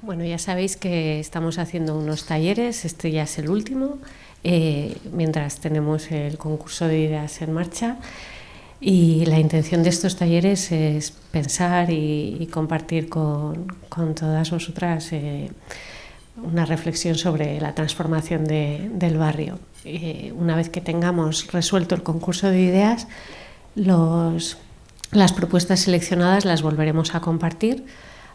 Bueno, ya sabéis que estamos haciendo unos talleres, este ya es el último, mientras tenemos el concurso de ideas en marcha. Y la intención de estos talleres es pensar y compartir con todas vosotras una reflexión sobre la transformación del barrio. Una vez que tengamos resuelto el concurso de ideas, las propuestas seleccionadas las volveremos a compartir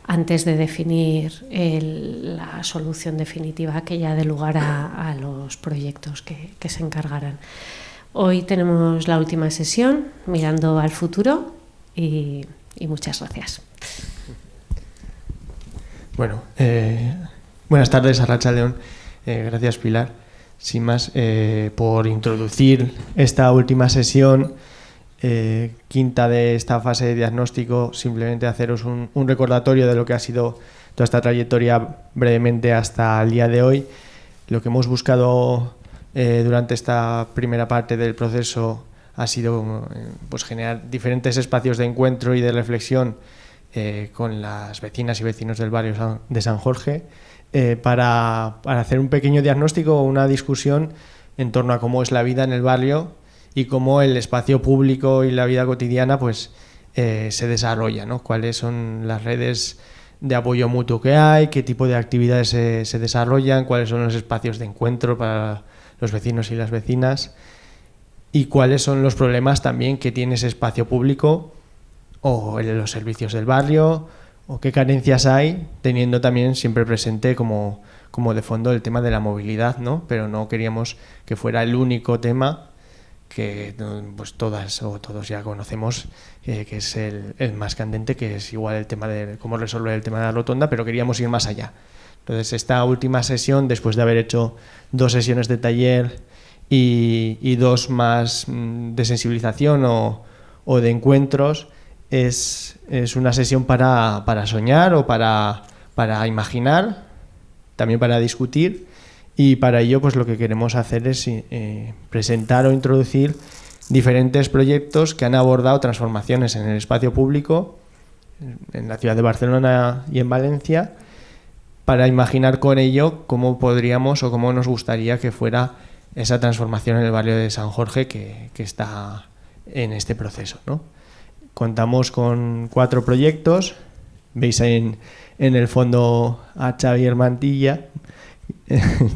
antes de definir la solución definitiva que ya dé lugar a los proyectos que se encargarán. Hoy tenemos la última sesión, mirando al futuro, y muchas gracias. Bueno, buenas tardes, Arratsalde On. Gracias, Pilar. Sin más, por introducir esta última sesión, quinta de esta fase de diagnóstico, simplemente haceros un recordatorio de lo que ha sido toda esta trayectoria brevemente hasta el día de hoy. Lo que hemos buscado durante esta primera parte del proceso ha sido pues generar diferentes espacios de encuentro y de reflexión con las vecinas y vecinos del barrio de San Jorge para hacer un pequeño diagnóstico o una discusión en torno a cómo es la vida en el barrio y cómo el espacio público y la vida cotidiana pues se desarrolla, ¿no? Cuáles son las redes de apoyo mutuo que hay, qué tipo de actividades se desarrollan, cuáles son los espacios de encuentro para los vecinos y las vecinas y cuáles son los problemas también que tiene ese espacio público o los servicios del barrio o qué carencias hay, teniendo también siempre presente como de fondo el tema de la movilidad, ¿no? Pero no queríamos que fuera el único tema que pues todas o todos ya conocemos, que es el más candente, que es igual el tema de cómo resolver el tema de la rotonda, pero queríamos ir más allá. Entonces, esta última sesión, después de haber hecho 2 sesiones de taller y 2 más de sensibilización o de encuentros, es una sesión para soñar o para imaginar, también para discutir, y para ello pues lo que queremos hacer es presentar o introducir diferentes proyectos que han abordado transformaciones en el espacio público en la ciudad de Barcelona y en Valencia, para imaginar con ello cómo podríamos o cómo nos gustaría que fuera esa transformación en el barrio de San Jorge que está en este proceso, ¿no? Contamos con 4 proyectos. Veis en el fondo a Xavier Mantilla.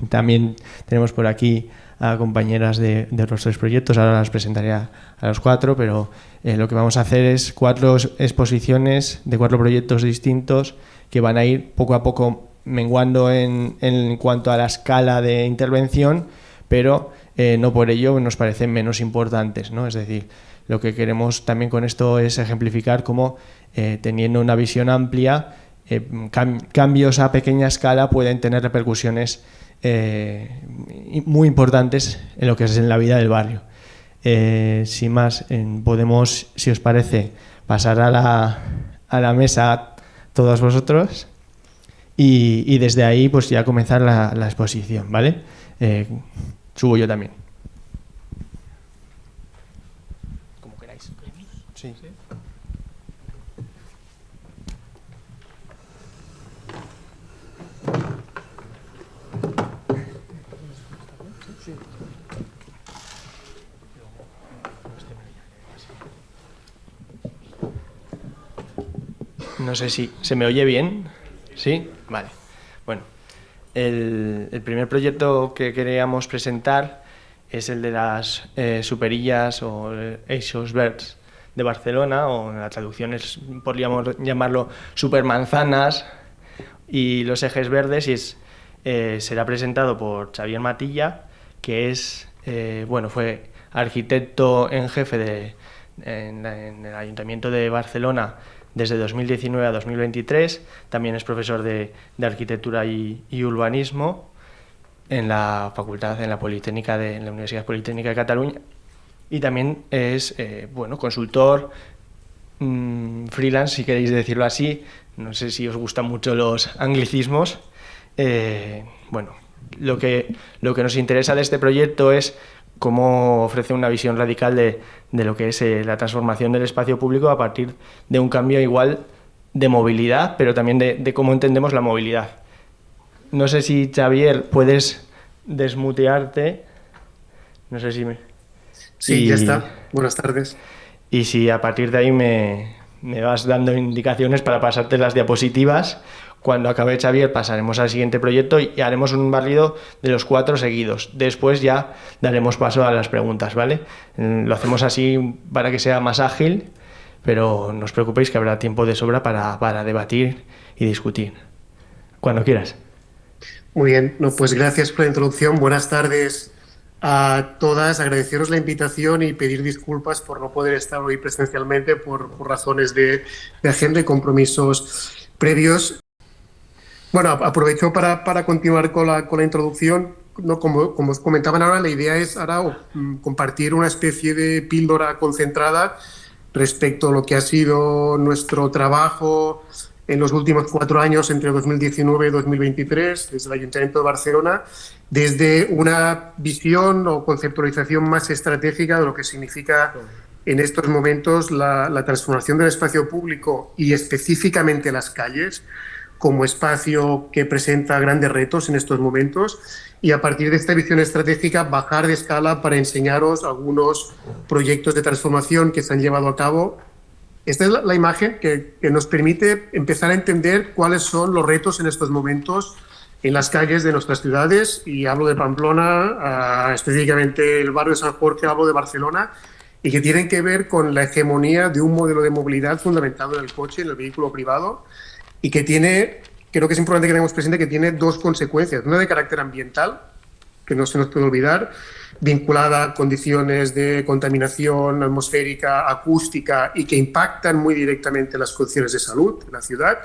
También tenemos por aquí a compañeras de otros 3 proyectos. Ahora las presentaré a los 4, pero lo que vamos a hacer es 4 exposiciones de 4 proyectos distintos que van a ir poco a poco menguando en cuanto a la escala de intervención, pero no por ello nos parecen menos importantes, ¿no? Es decir, lo que queremos también con esto es ejemplificar cómo, teniendo una visión amplia, cambios a pequeña escala pueden tener repercusiones muy importantes en lo que es en la vida del barrio. Sin más, podemos, si os parece, pasar a la mesa todos vosotros y desde ahí pues ya comenzar la exposición, ¿vale? Subo yo también. Como queráis. Sí. No sé si se me oye bien. ¿Sí? Vale. Bueno, el primer proyecto que queríamos presentar es el de las superillas o eixos verds de Barcelona, o en la traducción podríamos llamarlo supermanzanas y los ejes verdes, y será presentado por Xavier Matilla, que fue arquitecto en jefe en el Ayuntamiento de Barcelona desde 2019 a 2023, también es profesor de Arquitectura y Urbanismo en la Facultad, en la Universidad Politécnica de Cataluña, y también es consultor freelance, si queréis decirlo así. No sé si os gustan mucho los anglicismos. Lo que nos interesa de este proyecto es cómo ofrece una visión radical de lo que es la transformación del espacio público a partir de un cambio igual de movilidad, pero también de cómo entendemos la movilidad. No sé si, Xavier, puedes desmutearte. No sé si me... Sí, ya está. Buenas tardes. Y si a partir de ahí me vas dando indicaciones para pasarte las diapositivas. Cuando acabe Xavier pasaremos al siguiente proyecto y haremos un barrido de los 4 seguidos. Después ya daremos paso a las preguntas, ¿vale? Lo hacemos así para que sea más ágil, pero no os preocupéis que habrá tiempo de sobra para debatir y discutir. Cuando quieras. Muy bien, no, pues gracias por la introducción. Buenas tardes a todas. Agradeceros la invitación y pedir disculpas por no poder estar hoy presencialmente por razones de agenda y compromisos previos. Bueno, aprovecho para continuar con la introducción. No, como os comentaban ahora, la idea es ahora compartir una especie de píldora concentrada respecto a lo que ha sido nuestro trabajo en los últimos 4 años, entre 2019 y 2023, desde el Ayuntamiento de Barcelona, desde una visión o conceptualización más estratégica de lo que significa en estos momentos la transformación del espacio público y específicamente las calles, como espacio que presenta grandes retos en estos momentos, y a partir de esta visión estratégica bajar de escala para enseñaros algunos proyectos de transformación que se han llevado a cabo. Esta es la imagen que nos permite empezar a entender cuáles son los retos en estos momentos en las calles de nuestras ciudades, y hablo de Pamplona, específicamente el barrio de San Jorge, hablo de Barcelona, y que tienen que ver con la hegemonía de un modelo de movilidad fundamentado en el coche, en el vehículo privado, y que tiene, creo que es importante que tengamos presente que tiene 2 consecuencias. Una de carácter ambiental, que no se nos puede olvidar, vinculada a condiciones de contaminación atmosférica, acústica, y que impactan muy directamente las condiciones de salud de la ciudad,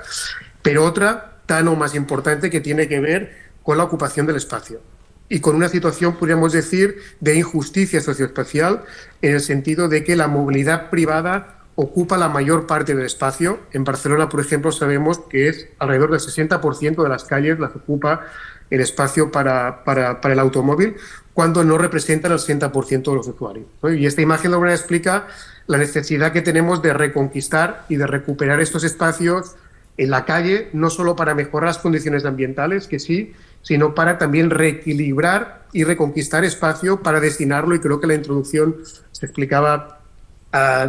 pero otra, tan o más importante, que tiene que ver con la ocupación del espacio y con una situación, podríamos decir, de injusticia socioespacial, en el sentido de que la movilidad privada ocupa la mayor parte del espacio. En Barcelona, por ejemplo, sabemos que es alrededor del 60% de las calles las ocupa el espacio para el automóvil, cuando no representan el 60% de los usuarios, ¿no? Y esta imagen de alguna manera explica la necesidad que tenemos de reconquistar y de recuperar estos espacios en la calle, no solo para mejorar las condiciones ambientales, que sí, sino para también reequilibrar y reconquistar espacio para destinarlo, y creo que la introducción se explicaba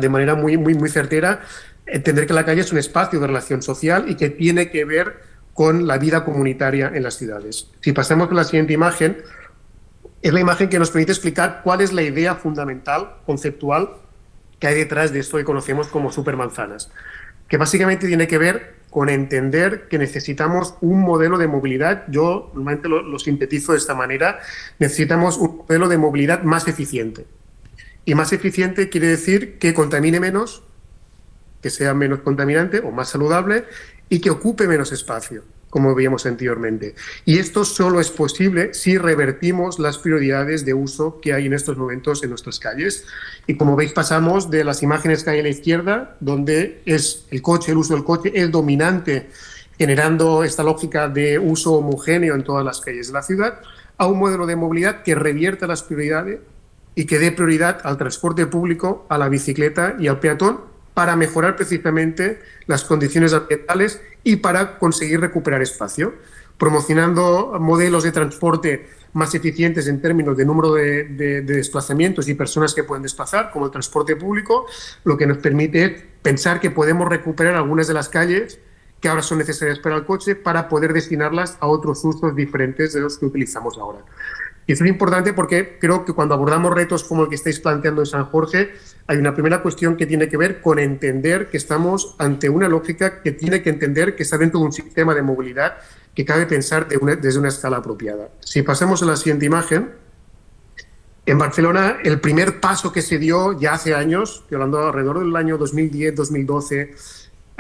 de manera muy certera, entender que la calle es un espacio de relación social y que tiene que ver con la vida comunitaria en las ciudades. Si pasamos a la siguiente imagen, es la imagen que nos permite explicar cuál es la idea fundamental, conceptual, que hay detrás de esto que conocemos como supermanzanas, que básicamente tiene que ver con entender que necesitamos un modelo de movilidad. Yo normalmente lo sintetizo de esta manera: necesitamos un modelo de movilidad más eficiente. Y más eficiente quiere decir que contamine menos, que sea menos contaminante o más saludable, y que ocupe menos espacio, como veíamos anteriormente. Y esto solo es posible si revertimos las prioridades de uso que hay en estos momentos en nuestras calles. Y como veis, pasamos de las imágenes que hay a la izquierda, donde es el coche, el uso del coche es dominante, generando esta lógica de uso homogéneo en todas las calles de la ciudad, a un modelo de movilidad que revierta las prioridades y que dé prioridad al transporte público, a la bicicleta y al peatón, para mejorar precisamente las condiciones ambientales y para conseguir recuperar espacio, promocionando modelos de transporte más eficientes en términos de número de desplazamientos y personas que pueden desplazar, como el transporte público, lo que nos permite es pensar que podemos recuperar algunas de las calles que ahora son necesarias para el coche, para poder destinarlas a otros usos diferentes de los que utilizamos ahora. Y eso es importante porque creo que cuando abordamos retos como el que estáis planteando en San Jorge, hay una primera cuestión que tiene que ver con entender que estamos ante una lógica que tiene que entender que está dentro de un sistema de movilidad que cabe pensar desde una escala apropiada. Si pasamos a la siguiente imagen, en Barcelona el primer paso que se dio ya hace años, estoy hablando alrededor del año 2010-2012,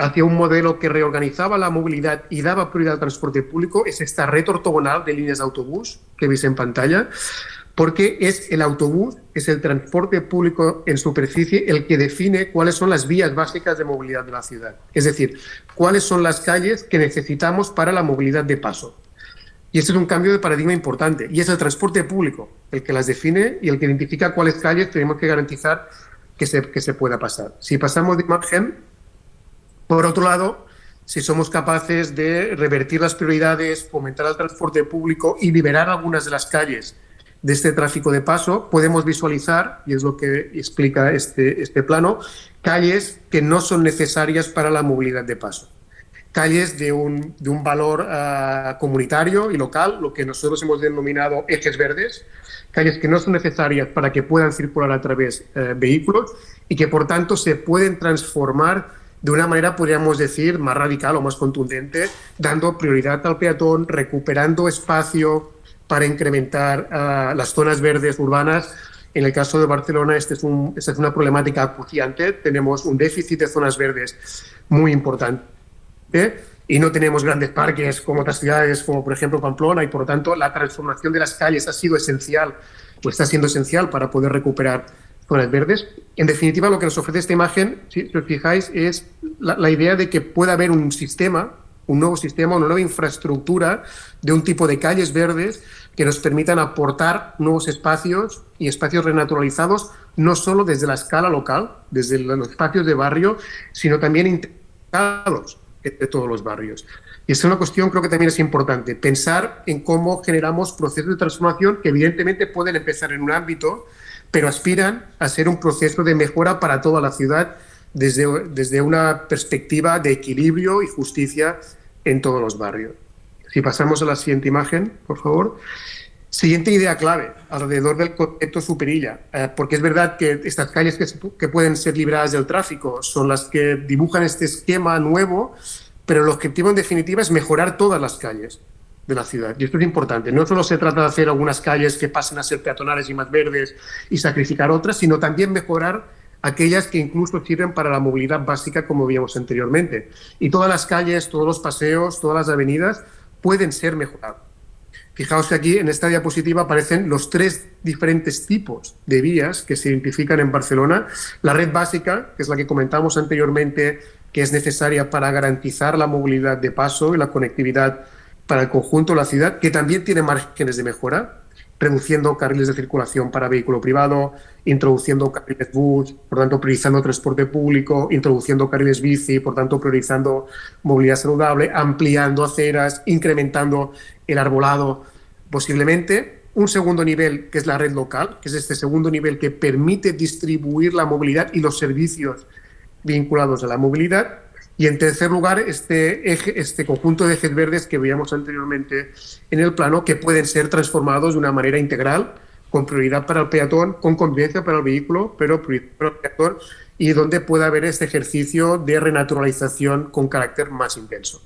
hacia un modelo que reorganizaba la movilidad y daba prioridad al transporte público, es esta red ortogonal de líneas de autobús que veis en pantalla, porque es el autobús, es el transporte público en superficie el que define cuáles son las vías básicas de movilidad de la ciudad. Es decir, cuáles son las calles que necesitamos para la movilidad de paso. Y este es un cambio de paradigma importante, y es el transporte público el que las define y el que identifica cuáles calles tenemos que garantizar que se pueda pasar. Si pasamos de imagen, por otro lado, si somos capaces de revertir las prioridades, fomentar el transporte público y liberar algunas de las calles de este tráfico de paso, podemos visualizar, y es lo que explica este plano, calles que no son necesarias para la movilidad de paso. Calles de un valor comunitario y local, lo que nosotros hemos denominado ejes verdes, calles que no son necesarias para que puedan circular a través vehículos y que por tanto se pueden transformar de una manera, podríamos decir, más radical o más contundente, dando prioridad al peatón, recuperando espacio para incrementar las zonas verdes urbanas. En el caso de Barcelona, esta es una problemática acuciante. Tenemos un déficit de zonas verdes muy importante y no tenemos grandes parques como otras ciudades, como por ejemplo Pamplona, y por lo tanto la transformación de las calles ha sido esencial, o está siendo esencial para poder recuperar zonas verdes. En definitiva, lo que nos ofrece esta imagen, si os fijáis, es la idea de que pueda haber un nuevo sistema, una nueva infraestructura de un tipo de calles verdes que nos permitan aportar nuevos espacios y espacios renaturalizados, no solo desde la escala local, desde los espacios de barrio, sino también integrados entre todos los barrios. Y esa es una cuestión, creo que también es importante, pensar en cómo generamos procesos de transformación que evidentemente pueden empezar en un ámbito, pero aspiran a ser un proceso de mejora para toda la ciudad desde una perspectiva de equilibrio y justicia en todos los barrios. Si pasamos a la siguiente imagen, por favor. Siguiente idea clave, alrededor del concepto superilla, porque es verdad que estas calles que pueden ser liberadas del tráfico son las que dibujan este esquema nuevo, pero el objetivo en definitiva es mejorar todas las calles de la ciudad. Y esto es importante. No solo se trata de hacer algunas calles que pasen a ser peatonales y más verdes y sacrificar otras, sino también mejorar aquellas que incluso sirven para la movilidad básica, como veíamos anteriormente. Y todas las calles, todos los paseos, todas las avenidas pueden ser mejoradas. Fijaos que aquí en esta diapositiva aparecen los 3 diferentes tipos de vías que se identifican en Barcelona. La red básica, que es la que comentamos anteriormente, que es necesaria para garantizar la movilidad de paso y la conectividad para el conjunto de la ciudad, que también tiene márgenes de mejora, reduciendo carriles de circulación para vehículo privado, introduciendo carriles bus, por tanto priorizando transporte público, introduciendo carriles bici, por tanto priorizando movilidad saludable, ampliando aceras, incrementando el arbolado, posiblemente. Un segundo nivel, que es la red local, que es este segundo nivel que permite distribuir la movilidad y los servicios vinculados a la movilidad. Y en tercer lugar, este conjunto de ejes verdes que veíamos anteriormente en el plano, que pueden ser transformados de una manera integral, con prioridad para el peatón, con convivencia para el vehículo, pero prioridad para el peatón, y donde pueda haber este ejercicio de renaturalización con carácter más intenso.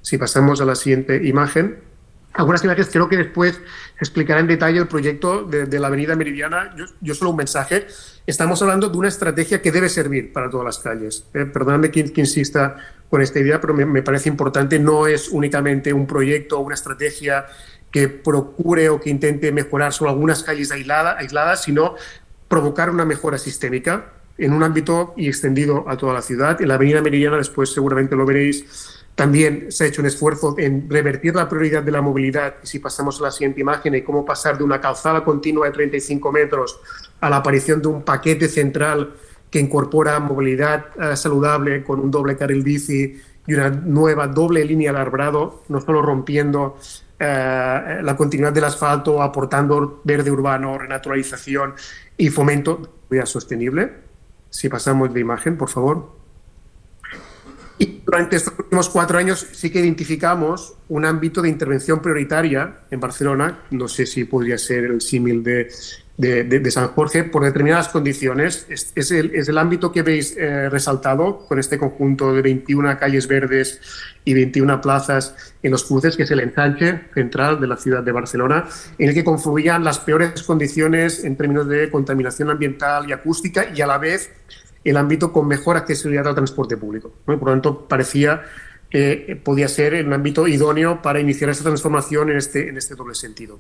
Si pasamos a la siguiente imagen. Algunas imágenes creo que después explicará en detalle el proyecto de la Avenida Meridiana. Yo solo un mensaje. Estamos hablando de una estrategia que debe servir para todas las calles. Perdóname que insista con esta idea, pero me parece importante. No es únicamente un proyecto o una estrategia que procure o que intente mejorar solo algunas calles aisladas, sino provocar una mejora sistémica en un ámbito y extendido a toda la ciudad. En la Avenida Meridiana, después seguramente lo veréis, también se ha hecho un esfuerzo en revertir la prioridad de la movilidad. Y si pasamos a la siguiente imagen, y cómo pasar de una calzada continua de 35 metros a la aparición de un paquete central que incorpora movilidad saludable con un doble carril bici y una nueva doble línea de arbolado, no solo rompiendo la continuidad del asfalto, aportando verde urbano, renaturalización y fomento de movilidad sostenible. Si pasamos de imagen, por favor. Y durante estos últimos 4 años sí que identificamos un ámbito de intervención prioritaria en Barcelona, no sé si podría ser el símil de San Jorge, por determinadas condiciones. Es el ámbito que veis resaltado con este conjunto de 21 calles verdes y 21 plazas en los cruces, que es el ensanche central de la ciudad de Barcelona, en el que confluían las peores condiciones en términos de contaminación ambiental y acústica, y a la vez el ámbito con mejor accesibilidad al transporte público, ¿no? Por lo tanto, parecía que podía ser un ámbito idóneo para iniciar esta transformación en este doble sentido.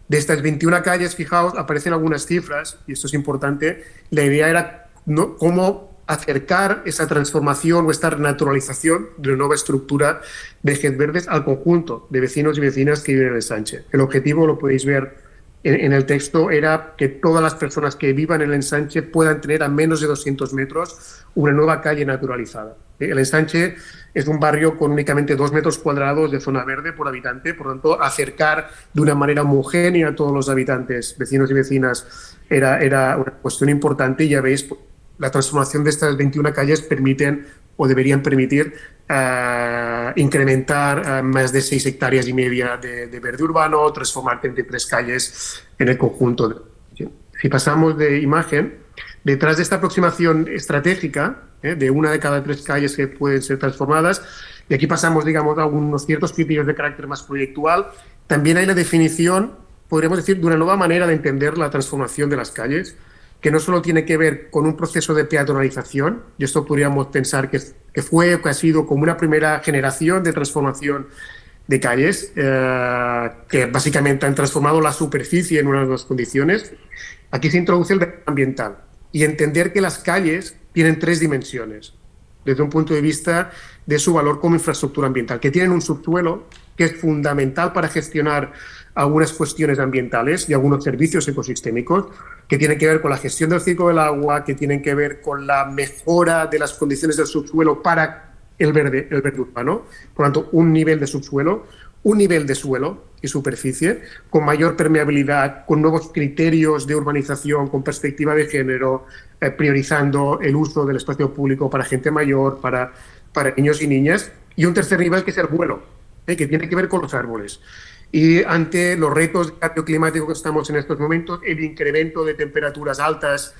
De estas 21 calles, fijaos, aparecen algunas cifras, y esto es importante. La idea era cómo acercar esa transformación o esta renaturalización de una nueva estructura de ejes verdes al conjunto de vecinos y vecinas que viven en el ensanche. El objetivo lo podéis ver en el texto era que todas las personas que vivan en el ensanche puedan tener a menos de 200 metros una nueva calle naturalizada. El ensanche es un barrio con únicamente 2 metros cuadrados de zona verde por habitante, por lo tanto, acercar de una manera homogénea a todos los habitantes, vecinos y vecinas, era una cuestión importante. Y ya veis, la transformación de estas 21 calles permiten o deberían permitir incrementar más de 6,5 hectáreas de verde urbano, transformar 33 calles en el conjunto. Si pasamos de imagen, detrás de esta aproximación estratégica, de una de cada 3 calles que pueden ser transformadas, y aquí pasamos, digamos, a unos ciertos criterios de carácter más proyectual, también hay la definición, podríamos decir, de una nueva manera de entender la transformación de las calles, que no solo tiene que ver con un proceso de peatonalización, y esto podríamos pensar que ha sido como una primera generación de transformación de calles, que básicamente han transformado la superficie en unas nuevas condiciones. Aquí se introduce el derecho ambiental y entender que las calles tienen 3 dimensiones, desde un punto de vista de su valor como infraestructura ambiental, que tienen un subsuelo que es fundamental para gestionar algunas cuestiones ambientales y algunos servicios ecosistémicos que tienen que ver con la gestión del ciclo del agua, que tienen que ver con la mejora de las condiciones del subsuelo para el verde urbano. Por lo tanto, un nivel de subsuelo, un nivel de suelo y superficie con mayor permeabilidad, con nuevos criterios de urbanización, con perspectiva de género, priorizando el uso del espacio público para gente mayor, para niños y niñas. Y un tercer nivel que es el vuelo, que tiene que ver con los árboles. Y ante los retos de cambio climático que estamos en estos momentos, el incremento de temperaturas altas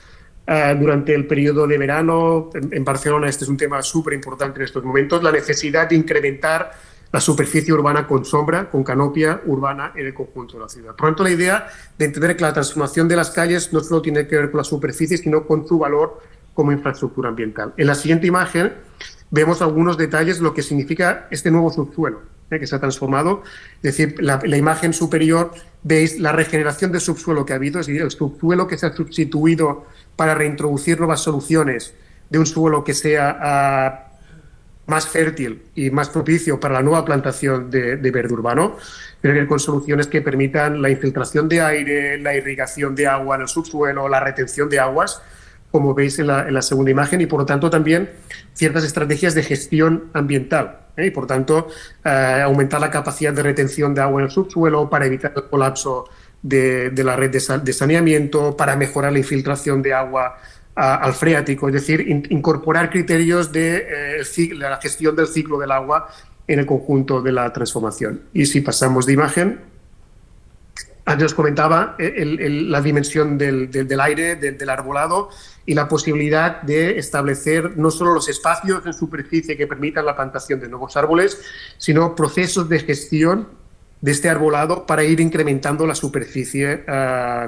durante el periodo de verano, en Barcelona este es un tema súper importante en estos momentos, la necesidad de incrementar la superficie urbana con sombra, con canopia urbana en el conjunto de la ciudad. Por lo tanto, la idea de entender que la transformación de las calles no solo tiene que ver con la superficie, sino con su valor como infraestructura ambiental. En la siguiente imagen vemos algunos detalles de lo que significa este nuevo subsuelo que se ha transformado. Es decir, la imagen superior veis la regeneración del subsuelo que ha habido, es decir, el subsuelo que se ha sustituido para reintroducir nuevas soluciones de un suelo que sea más fértil y más propicio para la nueva plantación de verde urbano, pero con soluciones que permitan la infiltración de aire, la irrigación de agua en el subsuelo, la retención de aguas, como veis en la segunda imagen, y por lo tanto también ciertas estrategias de gestión ambiental, y por tanto aumentar la capacidad de retención de agua en el subsuelo para evitar el colapso de la red de saneamiento, para mejorar la infiltración de agua al freático, es decir, incorporar criterios de la gestión del ciclo del agua en el conjunto de la transformación. Y si pasamos de imagen, antes os comentaba la dimensión del aire, del arbolado y la posibilidad de establecer no solo los espacios en superficie que permitan la plantación de nuevos árboles, sino procesos de gestión de este arbolado para ir incrementando la superficie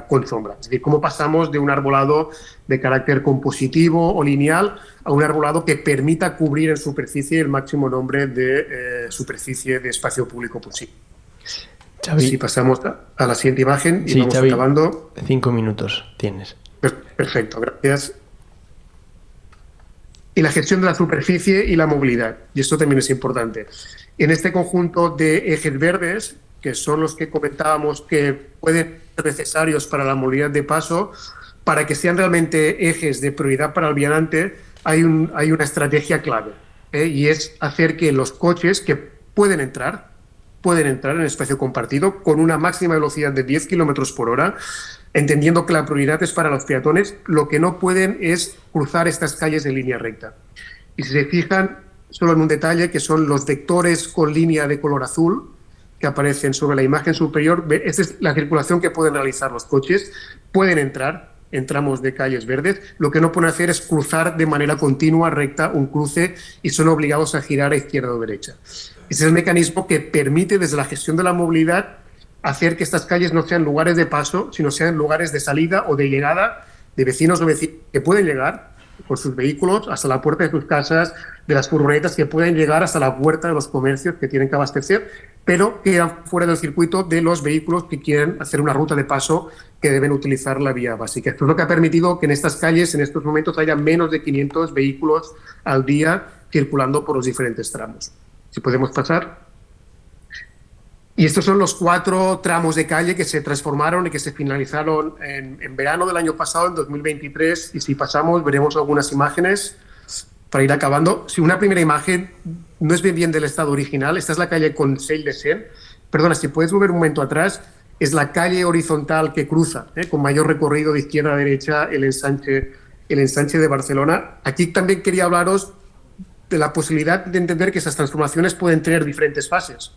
con sombra. Es decir, cómo pasamos de un arbolado de carácter compositivo o lineal a un arbolado que permita cubrir en superficie el máximo número de superficie de espacio público posible. Xavi, si pasamos a la siguiente imagen y sí, vamos Xavi, acabando. 5 minutos tienes. Perfecto, gracias. Y la gestión de la superficie y la movilidad, y esto también es importante. En este conjunto de ejes verdes, que son los que comentábamos que pueden ser necesarios para la movilidad de paso, para que sean realmente ejes de prioridad para el vianante, hay una estrategia clave, y es hacer que los coches que pueden entrar en el espacio compartido con una máxima velocidad de 10 kilómetros por hora, entendiendo que la prioridad es para los peatones. Lo que no pueden es cruzar estas calles en línea recta. Y si se fijan, solo en un detalle, que son los vectores con línea de color azul que aparecen sobre la imagen superior, esta es la circulación que pueden realizar los coches. Pueden entrar en tramos de calles verdes, lo que no pueden hacer es cruzar de manera continua, recta, un cruce, y son obligados a girar a izquierda o derecha. Ese es el mecanismo que permite, desde la gestión de la movilidad, hacer que estas calles no sean lugares de paso, sino sean lugares de salida o de llegada de vecinos o vecinas que pueden llegar con sus vehículos hasta la puerta de sus casas, de las furgonetas que pueden llegar hasta la puerta de los comercios que tienen que abastecer, pero quedan fuera del circuito de los vehículos que quieren hacer una ruta de paso que deben utilizar la vía básica. Esto es lo que ha permitido que en estas calles, en estos momentos, haya menos de 500 vehículos al día circulando por los diferentes tramos. Si podemos pasar. Y estos son los 4 tramos de calle que se transformaron y que se finalizaron en verano del año pasado, en 2023. Y si pasamos, veremos algunas imágenes para ir acabando. Si una primera imagen no es bien del estado original, esta es la calle Consell de Cent. Perdona, si puedes volver un momento atrás, es la calle horizontal que cruza, con mayor recorrido de izquierda a derecha, el ensanche de Barcelona. Aquí también quería hablaros de la posibilidad de entender que esas transformaciones pueden tener diferentes fases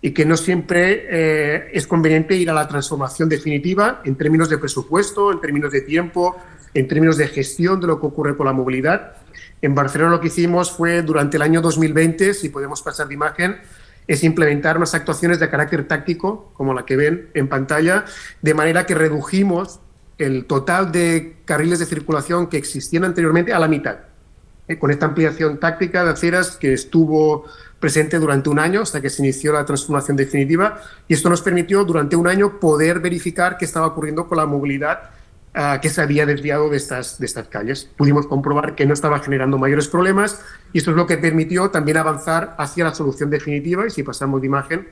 y que no siempre es conveniente ir a la transformación definitiva en términos de presupuesto, en términos de tiempo, en términos de gestión de lo que ocurre con la movilidad. En Barcelona lo que hicimos fue, durante el año 2020, si podemos pasar de imagen, es implementar unas actuaciones de carácter táctico, como la que ven en pantalla, de manera que redujimos el total de carriles de circulación que existían anteriormente a la mitad, con esta ampliación táctica de aceras que estuvo presente durante un año hasta que se inició la transformación definitiva, y esto nos permitió durante un año poder verificar qué estaba ocurriendo con la movilidad que se había desviado de estas calles. Pudimos comprobar que no estaba generando mayores problemas y esto es lo que permitió también avanzar hacia la solución definitiva. Y si pasamos de imagen,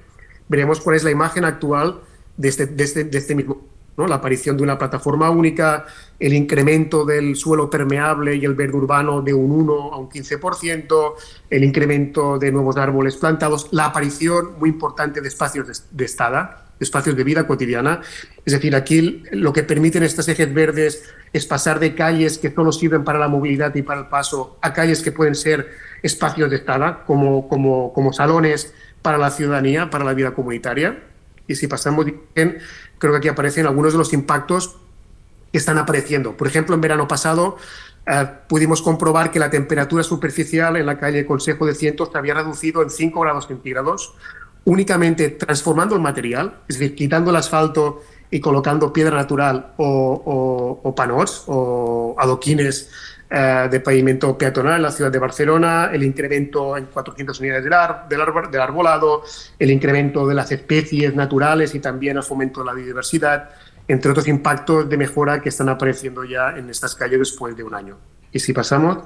veremos cuál es la imagen actual de este mismo, ¿no? La aparición de una plataforma única, el incremento del suelo permeable y el verde urbano de un 1 a un 15%, el incremento de nuevos árboles plantados, la aparición muy importante de espacios de estada, espacios de vida cotidiana. Es decir, aquí lo que permiten estos ejes verdes es pasar de calles que solo sirven para la movilidad y para el paso a calles que pueden ser espacios de estada, como salones para la ciudadanía, para la vida comunitaria. Y si pasamos bien, creo que aquí aparecen algunos de los impactos que están apareciendo. Por ejemplo, en verano pasado pudimos comprobar que la temperatura superficial en la calle Consejo de Cientos se había reducido en 5 grados centígrados, únicamente transformando el material, es decir, quitando el asfalto y colocando piedra natural o panots o adoquines de pavimento peatonal en la ciudad de Barcelona, el incremento en 400 unidades del arbolado, el incremento de las especies naturales y también el fomento de la biodiversidad, entre otros impactos de mejora que están apareciendo ya en estas calles después de un año. Y si pasamos,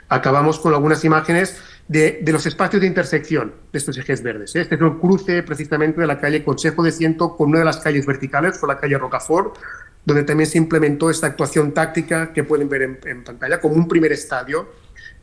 acabamos con algunas imágenes de los espacios de intersección de estos ejes verdes. Este es un cruce precisamente de la calle Consejo de Ciento con una de las calles verticales, fue la calle Rocafort, donde también se implementó esta actuación táctica que pueden ver en pantalla como un primer estadio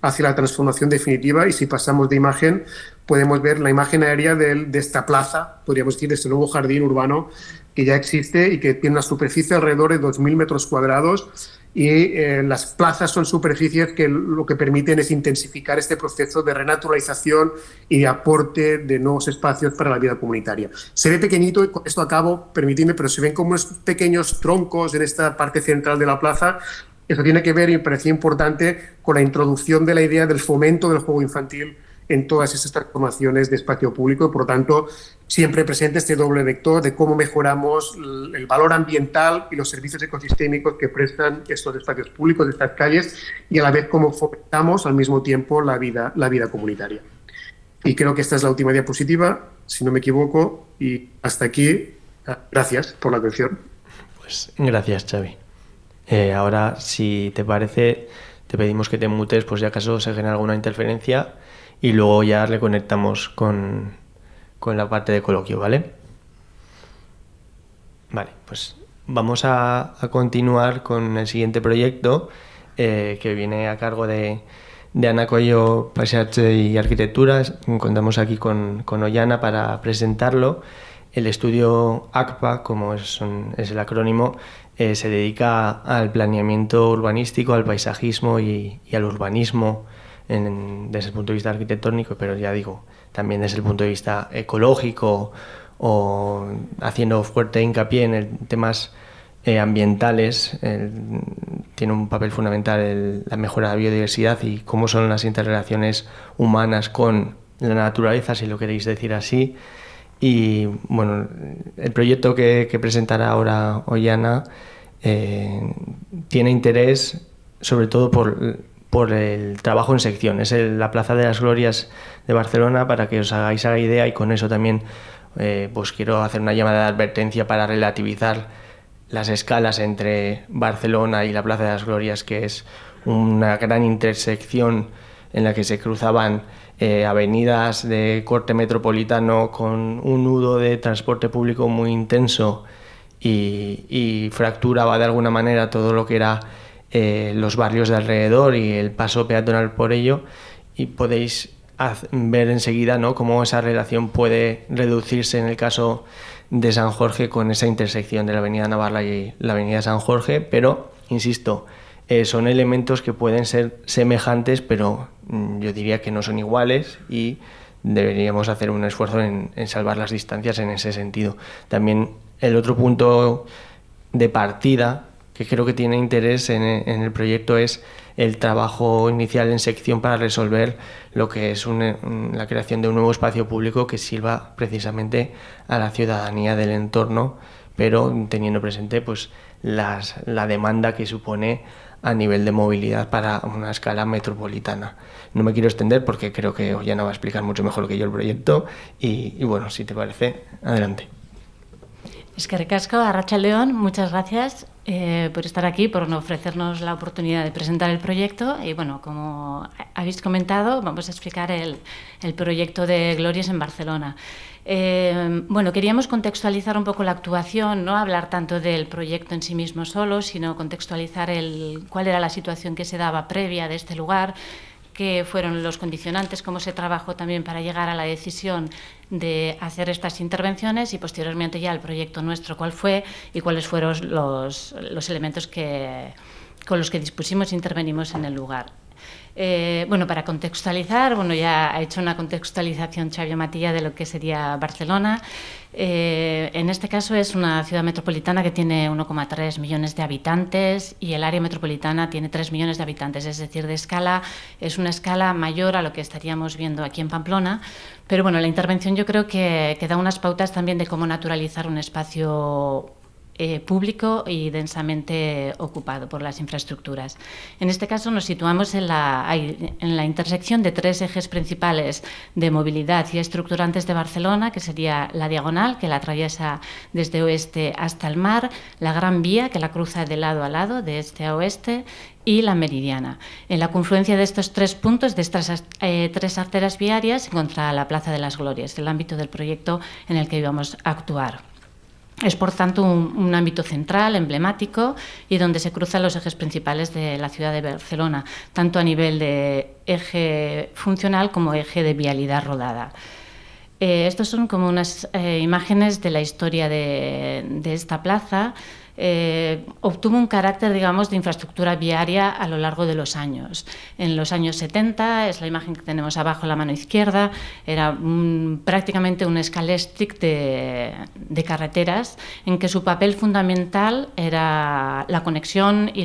hacia la transformación definitiva. Y si pasamos de imagen, podemos ver la imagen aérea de esta plaza, podríamos decir, de este nuevo jardín urbano que ya existe y que tiene una superficie alrededor de 2.000 metros cuadrados. Y las plazas son superficies que lo que permiten es intensificar este proceso de renaturalización y de aporte de nuevos espacios para la vida comunitaria. Se ve pequeñito, y con esto acabo, permitidme, pero se ven como unos pequeños troncos en esta parte central de la plaza. Eso tiene que ver, y me parecía importante, con la introducción de la idea del fomento del juego infantil en todas esas transformaciones de espacio público y, por lo tanto, siempre presente este doble vector de cómo mejoramos el valor ambiental y los servicios ecosistémicos que prestan estos espacios públicos, de estas calles, y a la vez cómo fomentamos al mismo tiempo la vida comunitaria. Y creo que esta es la última diapositiva, si no me equivoco, y hasta aquí. Gracias por la atención. Pues gracias, Xavi. Ahora, si te parece, te pedimos que te mutes, pues si acaso se genera alguna interferencia, y luego ya le conectamos con la parte de coloquio, ¿vale? Vale, pues vamos a continuar con el siguiente proyecto que viene a cargo de Ana Coello, Paisaje y Arquitectura. Contamos aquí con Ollana para presentarlo. El estudio ACPA, como es el acrónimo, se dedica al planeamiento urbanístico, al paisajismo y al urbanismo desde el punto de vista arquitectónico, pero ya digo, también desde el punto de vista ecológico o haciendo fuerte hincapié en temas ambientales. Tiene un papel fundamental la mejora de la biodiversidad y cómo son las interrelaciones humanas con la naturaleza, si lo queréis decir así. Y bueno, el proyecto que presentará ahora Ollana tiene interés sobre todo por el trabajo en sección. Es la Plaza de las Glorias de Barcelona, para que os hagáis la idea, y con eso también pues quiero hacer una llamada de advertencia para relativizar las escalas entre Barcelona y la Plaza de las Glorias, que es una gran intersección en la que se cruzaban avenidas de corte metropolitano con un nudo de transporte público muy intenso y fracturaba de alguna manera todo lo que era los barrios de alrededor y el paso peatonal por ello, y podéis ver enseguida, ¿no?, cómo esa relación puede reducirse en el caso de San Jorge con esa intersección de la avenida Navarra y la avenida San Jorge, pero, insisto, son elementos que pueden ser semejantes, pero yo diría que no son iguales, y deberíamos hacer un esfuerzo en salvar las distancias en ese sentido. También el otro punto de partida que creo que tiene interés en el proyecto es el trabajo inicial en sección para resolver lo que es la creación de un nuevo espacio público que sirva precisamente a la ciudadanía del entorno, pero teniendo presente pues la demanda que supone a nivel de movilidad para una escala metropolitana. No me quiero extender porque creo que Ollana va a explicar mucho mejor que yo el proyecto y bueno, si te parece, adelante. Eskerrik asko, Arratsaldeon, muchas gracias por estar aquí, por ofrecernos la oportunidad de presentar el proyecto. Y bueno, como habéis comentado, vamos a explicar el proyecto de Glorias en Barcelona. Bueno, queríamos contextualizar un poco la actuación, no hablar tanto del proyecto en sí mismo solo, sino contextualizar cuál era la situación que se daba previa de este lugar, qué fueron los condicionantes, cómo se trabajó también para llegar a la decisión de hacer estas intervenciones y posteriormente ya el proyecto nuestro, cuál fue y cuáles fueron los elementos con los que dispusimos e intervenimos en el lugar. Bueno, para contextualizar, bueno, ya ha hecho una contextualización Xavier Matilla de lo que sería Barcelona. En este caso es una ciudad metropolitana que tiene 1,3 millones de habitantes y el área metropolitana tiene 3 millones de habitantes, es decir, de escala, es una escala mayor a lo que estaríamos viendo aquí en Pamplona. Pero bueno, la intervención yo creo que da unas pautas también de cómo naturalizar un espacio público y densamente ocupado por las infraestructuras. En este caso nos situamos en la intersección de tres ejes principales de movilidad y estructurantes de Barcelona, que sería la Diagonal, que la atraviesa desde oeste hasta el mar, la Gran Vía, que la cruza de lado a lado, de este a oeste, y la Meridiana. En la confluencia de estos tres puntos, de estas tres arterias viarias, se encuentra la Plaza de las Glorias, el ámbito del proyecto en el que íbamos a actuar. Es, por tanto, un ámbito central, emblemático, y donde se cruzan los ejes principales de la ciudad de Barcelona, tanto a nivel de eje funcional como eje de vialidad rodada. Estos son como unas imágenes de la historia de esta plaza. Obtuvo un carácter, digamos, de infraestructura viaria a lo largo de los años. En los años 70, es la imagen que tenemos abajo a la mano izquierda, era prácticamente un escalèstic de carreteras en que su papel fundamental era la conexión y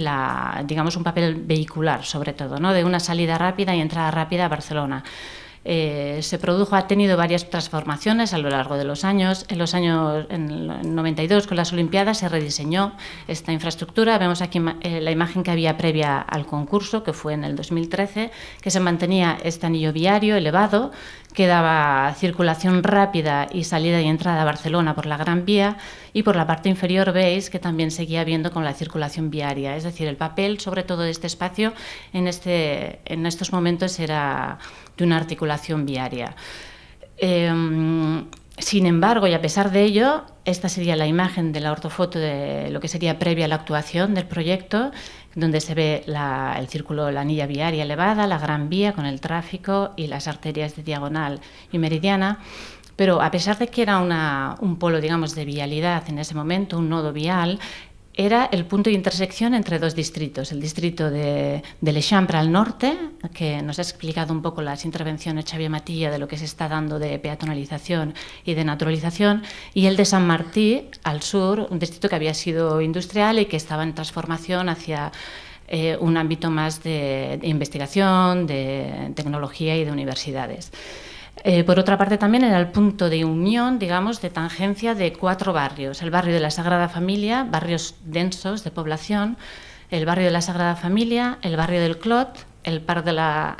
digamos, un papel vehicular, sobre todo, ¿no?, de una salida rápida y entrada rápida a Barcelona. Ha tenido varias transformaciones a lo largo de los años. En el 92, con las Olimpiadas, se rediseñó esta infraestructura. Vemos aquí la imagen que había previa al concurso, que fue en el 2013, que se mantenía este anillo viario elevado, que daba circulación rápida y salida y entrada a Barcelona por la Gran Vía, y por la parte inferior veis que también seguía habiendo con la circulación viaria. Es decir, el papel, sobre todo de este espacio, en estos momentos era de una articulación viaria. Sin embargo, y a pesar de ello, esta sería la imagen de la ortofoto de lo que sería previa a la actuación del proyecto, donde se ve el círculo, la anilla viaria elevada, la Gran Vía con el tráfico y las arterias de Diagonal y Meridiana. Pero a pesar de que era un polo, digamos, de vialidad en ese momento, un nodo vial, era el punto de intersección entre dos distritos, el distrito de l'Eixample al norte, que nos ha explicado un poco las intervenciones Xavier Matilla de lo que se está dando de peatonalización y de naturalización, y el de Sant Martí al sur, un distrito que había sido industrial y que estaba en transformación hacia un ámbito más de investigación, de tecnología y de universidades. Por otra parte, también era el punto de unión, digamos, de tangencia de cuatro barrios. El barrio de la Sagrada Familia, barrios densos de población, el barrio de la Sagrada Familia, el barrio del Clot el Parc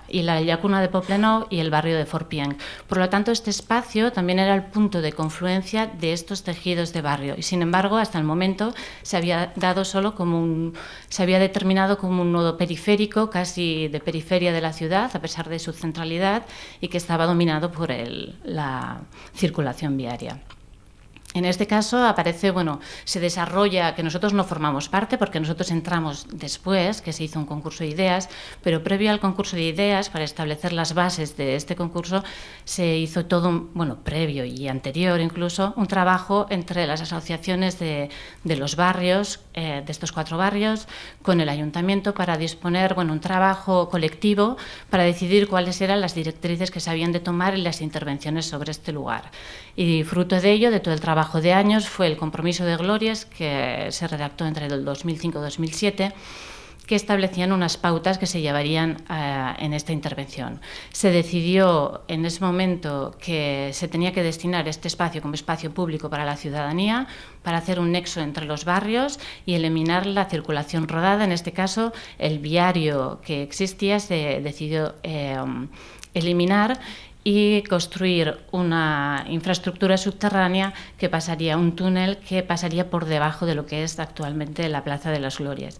y la Llacuna de Poblenou y el barrio de Forpienc. Por lo tanto, este espacio también era el punto de confluencia de estos tejidos de barrio y, sin embargo, hasta el momento se había determinado como un nodo periférico, casi de periferia de la ciudad, a pesar de su centralidad, y que estaba dominado por la circulación viaria. En este caso aparece, se desarrolla, que nosotros no formamos parte porque nosotros entramos después, que se hizo un concurso de ideas, pero previo al concurso de ideas, para establecer las bases de este concurso, se hizo todo, previo y anterior incluso, un trabajo entre las asociaciones de los barrios, de estos 4 barrios, con el ayuntamiento para disponer, un trabajo colectivo para decidir cuáles eran las directrices que se habían de tomar y las intervenciones sobre este lugar. Y fruto de ello, de todo el trabajo de años, fue el compromiso de Glorias, que se redactó entre el 2005 y 2007, que establecían unas pautas que se llevarían en esta intervención. Se decidió en ese momento que se tenía que destinar este espacio como espacio público para la ciudadanía, para hacer un nexo entre los barrios y eliminar la circulación rodada. En este caso, el viario que existía se decidió eliminar y construir una infraestructura subterránea que pasaría, un túnel que pasaría por debajo de lo que es actualmente la Plaza de las Glorias,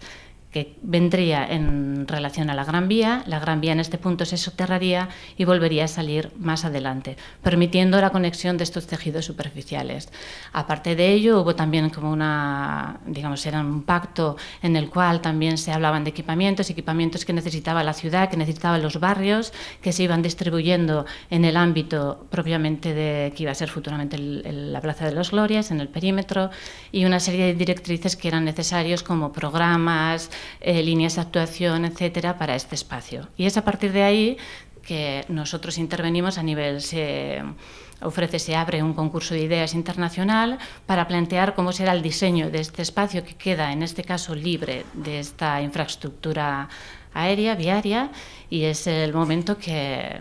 que vendría en relación a la Gran Vía en este punto se soterraría y volvería a salir más adelante, permitiendo la conexión de estos tejidos superficiales. Aparte de ello, hubo también como era un pacto en el cual también se hablaban de equipamientos que necesitaba la ciudad, que necesitaban los barrios, que se iban distribuyendo en el ámbito propiamente de que iba a ser futuramente la Plaza de las Glorias, en el perímetro, y una serie de directrices que eran necesarios como programas, líneas de actuación, etcétera, para este espacio. Y es a partir de ahí que nosotros intervenimos a nivel, se abre un concurso de ideas internacional para plantear cómo será el diseño de este espacio que queda, en este caso, libre de esta infraestructura aérea, viaria, y es el momento que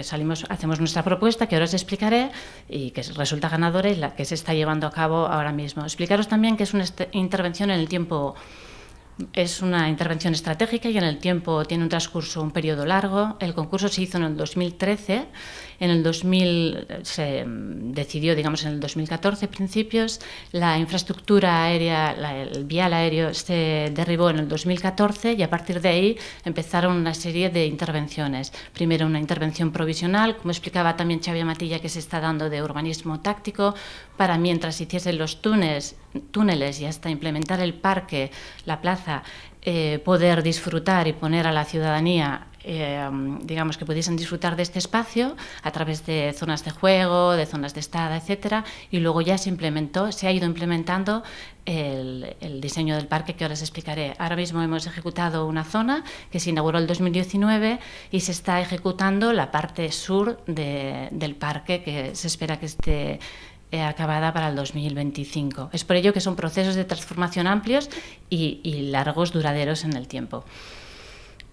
salimos, hacemos nuestra propuesta, que ahora os explicaré, y que resulta ganadora y la que se está llevando a cabo ahora mismo. Explicaros también que es una intervención en el tiempo. Es una intervención estratégica y en el tiempo tiene un transcurso, un periodo largo. El concurso se hizo en el 2013, en el 2000 se decidió, en el 2014 principios, la infraestructura aérea, el vial aéreo se derribó en el 2014 y a partir de ahí empezaron una serie de intervenciones. Primero una intervención provisional, como explicaba también Xavi Matilla, que se está dando de urbanismo táctico, para mientras se hiciesen los túneles y hasta implementar el parque, la plaza, poder disfrutar y poner a la ciudadanía, que pudiesen disfrutar de este espacio a través de zonas de juego, de zonas de estada, etcétera, y luego ya se ha ido implementando el diseño del parque, que ahora os explicaré. Ahora mismo hemos ejecutado una zona que se inauguró en el 2019 y se está ejecutando la parte sur del parque, que se espera que esté acabada para el 2025. Es por ello que son procesos de transformación amplios y largos, duraderos en el tiempo.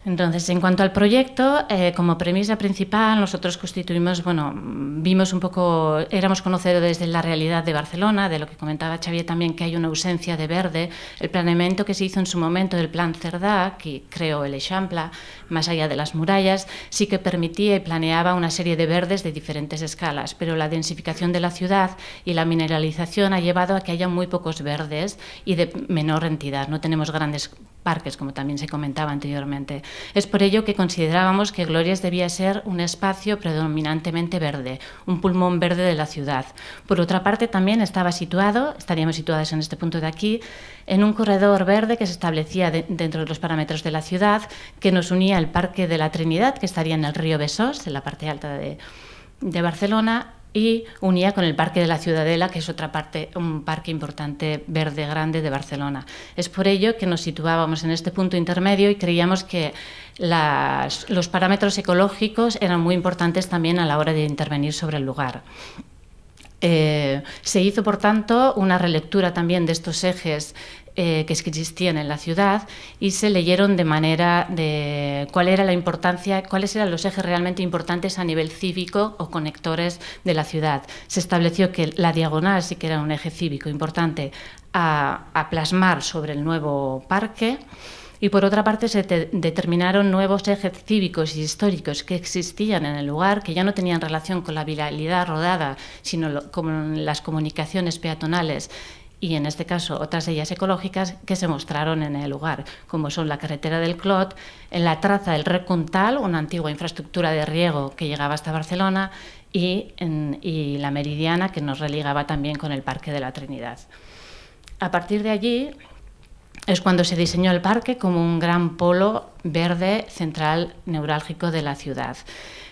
Entonces, en cuanto al proyecto, como premisa principal, nosotros constituimos, vimos un poco, éramos conocedores de la realidad de Barcelona, de lo que comentaba Xavier también, que hay una ausencia de verde. El planeamiento que se hizo en su momento del Plan Cerdà, que creó el Eixample, más allá de las murallas, sí que permitía y planeaba una serie de verdes de diferentes escalas, pero la densificación de la ciudad y la mineralización ha llevado a que haya muy pocos verdes y de menor entidad. No tenemos grandes parques, como también se comentaba anteriormente. Es por ello que considerábamos que Glorias debía ser un espacio predominantemente verde, un pulmón verde de la ciudad. Por otra parte, también estaríamos situados en este punto de aquí, en un corredor verde que se establecía dentro de los parámetros de la ciudad, que nos unía al Parque de la Trinidad, que estaría en el río Besós, en la parte alta de Barcelona, y unía con el Parque de la Ciudadela, que es otra parte, un parque importante verde grande de Barcelona. Es por ello que nos situábamos en este punto intermedio y creíamos que los parámetros ecológicos eran muy importantes también a la hora de intervenir sobre el lugar. Se hizo, por tanto, una relectura también de estos ejes que existían en la ciudad y se leyeron de manera de cuál era la importancia, cuáles eran los ejes realmente importantes a nivel cívico o conectores de la ciudad. Se estableció que la diagonal sí que era un eje cívico importante a plasmar sobre el nuevo parque. Y por otra parte se determinaron nuevos ejes cívicos y históricos que existían en el lugar, que ya no tenían relación con la vialidad rodada, sino con las comunicaciones peatonales y en este caso otras de ellas ecológicas que se mostraron en el lugar, como son la carretera del Clot, en la traza del Rec Comtal, una antigua infraestructura de riego que llegaba hasta Barcelona, y la Meridiana, que nos religaba también con el Parque de la Trinidad. A partir de allí es cuando se diseñó el parque como un gran polo verde central neurálgico de la ciudad.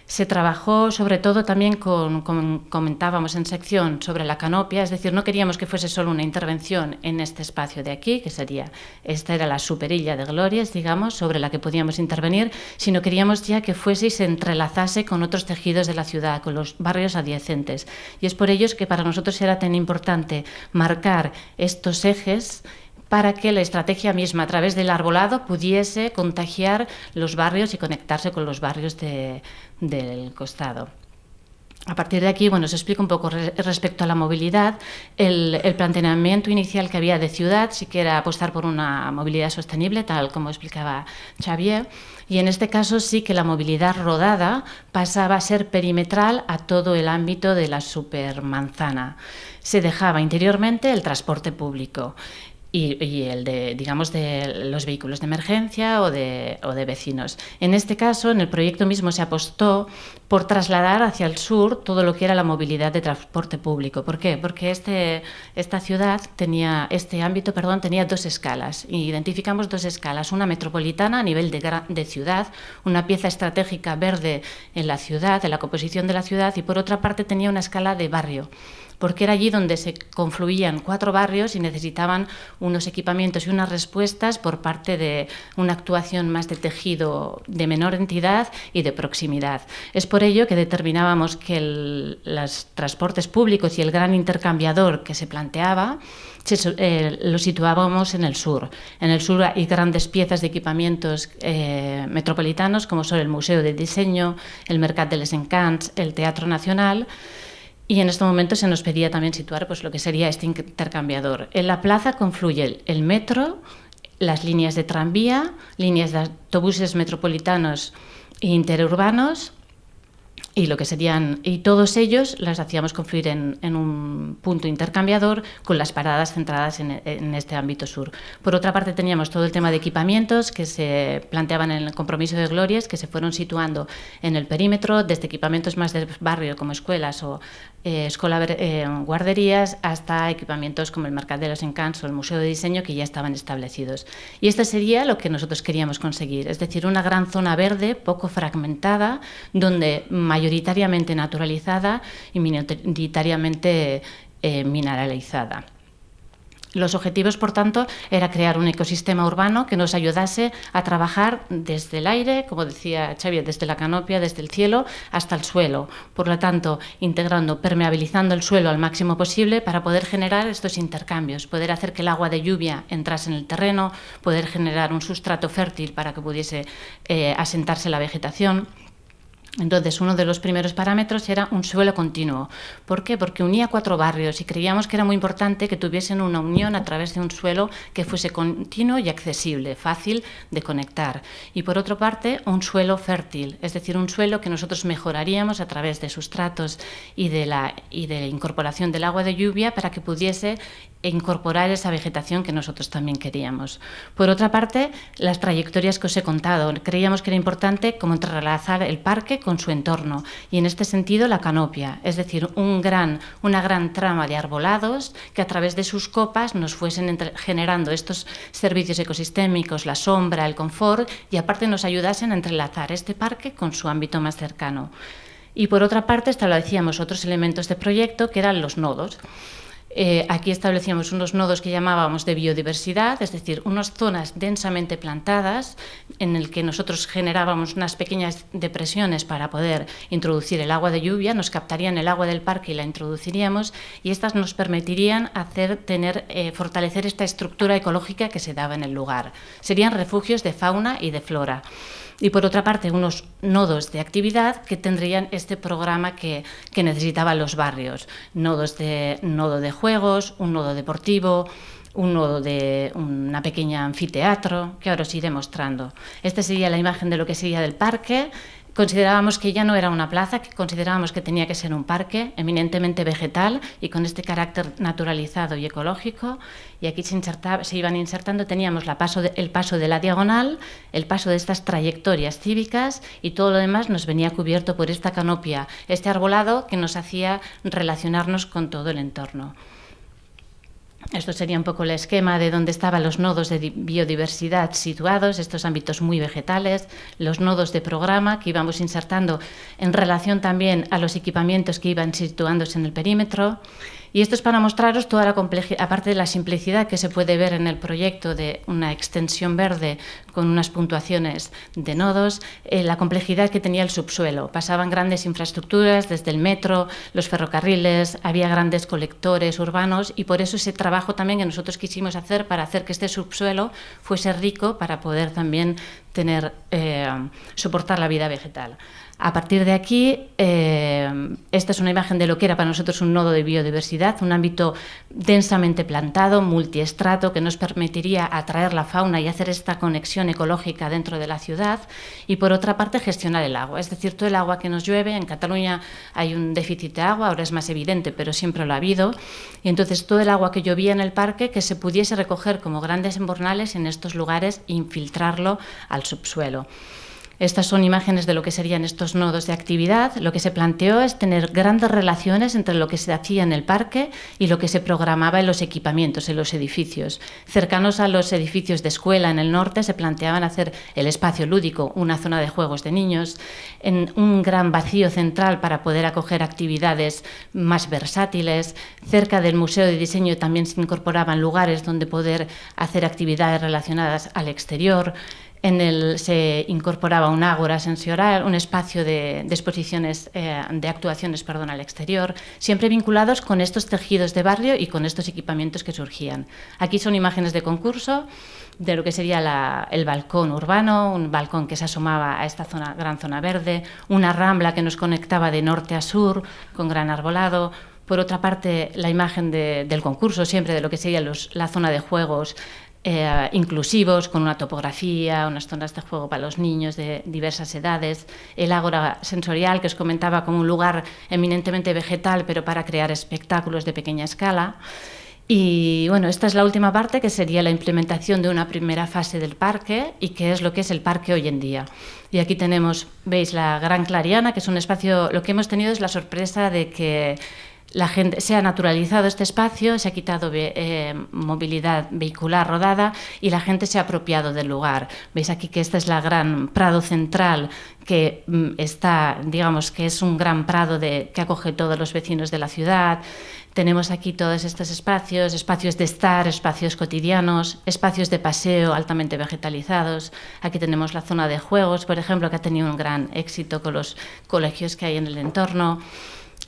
Se trabajó sobre todo también como comentábamos en sección, sobre la canopia, es decir, no queríamos que fuese solo una intervención en este espacio de aquí, que sería, esta era la superilla de Glorias, digamos, sobre la que podíamos intervenir, sino queríamos ya que fuese y se entrelazase con otros tejidos de la ciudad, con los barrios adyacentes. Y es por ello que para nosotros era tan importante marcar estos ejes para que la estrategia misma, a través del arbolado, pudiese contagiar los barrios y conectarse con los barrios del costado. A partir de aquí, bueno, os explico un poco respecto a la movilidad. El planteamiento inicial que había de ciudad sí que era apostar por una movilidad sostenible, tal como explicaba Xavier, y en este caso sí que la movilidad rodada pasaba a ser perimetral a todo el ámbito de la supermanzana. Se dejaba interiormente el transporte público y el de, digamos, de los vehículos de emergencia o de vecinos. En este caso, en el proyecto mismo se apostó por trasladar hacia el sur todo lo que era la movilidad de transporte público. ¿Por qué? Porque este ámbito tenía dos escalas. Identificamos dos escalas, una metropolitana a nivel de ciudad, una pieza estratégica verde en la ciudad, en la composición de la ciudad, y por otra parte tenía una escala de barrio, porque era allí donde se confluían 4 barrios y necesitaban unos equipamientos y unas respuestas por parte de una actuación más de tejido de menor entidad y de proximidad. Es por ello que determinábamos que los transportes públicos y el gran intercambiador que se planteaba lo situábamos en el sur. En el sur hay grandes piezas de equipamientos metropolitanos, como son el Museo de Diseño, el Mercat de les Encants, el Teatro Nacional. Y en este momento se nos pedía también situar pues, lo que sería este intercambiador. En la plaza confluye el metro, las líneas de tranvía, líneas de autobuses metropolitanos e interurbanos, y lo que serían, y todos ellos las hacíamos confluir en un punto intercambiador con las paradas centradas en este ámbito sur. Por otra parte teníamos todo el tema de equipamientos que se planteaban en el compromiso de Glorias, que se fueron situando en el perímetro, desde equipamientos más del barrio como escuelas o guarderías, hasta equipamientos como el Mercat de los Encants o el Museo de Diseño, que ya estaban establecidos. Y esto sería lo que nosotros queríamos conseguir, es decir, una gran zona verde poco fragmentada, donde mayoritariamente naturalizada y minoritariamente mineralizada. Los objetivos, por tanto, era crear un ecosistema urbano que nos ayudase a trabajar desde el aire, como decía Xavier, desde la canopia, desde el cielo hasta el suelo. Por lo tanto, integrando, permeabilizando el suelo al máximo posible para poder generar estos intercambios, poder hacer que el agua de lluvia entrase en el terreno, poder generar un sustrato fértil para que pudiese asentarse la vegetación. Entonces, uno de los primeros parámetros era un suelo continuo. ¿Por qué? Porque unía 4 barrios y creíamos que era muy importante que tuviesen una unión a través de un suelo que fuese continuo y accesible, fácil de conectar. Y por otra parte, un suelo fértil, es decir, un suelo que nosotros mejoraríamos a través de sustratos y de la incorporación del agua de lluvia para que pudiese incorporar esa vegetación que nosotros también queríamos. Por otra parte, las trayectorias que os he contado. Creíamos que era importante como entrelazar el parque con su entorno y en este sentido la canopia, es decir, una gran trama de arbolados que a través de sus copas nos fuesen generando estos servicios ecosistémicos, la sombra, el confort y aparte nos ayudasen a entrelazar este parque con su ámbito más cercano. Y por otra parte establecíamos otros elementos de proyecto que eran los nodos. Aquí establecíamos unos nodos que llamábamos de biodiversidad, es decir, unas zonas densamente plantadas en el que nosotros generábamos unas pequeñas depresiones para poder introducir el agua de lluvia, nos captarían el agua del parque y la introduciríamos y estas nos permitirían fortalecer esta estructura ecológica que se daba en el lugar. Serían refugios de fauna y de flora. Y por otra parte, unos nodos de actividad que tendrían este programa que necesitaban los barrios. Nodo de juegos, un nodo deportivo, un nodo de una pequeña anfiteatro, que ahora os iré mostrando. Esta sería la imagen de lo que sería del parque. Considerábamos que ya no era una plaza, que considerábamos que tenía que ser un parque eminentemente vegetal y con este carácter naturalizado y ecológico. Y aquí se iban insertando, teníamos el paso de la diagonal, el paso de estas trayectorias cívicas y todo lo demás nos venía cubierto por esta canopia, este arbolado que nos hacía relacionarnos con todo el entorno. Esto sería un poco el esquema de dónde estaban los nodos de biodiversidad situados, estos ámbitos muy vegetales, los nodos de programa que íbamos insertando en relación también a los equipamientos que iban situándose en el perímetro. Y esto es para mostraros toda la complejidad, aparte de la simplicidad que se puede ver en el proyecto de una extensión verde con unas puntuaciones de nodos, la complejidad que tenía el subsuelo. Pasaban grandes infraestructuras, desde el metro, los ferrocarriles, había grandes colectores urbanos y por eso ese trabajo también que nosotros quisimos hacer para hacer que este subsuelo fuese rico para poder también soportar la vida vegetal. A partir de aquí, esta es una imagen de lo que era para nosotros un nodo de biodiversidad, un ámbito densamente plantado, multiestrato, que nos permitiría atraer la fauna y hacer esta conexión ecológica dentro de la ciudad. Y por otra parte, gestionar el agua, es decir, todo el agua que nos llueve. En Cataluña hay un déficit de agua, ahora es más evidente, pero siempre lo ha habido. Y entonces todo el agua que llovía en el parque, que se pudiese recoger como grandes embornales en estos lugares e infiltrarlo al subsuelo. Estas son imágenes de lo que serían estos nodos de actividad. Lo que se planteó es tener grandes relaciones entre lo que se hacía en el parque y lo que se programaba en los equipamientos, en los edificios. Cercanos a los edificios de escuela en el norte se planteaban hacer el espacio lúdico, una zona de juegos de niños, en un gran vacío central para poder acoger actividades más versátiles. Cerca del Museo de Diseño también se incorporaban lugares donde poder hacer actividades relacionadas al exterior. Se incorporaba un ágora sensorial, un espacio de exposiciones, de actuaciones, al exterior, siempre vinculados con estos tejidos de barrio y con estos equipamientos que surgían. Aquí son imágenes de concurso de lo que sería el balcón urbano, un balcón que se asomaba a esta gran zona verde, una rambla que nos conectaba de norte a sur con gran arbolado. Por otra parte, la imagen del concurso, siempre de lo que sería la zona de juegos, inclusivos, con una topografía, unas zonas de juego para los niños de diversas edades, el ágora sensorial que os comentaba como un lugar eminentemente vegetal pero para crear espectáculos de pequeña escala. Y bueno, esta es la última parte que sería la implementación de una primera fase del parque y que es lo que es el parque hoy en día. Y aquí veis la Gran Clariana, que es un espacio, lo que hemos tenido es la sorpresa de que la gente se ha naturalizado este espacio, se ha quitado movilidad vehicular rodada y la gente se ha apropiado del lugar. Veis aquí que esta es la gran prado central que digamos que es un gran prado que acoge a todos los vecinos de la ciudad. Tenemos aquí todos estos espacios de estar, espacios cotidianos, espacios de paseo altamente vegetalizados. Aquí tenemos la zona de juegos, por ejemplo, que ha tenido un gran éxito con los colegios que hay en el entorno.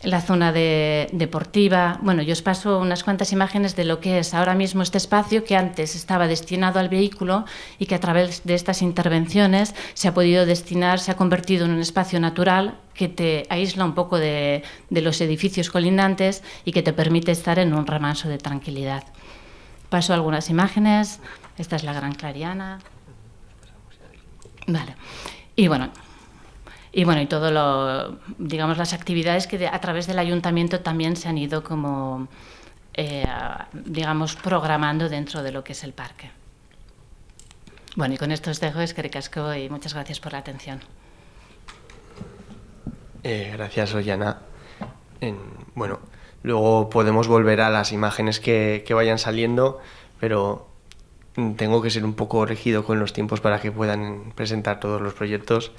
La zona deportiva. Bueno, yo os paso unas cuantas imágenes de lo que es ahora mismo este espacio que antes estaba destinado al vehículo y que a través de estas intervenciones se ha podido destinar, se ha convertido en un espacio natural que te aísla un poco de los edificios colindantes y que te permite estar en un remanso de tranquilidad. Paso algunas imágenes. Esta es la Gran Clariana. Vale. Y todo digamos, las actividades que a través del ayuntamiento también se han ido como, digamos, programando dentro de lo que es el parque. Bueno, y con esto os dejo, eskerrik asko y muchas gracias por la atención. Gracias, Ollana. Bueno, luego podemos volver a las imágenes que vayan saliendo, pero tengo que ser un poco rígido con los tiempos para que puedan presentar todos los proyectos.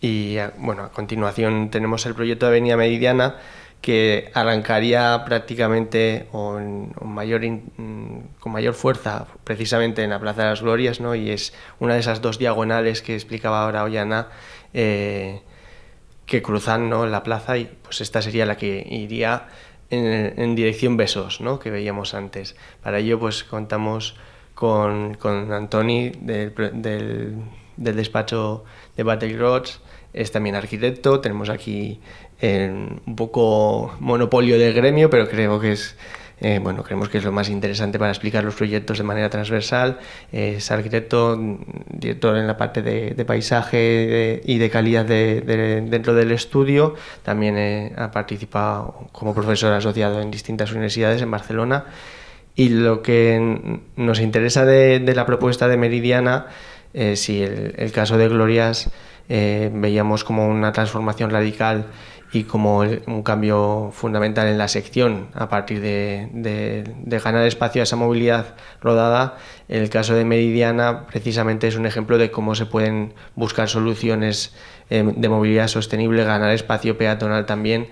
Y bueno, a continuación tenemos el proyecto de Avenida Meridiana, que arrancaría prácticamente con mayor fuerza precisamente en la Plaza de las Glorias, ¿no? Y es una de esas dos diagonales que explicaba ahora Ollana, que cruzan, ¿no?, la plaza, y pues esta sería la que iría en dirección Besós, ¿no?, que veíamos antes. Para ello pues contamos con Antoni del despacho de Battle Roads. Es también arquitecto. Tenemos aquí un poco monopolio del gremio, pero creo que es bueno, creemos que es lo más interesante para explicar los proyectos de manera transversal. Es arquitecto, director en la parte de paisaje y de calidad dentro del estudio. También ha participado como profesor asociado en distintas universidades en Barcelona. Y lo que nos interesa de la propuesta de Meridiana, si el caso de Glorias veíamos como una transformación radical y como un cambio fundamental en la sección a partir de ganar espacio a esa movilidad rodada. El caso de Meridiana precisamente es un ejemplo de cómo se pueden buscar soluciones de movilidad sostenible, ganar espacio peatonal también,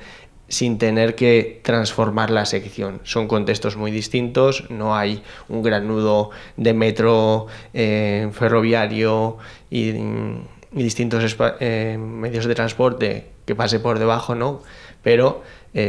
sin tener que transformar la sección. Son contextos muy distintos, no hay un gran nudo de metro ferroviario y distintos medios de transporte que pase por debajo, ¿no? Pero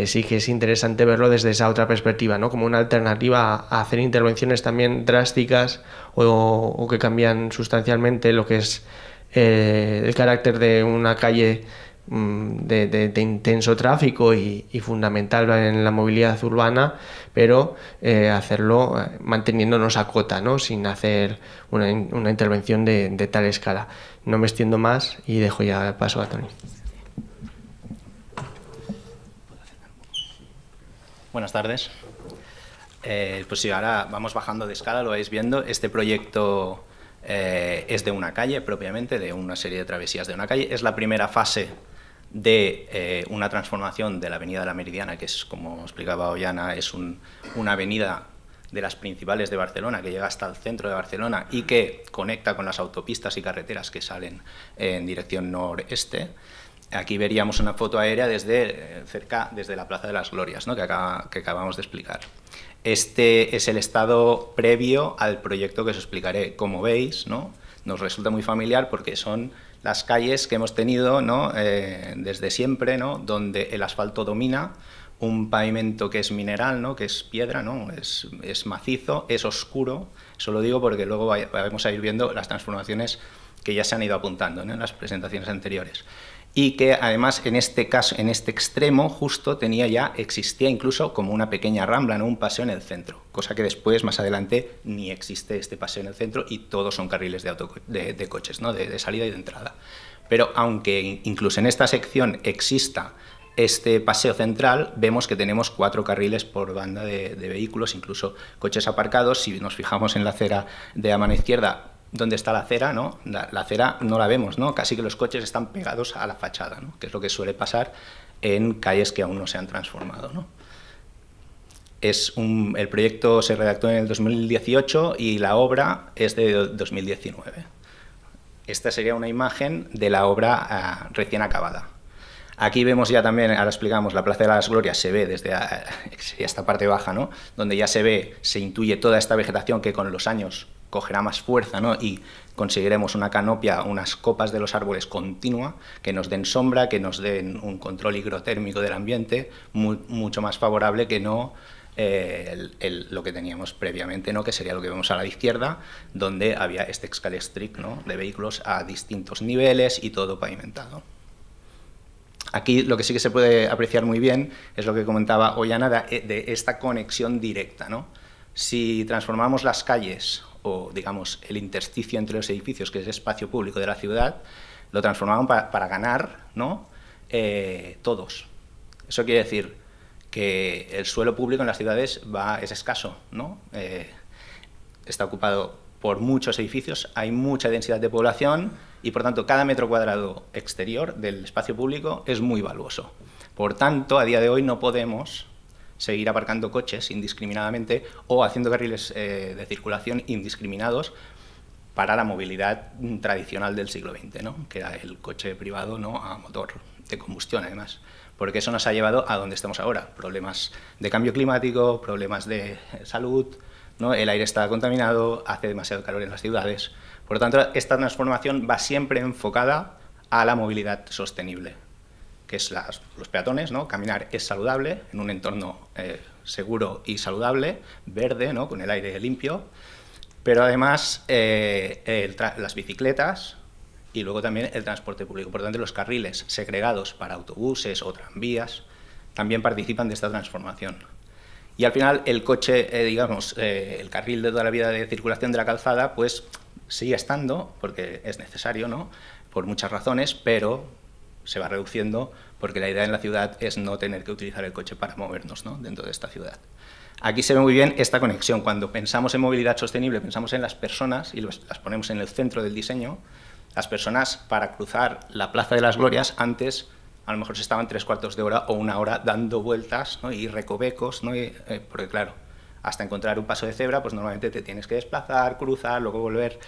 sí que es interesante verlo desde esa otra perspectiva, ¿no? Como una alternativa a hacer intervenciones también drásticas o que cambian sustancialmente lo que es el carácter de una calle de intenso tráfico y fundamental en la movilidad urbana, pero hacerlo manteniéndonos a cota, ¿no? Sin hacer una intervención de tal escala. No me extiendo más y dejo ya el paso a Toni. Buenas tardes. Pues sí, ahora vamos bajando de escala, lo vais viendo. Este proyecto es de una calle propiamente, de una serie de travesías de una calle. Es la primera fase de una transformación de la avenida de la Meridiana, que es, como explicaba Ollana, es una avenida de las principales de Barcelona, que llega hasta el centro de Barcelona y que conecta con las autopistas y carreteras que salen en dirección noreste. Aquí veríamos una foto aérea desde la Plaza de las Glorias, ¿no? que acabamos de explicar. Este es el estado previo al proyecto que os explicaré. Como veis, ¿no? Nos resulta muy familiar porque son las calles que hemos tenido, ¿no? Desde siempre, ¿no? Donde el asfalto domina, un pavimento que es mineral, ¿no? Que es piedra, ¿no? Es macizo, es oscuro. Eso lo digo porque luego vamos a ir viendo las transformaciones que ya se han ido apuntando, ¿no? En las presentaciones anteriores. Y que además en este caso, en este extremo justo existía incluso como una pequeña rambla, ¿no? Un paseo en el centro, cosa que después, más adelante, ni existe este paseo en el centro y todos son carriles de coches, ¿no? De salida y de entrada. Pero aunque incluso en esta sección exista este paseo central, vemos que tenemos 4 carriles por banda de vehículos, incluso coches aparcados. Si nos fijamos en la acera de a mano izquierda, ¿dónde está la acera? ¿No? La acera no la vemos, ¿no? Casi que los coches están pegados a la fachada, ¿no? Que es lo que suele pasar en calles que aún no se han transformado, ¿no? El proyecto se redactó en el 2018 y la obra es de 2019. Esta sería una imagen de la obra recién acabada. Aquí vemos ya también, ahora explicamos, la Plaza de las Glorias se ve desde esta parte baja, ¿no? Donde ya se intuye toda esta vegetación que con los años cogerá más fuerza, ¿no? Y conseguiremos una canopia, unas copas de los árboles continua, que nos den sombra, que nos den un control higrotérmico del ambiente mucho más favorable que no lo que teníamos previamente, ¿no? Que sería lo que vemos a la izquierda, donde había este escalestric, ¿no? De vehículos a distintos niveles y todo pavimentado. Aquí lo que sí que se puede apreciar muy bien es lo que comentaba Ollana de esta conexión directa, ¿no? Si transformamos las calles o, digamos, el intersticio entre los edificios, que es el espacio público de la ciudad, lo transformamos para ganar, ¿no? Todos. Eso quiere decir que el suelo público en las ciudades es escaso, ¿no? Está ocupado por muchos edificios, hay mucha densidad de población y, por tanto, cada metro cuadrado exterior del espacio público es muy valuoso. Por tanto, a día de hoy no podemos seguir aparcando coches indiscriminadamente o haciendo carriles de circulación indiscriminados para la movilidad tradicional del siglo XX, ¿no? Que era el coche privado, ¿no? A motor de combustión, además. Porque eso nos ha llevado a donde estamos ahora. Problemas de cambio climático, problemas de salud, ¿no? El aire está contaminado, hace demasiado calor en las ciudades. Por lo tanto, esta transformación va siempre enfocada a la movilidad sostenible, que es los peatones, ¿no? Caminar es saludable en un entorno seguro y saludable, verde, ¿no? Con el aire limpio, pero además las bicicletas y luego también el transporte público. Por lo tanto, los carriles segregados para autobuses o tranvías también participan de esta transformación. Y al final el coche, digamos, el carril de toda la vida de circulación de la calzada, pues sigue estando, porque es necesario, ¿no?, por muchas razones, pero se va reduciendo porque la idea en la ciudad es no tener que utilizar el coche para movernos, ¿no?, dentro de esta ciudad. Aquí se ve muy bien esta conexión. Cuando pensamos en movilidad sostenible, pensamos en las personas y las ponemos en el centro del diseño. Las personas, para cruzar la Plaza de las Glorias, antes a lo mejor se estaban 3/4 de hora o 1 hora dando vueltas, ¿no?, y recovecos, ¿no?, porque claro, hasta encontrar un paso de cebra, pues normalmente te tienes que desplazar, cruzar, luego volver.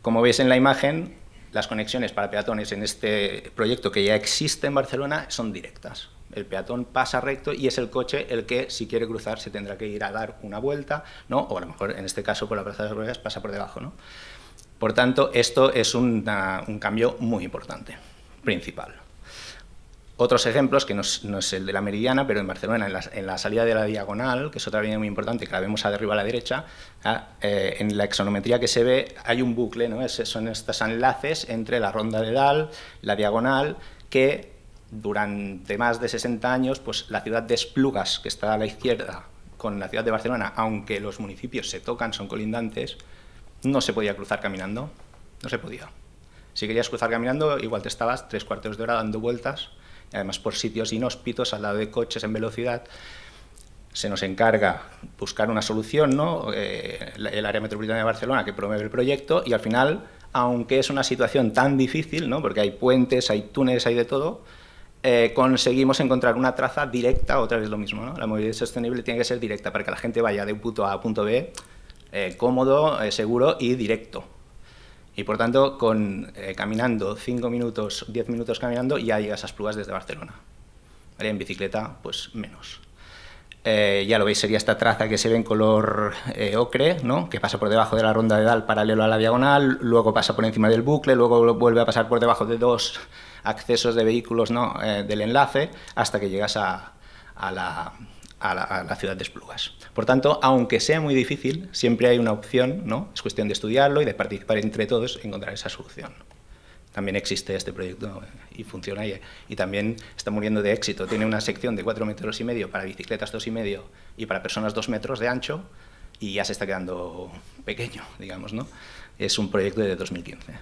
Como veis en la imagen, las conexiones para peatones en este proyecto que ya existe en Barcelona son directas. El peatón pasa recto y es el coche el que, si quiere cruzar, se tendrá que ir a dar una vuelta, ¿no?, o a lo mejor, en este caso, por la Plaza de las Glorias, pasa por debajo, ¿no? Por tanto, esto es un cambio muy importante, principal. Otros ejemplos, que no es el de la Meridiana, pero en Barcelona, en la salida de la Diagonal, que es otra avenida muy importante, que la vemos arriba a la derecha, en la exonometría que se ve hay un bucle, ¿no? Son estos enlaces entre la Ronda de Dalt, la Diagonal, que durante más de 60 años, pues la ciudad de Esplugas, que está a la izquierda, con la ciudad de Barcelona, aunque los municipios se tocan, son colindantes, no se podía cruzar caminando, no se podía. Si querías cruzar caminando, igual te estabas 3/4 de hora dando vueltas, y además por sitios inhóspitos, al lado de coches en velocidad. Se nos encarga buscar una solución, ¿no?, el área metropolitana de Barcelona, que promueve el proyecto, y al final, aunque es una situación tan difícil, ¿no?, porque hay puentes, hay túneles, hay de todo, conseguimos encontrar una traza directa, otra vez lo mismo, ¿no? La movilidad sostenible tiene que ser directa para que la gente vaya de un punto A a punto B, cómodo, seguro y directo. Y por tanto, caminando 5 minutos, 10 minutos caminando, ya llegas a Esplugas desde Barcelona. ¿Vale? En bicicleta, pues menos. Ya lo veis, sería esta traza que se ve en color ocre, ¿no?, que pasa por debajo de la Ronda de Dalt paralelo a la Diagonal, luego pasa por encima del bucle, luego vuelve a pasar por debajo de 2 accesos de vehículos, ¿no?, del enlace, hasta que llegas a la ciudad de Esplugas. Por tanto, aunque sea muy difícil, siempre hay una opción, ¿no? Es cuestión de estudiarlo y de participar entre todos en encontrar esa solución. También existe este proyecto y funciona y también está muriendo de éxito. Tiene una sección de 4,5 metros para bicicletas 2,5 y para personas 2 metros de ancho, y ya se está quedando pequeño, digamos, ¿no? Es un proyecto de 2015.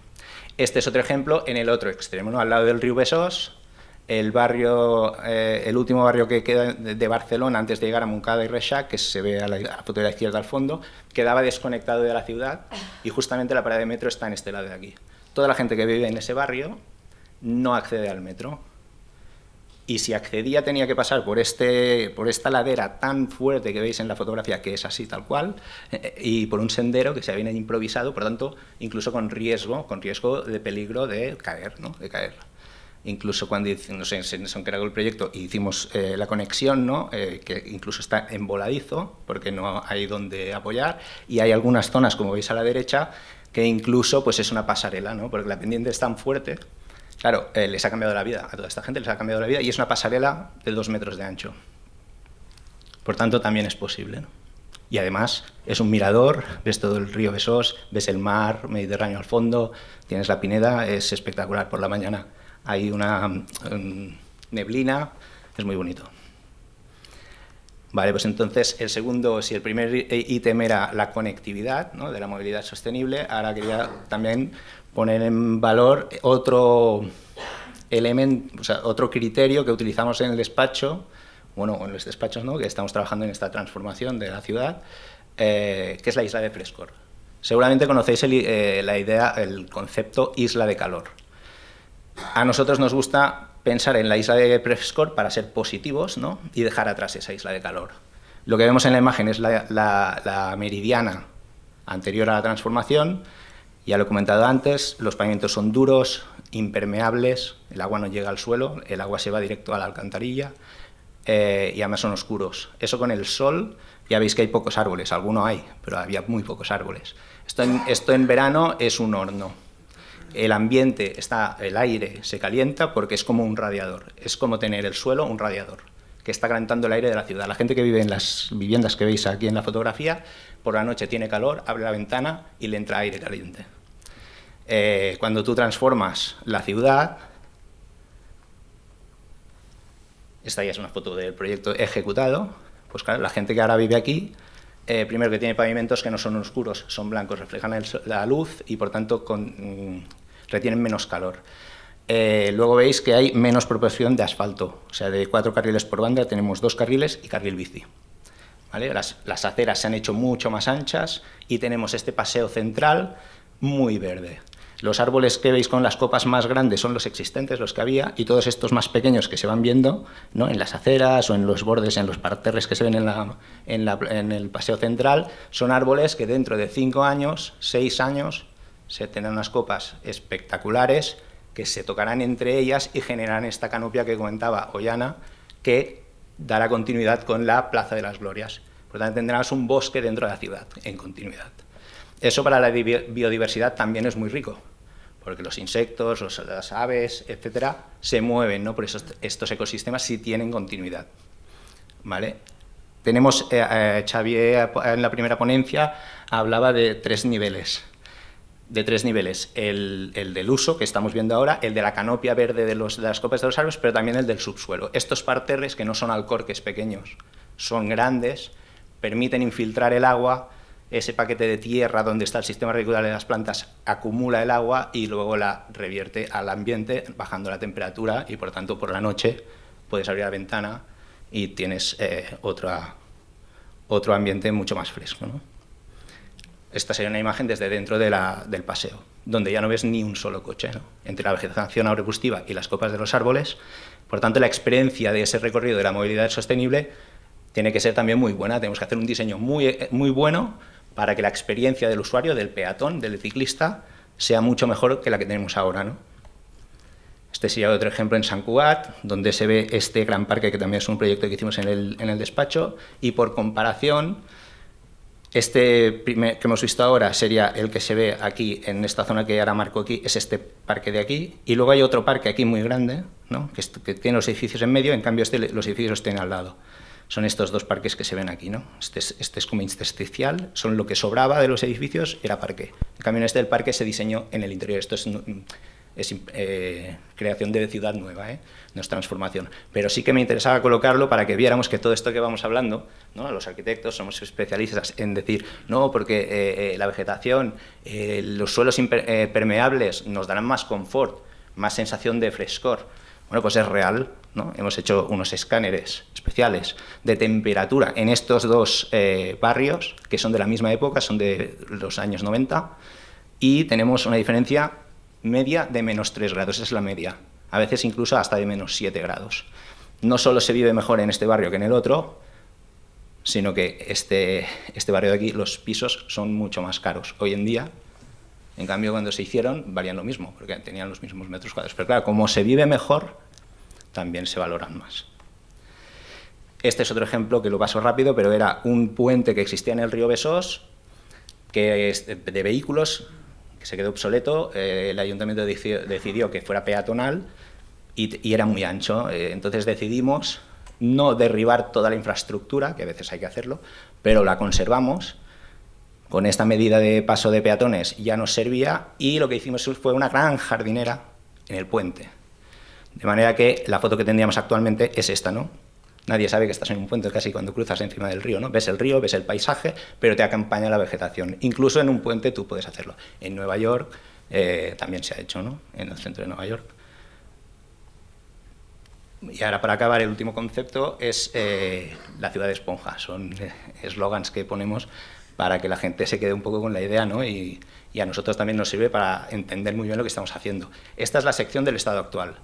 Este es otro ejemplo en el otro extremo, ¿no?, al lado del río Besós. El último barrio que queda de Barcelona antes de llegar a Montcada y Reixac, que se ve a la foto de la izquierda al fondo, quedaba desconectado de la ciudad y justamente la parada de metro está en este lado de aquí. Toda la gente que vive en ese barrio no accede al metro y si accedía tenía que pasar por esta ladera tan fuerte que veis en la fotografía, que es así tal cual, y por un sendero que se había improvisado, por tanto, incluso con riesgo de peligro de caer, ¿no?, de caer. Incluso cuando se nos encargó el proyecto y hicimos la conexión, ¿no?, que incluso está en voladizo, porque no hay donde apoyar, y hay algunas zonas, como veis a la derecha, que incluso pues es una pasarela, ¿no?, porque la pendiente es tan fuerte. Claro, les ha cambiado la vida, a toda esta gente les ha cambiado la vida, y es una pasarela de 2 metros de ancho. Por tanto, también es posible, ¿no? Y además es un mirador, ves todo el río Besós, ves el mar Mediterráneo al fondo, tienes la Pineda, es espectacular por la mañana. Hay una neblina, es muy bonito. Vale, pues entonces el segundo, si el primer ítem era la conectividad, ¿no?, de la movilidad sostenible, ahora quería también poner en valor otro elemento, o sea, otro criterio que utilizamos en el despacho, bueno, en los despachos, ¿no?, que estamos trabajando en esta transformación de la ciudad, que es la isla de frescor. Seguramente conocéis la idea, el concepto isla de calor. A nosotros nos gusta pensar en la isla de frescor para ser positivos, ¿no?, y dejar atrás esa isla de calor. Lo que vemos en la imagen es la meridiana anterior a la transformación. Ya lo he comentado antes, los pavimentos son duros, impermeables, el agua no llega al suelo, el agua se va directo a la alcantarilla y además son oscuros. Eso con el sol, ya veis que hay pocos árboles, alguno hay, pero había muy pocos árboles. Esto en verano es un horno. El ambiente el aire se calienta porque es como un radiador, es como tener el suelo un radiador que está calentando el aire de la ciudad. La gente que vive en las viviendas que veis aquí en la fotografía, por la noche tiene calor, abre la ventana y le entra aire caliente. Cuando tú transformas la ciudad, esta ya es una foto del proyecto ejecutado, Pues claro, la gente que ahora vive aquí, primero que tiene pavimentos que no son oscuros, son blancos, reflejan la luz y por tanto retienen menos calor. Luego veis que hay menos proporción de asfalto, o sea, de 4 carriles por banda tenemos 2 carriles y carril bici. ¿Vale? Las aceras se han hecho mucho más anchas y tenemos este paseo central muy verde. Los árboles que veis con las copas más grandes son los existentes, los que había, y todos estos más pequeños que se van viendo, ¿no?, en las aceras o en los bordes, en los parterres que se ven en el paseo central, son árboles que dentro de 5 años, 6 años, se tendrán unas copas espectaculares que se tocarán entre ellas y generarán esta canopia que comentaba Ollana, que dará continuidad con la Plaza de las Glorias. Por lo tanto, tendrás un bosque dentro de la ciudad, en continuidad. Eso para la biodiversidad también es muy rico, porque los insectos, las aves, etcétera, se mueven, ¿no? Por eso estos ecosistemas sí tienen continuidad, ¿vale? Tenemos, Xavier en la primera ponencia hablaba de 3 niveles. El del uso, que estamos viendo ahora, el de la canopia verde de las copas de los árboles, pero también el del subsuelo. Estos parterres, que no son alcorques pequeños, son grandes, permiten infiltrar el agua. Ese paquete de tierra donde está el sistema radicular de las plantas acumula el agua y luego la revierte al ambiente bajando la temperatura y por tanto por la noche puedes abrir la ventana y tienes otro ambiente mucho más fresco, ¿no? Esta sería una imagen desde dentro del paseo, donde ya no ves ni un solo coche, ¿no?, entre la vegetación arbustiva y las copas de los árboles. Por tanto, la experiencia de ese recorrido de la movilidad sostenible tiene que ser también muy buena. Tenemos que hacer un diseño muy bueno para que la experiencia del usuario, del peatón, del ciclista, sea mucho mejor que la que tenemos ahora, ¿no? Este sería otro ejemplo en Sant Cugat, donde se ve este gran parque, que también es un proyecto que hicimos en el despacho, y por comparación, este que hemos visto ahora sería el que se ve aquí, en esta zona que ahora marco aquí, es este parque de aquí, y luego hay otro parque aquí muy grande, ¿no?, que tiene los edificios en medio, en cambio los edificios tienen al lado. Son estos 2 parques que se ven aquí, ¿no? Este es como intersticial, son lo que sobraba de los edificios, era parque. En cambio, en el parque se diseñó en el interior. Esto es creación de ciudad nueva, no es transformación. Pero sí que me interesaba colocarlo para que viéramos que todo esto que vamos hablando, ¿no?, los arquitectos somos especialistas en decir, no, porque la vegetación, los suelos permeables nos darán más confort, más sensación de frescor. Bueno, pues es real, ¿no? Hemos hecho unos escáneres especiales de temperatura en estos 2 barrios, que son de la misma época, son de los años 90, y tenemos una diferencia media de -3 grados, esa es la media, a veces incluso hasta de -7 grados. No solo se vive mejor en este barrio que en el otro, sino que este barrio de aquí, los pisos son mucho más caros hoy en día. En cambio, cuando se hicieron, valían lo mismo, porque tenían los mismos metros cuadrados. Pero claro, como se vive mejor, también se valoran más. Este es otro ejemplo que lo paso rápido, pero era un puente que existía en el río Besós, que es de vehículos, que se quedó obsoleto. El ayuntamiento decidió que fuera peatonal y era muy ancho. Entonces decidimos no derribar toda la infraestructura, que a veces hay que hacerlo, pero la conservamos. Con esta medida de paso de peatones ya nos servía y lo que hicimos fue una gran jardinera en el puente. De manera que la foto que tendríamos actualmente es esta, ¿no? Nadie sabe que estás en un puente casi cuando cruzas encima del río, ¿no? Ves el río, ves el paisaje, pero te acompaña la vegetación. Incluso en un puente tú puedes hacerlo. En Nueva York también se ha hecho, ¿no?, en el centro de Nueva York. Y ahora, para acabar, el último concepto es la ciudad de esponja. Son eslogans que ponemos para que la gente se quede un poco con la idea, ¿no? Y a nosotros también nos sirve para entender muy bien lo que estamos haciendo. Esta es la sección del estado actual,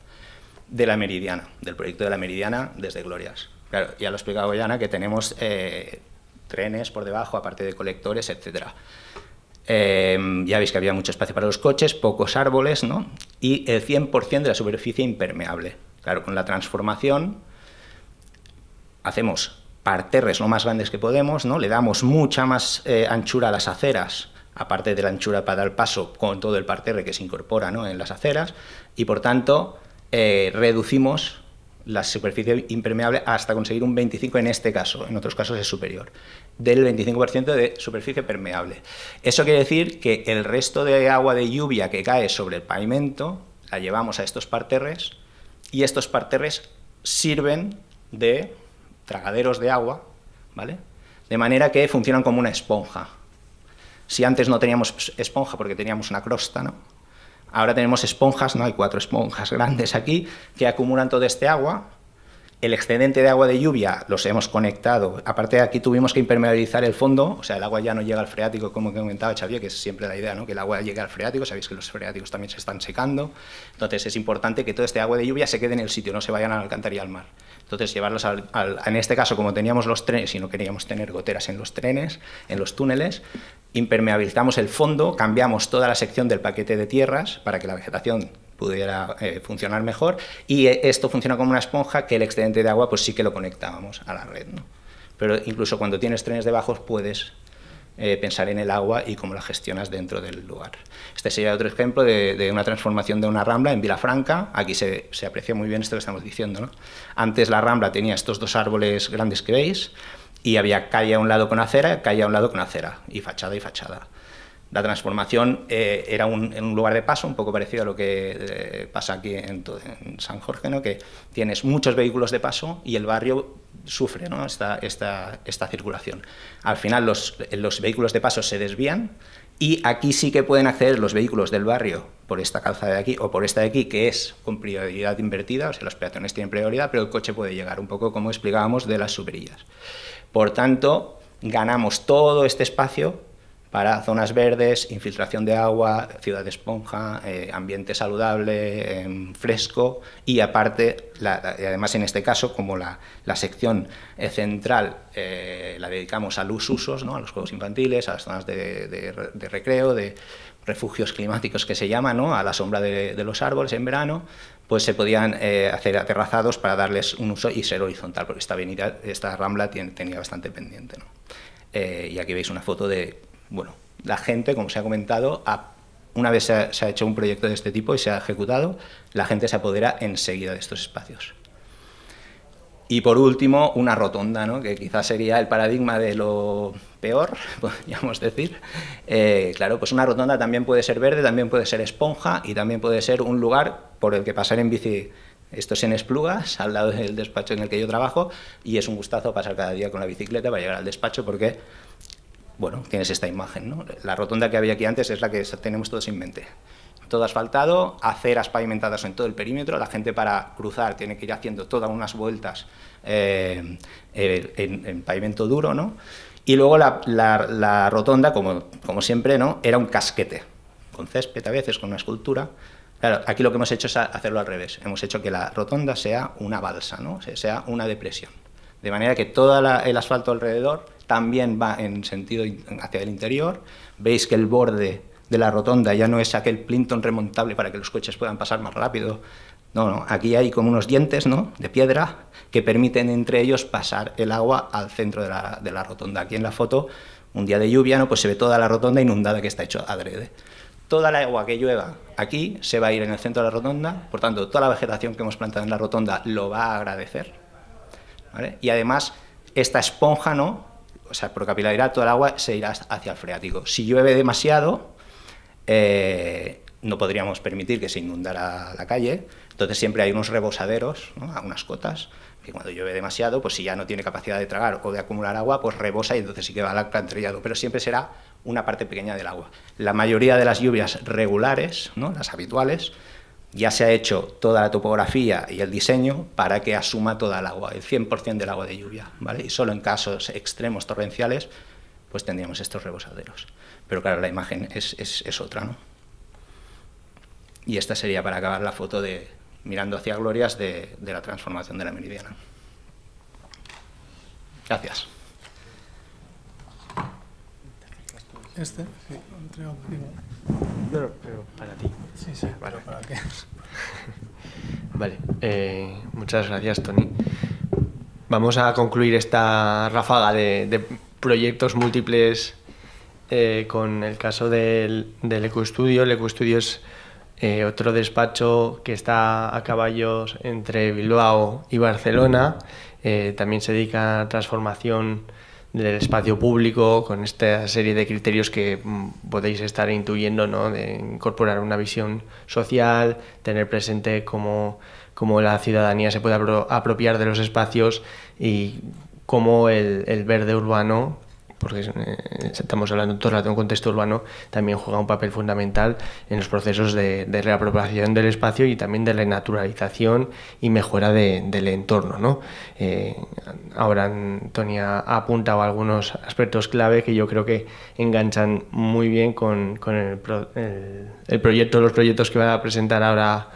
de la Meridiana, del proyecto de la Meridiana desde Glorias. Claro, ya lo ha explicado Ollana, que tenemos trenes por debajo, aparte de colectores, etc. Ya veis que había mucho espacio para los coches, pocos árboles, ¿no?, y el 100% de la superficie impermeable. Claro, con la transformación hacemos parterres lo más grandes que podemos, ¿no?, le damos mucha más anchura a las aceras, aparte de la anchura para dar paso con todo el parterre que se incorpora, ¿no?, en las aceras, y por tanto reducimos la superficie impermeable hasta conseguir un 25% en este caso, en otros casos es superior, del 25% de superficie permeable. Eso quiere decir que el resto de agua de lluvia que cae sobre el pavimento la llevamos a estos parterres y estos parterres sirven de tragaderos de agua ¿vale? De manera que funcionan como una esponja. Si antes no teníamos esponja porque teníamos una crosta, ¿no? Ahora tenemos esponjas, ¿no? Hay 4 esponjas grandes aquí que acumulan todo este agua. El excedente de agua de lluvia los hemos conectado. Aparte de aquí tuvimos que impermeabilizar el fondo, o sea, el agua ya no llega al freático, como comentaba Xavier, que es siempre la idea, ¿no? Que el agua llegue al freático. Sabéis que los freáticos también se están secando. Entonces es importante que todo este agua de lluvia se quede en el sitio, no se vayan a la alcantarilla al mar. Entonces llevarlos en este caso, como teníamos los trenes y no queríamos tener goteras en los trenes, en los túneles, impermeabilizamos el fondo, cambiamos toda la sección del paquete de tierras para que la vegetación pudiera funcionar mejor, y esto funciona como una esponja que el excedente de agua pues sí que lo conectábamos a la red, ¿no? Pero incluso cuando tienes trenes de bajos puedes pensar en el agua y cómo la gestionas dentro del lugar. Este sería otro ejemplo de una transformación de una rambla en Vilafranca. Aquí se aprecia muy bien esto que estamos diciendo, ¿no? Antes la rambla tenía estos 2 árboles grandes que veis y había calle a un lado con acera, calle a un lado con acera, y fachada y fachada. La transformación era un lugar de paso, un poco parecido a lo que pasa aquí en San Jorge, ¿no? Que tienes muchos vehículos de paso y el barrio sufre, ¿no? esta circulación. Al final los vehículos de paso se desvían y aquí sí que pueden acceder los vehículos del barrio por esta calzada de aquí o por esta de aquí, que es con prioridad invertida, o sea, los peatones tienen prioridad, pero el coche puede llegar, un poco como explicábamos de las superillas. Por tanto, ganamos todo este espacio para zonas verdes, infiltración de agua, ciudad de esponja, ambiente saludable, fresco, y aparte, además en este caso, como la sección central la dedicamos a los usos, ¿no? A los juegos infantiles, a las zonas de recreo, de refugios climáticos que se llaman, ¿no? A la sombra de los árboles en verano, pues se podían hacer aterrazados para darles un uso y ser horizontal, porque esta rambla tenía bastante pendiente, ¿no? Y aquí veis una foto de... Bueno, la gente, como se ha comentado, una vez se ha hecho un proyecto de este tipo y se ha ejecutado, la gente se apodera enseguida de estos espacios. Y por último, una rotonda, ¿no? Que quizás sería el paradigma de lo peor, podríamos decir. Claro, pues una rotonda también puede ser verde, también puede ser esponja y también puede ser un lugar por el que pasar en bici. Esto es en Esplugas, al lado del despacho en el que yo trabajo, y es un gustazo pasar cada día con la bicicleta para llegar al despacho porque... Bueno, tienes esta imagen, ¿no? La rotonda que había aquí antes es la que tenemos todos en mente. Todo asfaltado, aceras pavimentadas en todo el perímetro, la gente para cruzar tiene que ir haciendo todas unas vueltas en pavimento duro, ¿no? Y luego la rotonda, como siempre, ¿no? Era un casquete, con césped a veces, con una escultura. Claro, aquí lo que hemos hecho es hacerlo al revés. Hemos hecho que la rotonda sea una balsa, ¿no? Sea una depresión. De manera que todo el asfalto alrededor también va en sentido hacia el interior. Veis que el borde de la rotonda ya no es aquel plinton remontable para que los coches puedan pasar más rápido. No, aquí hay como unos dientes, ¿no? De piedra que permiten entre ellos pasar el agua al centro de la rotonda. Aquí en la foto, un día de lluvia, ¿no? Pues se ve toda la rotonda inundada, que está hecho adrede. Toda la agua que llueva aquí se va a ir en el centro de la rotonda, por tanto, toda la vegetación que hemos plantado en la rotonda lo va a agradecer, ¿vale? Y además, esta esponja, ¿no? O sea, por capilaridad, toda el agua se irá hacia el freático. Si llueve demasiado, no podríamos permitir que se inundara la calle, entonces siempre hay unos rebosaderos, ¿no? Unas cotas, que cuando llueve demasiado, pues si ya no tiene capacidad de tragar o de acumular agua, pues rebosa y entonces sí que va al alcantarillado, pero siempre será una parte pequeña del agua. La mayoría de las lluvias regulares, ¿no? Las habituales, ya se ha hecho toda la topografía y el diseño para que asuma toda el agua, el 100% del agua de lluvia, ¿vale? Y solo en casos extremos torrenciales, pues tendríamos estos rebosaderos. Pero claro, la imagen es otra, ¿no? Y esta sería, para acabar, la foto de mirando hacia Glorias de la transformación de la Meridiana. Gracias. Sí, entrego primo. No, pero para ti. Sí, vale. ¿Para qué? Vale, muchas gracias, Toni. Vamos a concluir esta ráfaga de proyectos múltiples con el caso del Ecoestudio. El Ecoestudio es otro despacho que está a caballos entre Bilbao y Barcelona. También se dedica a transformación del espacio público con esta serie de criterios que podéis estar intuyendo, ¿no? De incorporar una visión social, tener presente cómo la ciudadanía se puede apropiar de los espacios y cómo el verde urbano, porque estamos hablando todo el rato de un contexto urbano, también juega un papel fundamental en los procesos de reapropiación del espacio y también de renaturalización y mejora del entorno, ¿no? Ahora Antonia ha apuntado algunos aspectos clave que yo creo que enganchan muy bien con el proyecto, los proyectos que va a presentar ahora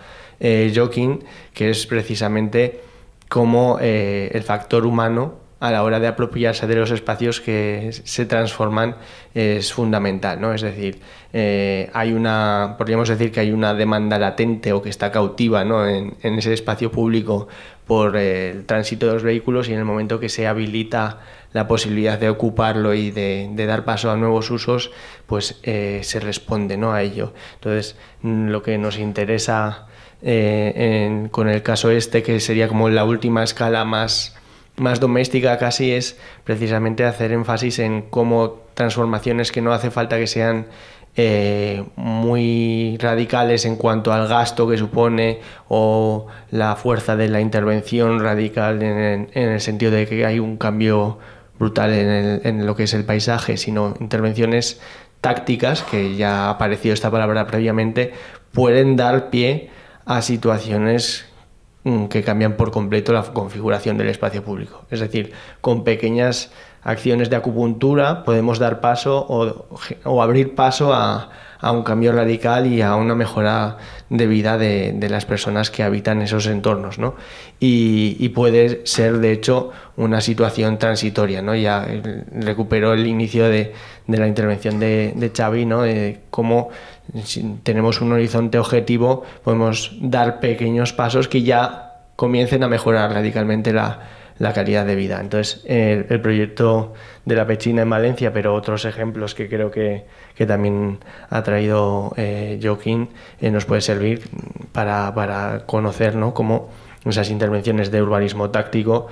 Joaquín, que es precisamente cómo el factor humano a la hora de apropiarse de los espacios que se transforman es fundamental, ¿no? Es decir, podríamos decir que hay una demanda latente o que está cautiva, ¿no? en ese espacio público por el tránsito de los vehículos, y en el momento que se habilita la posibilidad de ocuparlo y de dar paso a nuevos usos, pues se responde, ¿no? a ello. Entonces, lo que nos interesa con el caso que sería como la última escala más doméstica casi, es precisamente hacer énfasis en cómo transformaciones que no hace falta que sean muy radicales en cuanto al gasto que supone o la fuerza de la intervención radical en el sentido de que hay un cambio brutal en lo que es el paisaje, sino intervenciones tácticas, que ya ha aparecido esta palabra previamente, pueden dar pie a situaciones que cambian por completo la configuración del espacio público. Es decir, con pequeñas acciones de acupuntura podemos dar paso o abrir paso a un cambio radical y a una mejora de vida de las personas que habitan esos entornos, ¿no? Y puede ser, de hecho, una situación transitoria, ¿no? Ya recuperó el inicio de la intervención de Xavi, ¿no? De cómo, si tenemos un horizonte objetivo, podemos dar pequeños pasos que ya comiencen a mejorar radicalmente la calidad de vida. Entonces, el proyecto de la Pechina en Valencia, pero otros ejemplos que creo que también ha traído Joaquín, nos puede servir para conocer, ¿no? cómo esas intervenciones de urbanismo táctico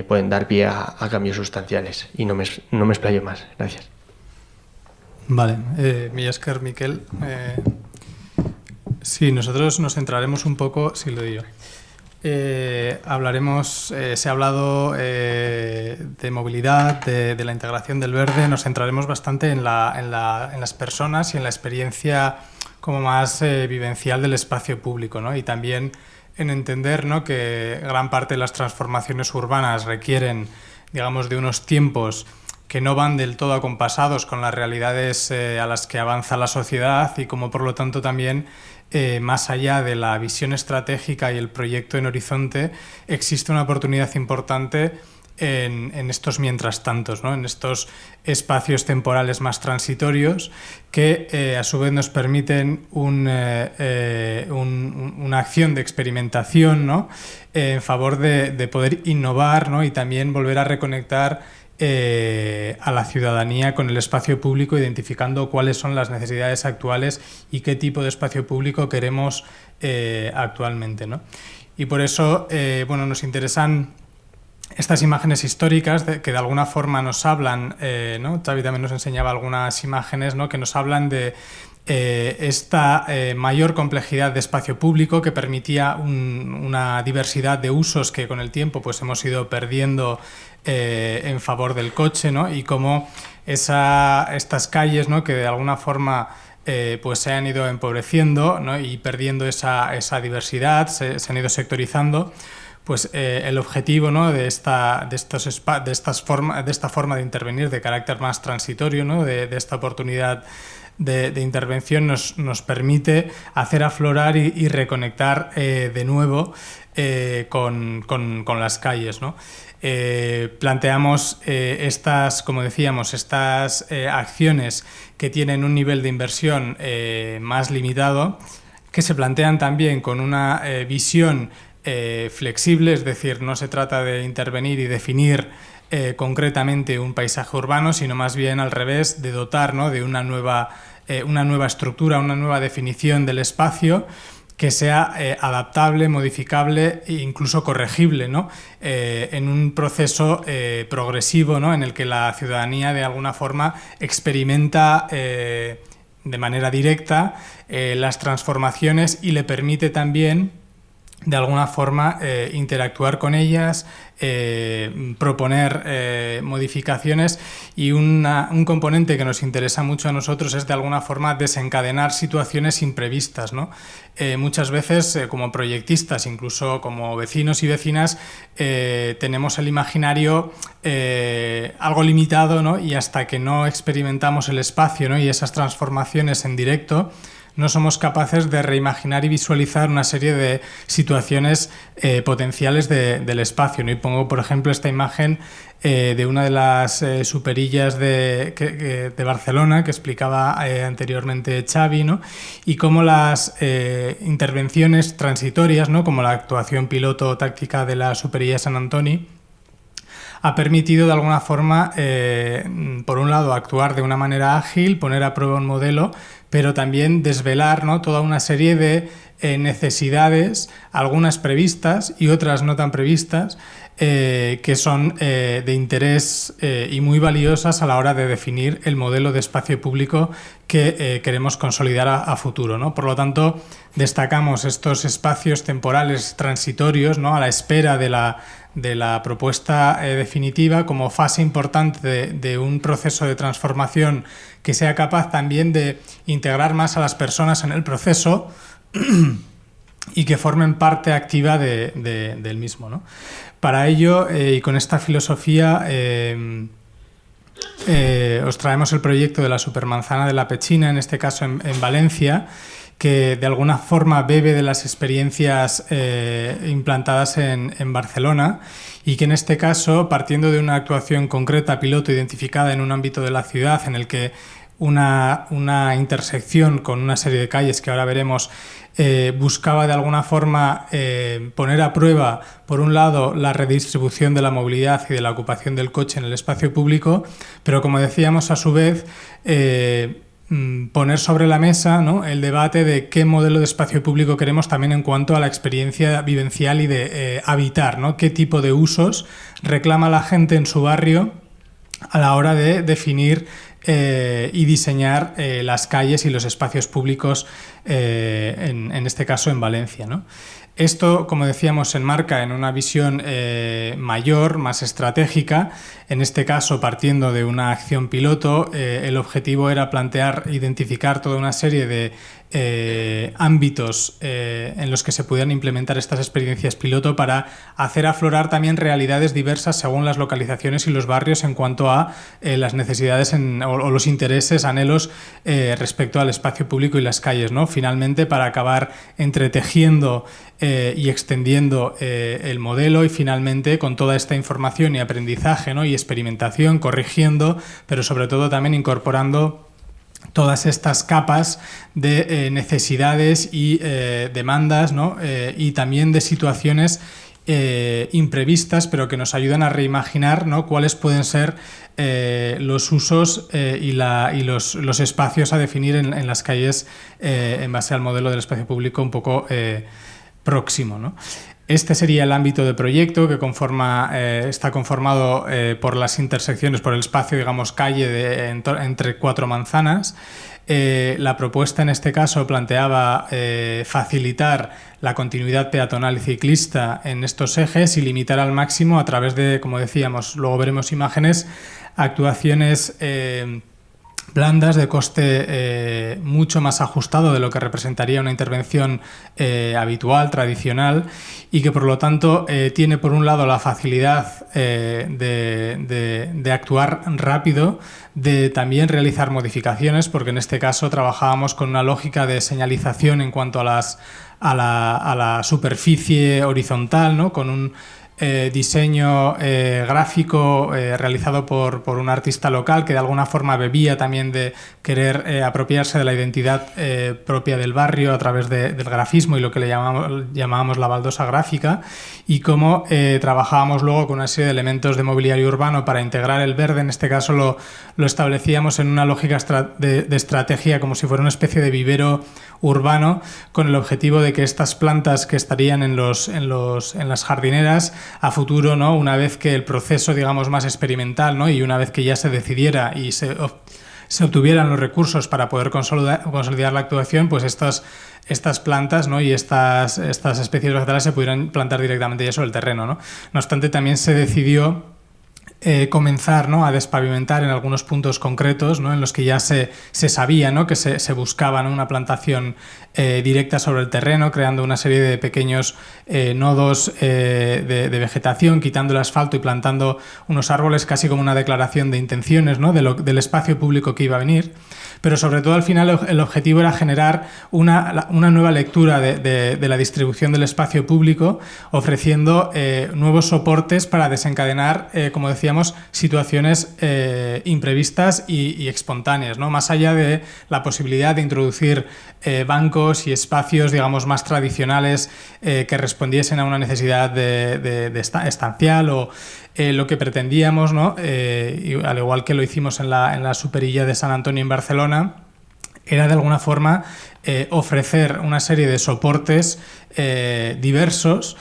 pueden dar pie a cambios sustanciales. Y no me explayo más. Gracias. Vale, mila esker, Miquel. Sí, nosotros nos centraremos un poco, sí lo digo. Hablaremos, se ha hablado de movilidad, de la integración del verde. Nos centraremos bastante en las personas y en la experiencia como más vivencial del espacio público, ¿no? Y también en entender, ¿no?, que gran parte de las transformaciones urbanas requieren, digamos, de unos tiempos que no van del todo acompasados con las realidades a las que avanza la sociedad, y como por lo tanto también más allá de la visión estratégica y el proyecto en horizonte, existe una oportunidad importante en estos mientras tantos, ¿no?, en estos espacios temporales más transitorios que a su vez nos permiten una acción de experimentación, ¿no?, en favor de poder innovar, ¿no?, y también volver a reconectar a la ciudadanía con el espacio público, identificando cuáles son las necesidades actuales y qué tipo de espacio público queremos actualmente, ¿no? Y por eso nos interesan estas imágenes históricas que de alguna forma nos hablan, ¿no? Xavi también nos enseñaba algunas imágenes, ¿no?, que nos hablan de esta mayor complejidad de espacio público que permitía una diversidad de usos que con el tiempo pues hemos ido perdiendo en favor del coche, ¿no? Y cómo estas calles, ¿no?, que de alguna forma pues se han ido empobreciendo, ¿no?, y perdiendo esa diversidad, se han ido sectorizando. Pues el objetivo, ¿no?, de esta forma de intervenir de carácter más transitorio, ¿no?, de esta oportunidad de intervención nos permite hacer aflorar y reconectar de nuevo con las calles, ¿no? Planteamos como decíamos, estas acciones que tienen un nivel de inversión más limitado, que se plantean también con una visión flexible, es decir, no se trata de intervenir y definir concretamente un paisaje urbano, sino más bien al revés, de dotar, ¿no?, de una nueva estructura, una nueva definición del espacio que sea adaptable, modificable e incluso corregible, ¿no?, en un proceso progresivo, ¿no?, en el que la ciudadanía de alguna forma experimenta de manera directa las transformaciones y le permite también de alguna forma interactuar con ellas, proponer modificaciones, y un componente que nos interesa mucho a nosotros es de alguna forma desencadenar situaciones imprevistas, ¿no? Muchas veces como proyectistas, incluso como vecinos y vecinas, tenemos el imaginario algo limitado, ¿no? Y hasta que no experimentamos el espacio, ¿no? Y esas transformaciones en directo, no somos capaces de reimaginar y visualizar una serie de situaciones potenciales del espacio, ¿no? Y pongo, por ejemplo, esta imagen de una de las superillas de Barcelona que explicaba anteriormente Xavi, ¿no? Y cómo las intervenciones transitorias, ¿no? Como la actuación piloto táctica de la superilla San Antoni, ha permitido de alguna forma, por un lado, actuar de una manera ágil, poner a prueba un modelo, pero también desvelar, ¿no? Toda una serie de necesidades, algunas previstas y otras no tan previstas, que son de interés y muy valiosas a la hora de definir el modelo de espacio público que queremos consolidar a futuro, ¿no? Por lo tanto, destacamos estos espacios temporales transitorios, ¿no? A la espera de la propuesta definitiva, como fase importante de un proceso de transformación que sea capaz también de integrar más a las personas en el proceso y que formen parte activa del mismo, ¿no? Para ello, y con esta filosofía, os traemos el proyecto de la Supermanzana de la Pechina, en este caso en Valencia, que de alguna forma bebe de las experiencias implantadas en Barcelona, y que en este caso, partiendo de una actuación concreta, piloto, identificada en un ámbito de la ciudad en el que una intersección con una serie de calles que ahora veremos buscaba de alguna forma poner a prueba, por un lado, la redistribución de la movilidad y de la ocupación del coche en el espacio público, pero, como decíamos, a su vez poner sobre la mesa, ¿no? El debate de qué modelo de espacio público queremos también en cuanto a la experiencia vivencial y de habitar, ¿no? Qué tipo de usos reclama la gente en su barrio a la hora de definir y diseñar las calles y los espacios públicos, en este caso en Valencia, ¿no? Esto, como decíamos, se enmarca en una visión mayor, más estratégica. En este caso, partiendo de una acción piloto, el objetivo era identificar toda una serie de ámbitos en los que se pudieran implementar estas experiencias piloto para hacer aflorar también realidades diversas según las localizaciones y los barrios en cuanto a las necesidades o los intereses, anhelos respecto al espacio público y las calles, ¿no? Finalmente, para acabar entretejiendo y extendiendo el modelo, y finalmente con toda esta información y aprendizaje, ¿no? Y experimentación, corrigiendo, pero sobre todo también incorporando todas estas capas de necesidades y demandas, ¿no? Y también de situaciones imprevistas, pero que nos ayudan a reimaginar, ¿no? Cuáles pueden ser los usos y los espacios a definir en las calles en base al modelo del espacio público un poco próximo, ¿no? Este sería el ámbito de proyecto que está conformado por las intersecciones, por el espacio, digamos, calle entre cuatro manzanas. La propuesta en este caso planteaba facilitar la continuidad peatonal y ciclista en estos ejes y limitar al máximo, a través de, como decíamos, luego veremos imágenes, actuaciones blandas de coste mucho más ajustado de lo que representaría una intervención habitual, tradicional, y que por lo tanto tiene por un lado la facilidad de actuar rápido, de también realizar modificaciones, porque en este caso trabajábamos con una lógica de señalización en cuanto a la superficie horizontal, ¿no? Con un diseño gráfico realizado por un artista local que de alguna forma bebía también de querer apropiarse de la identidad propia del barrio a través del grafismo y lo que le llamábamos la baldosa gráfica, y cómo trabajábamos luego con una serie de elementos de mobiliario urbano para integrar el verde. En este caso lo establecíamos en una lógica de estrategia, como si fuera una especie de vivero urbano, con el objetivo de que estas plantas que estarían en las jardineras a futuro, ¿no? Una vez que el proceso, digamos, más experimental, ¿no? Y una vez que ya se decidiera y se se obtuvieran los recursos para poder consolidar la actuación, pues estas plantas, ¿no? y estas especies vegetales se pudieran plantar directamente ya sobre el terreno, ¿no? No obstante, también se decidió comenzar, ¿no? a despavimentar en algunos puntos concretos, ¿no? en los que ya se sabía, ¿no? que se buscaba, ¿no? una plantación directa sobre el terreno, creando una serie de pequeños nodos de vegetación, quitando el asfalto y plantando unos árboles, casi como una declaración de intenciones, ¿no? del espacio público que iba a venir. Pero sobre todo al final el objetivo era generar una nueva lectura de la distribución del espacio público, ofreciendo nuevos soportes para desencadenar, como decíamos, situaciones imprevistas y espontáneas, ¿no? Más allá de la posibilidad de introducir bancos y espacios, digamos, más tradicionales que respondiesen a una necesidad de estancial o lo que pretendíamos, ¿no? Y al igual que lo hicimos en la Superilla de San Antonio en Barcelona, era de alguna forma ofrecer una serie de soportes diversos,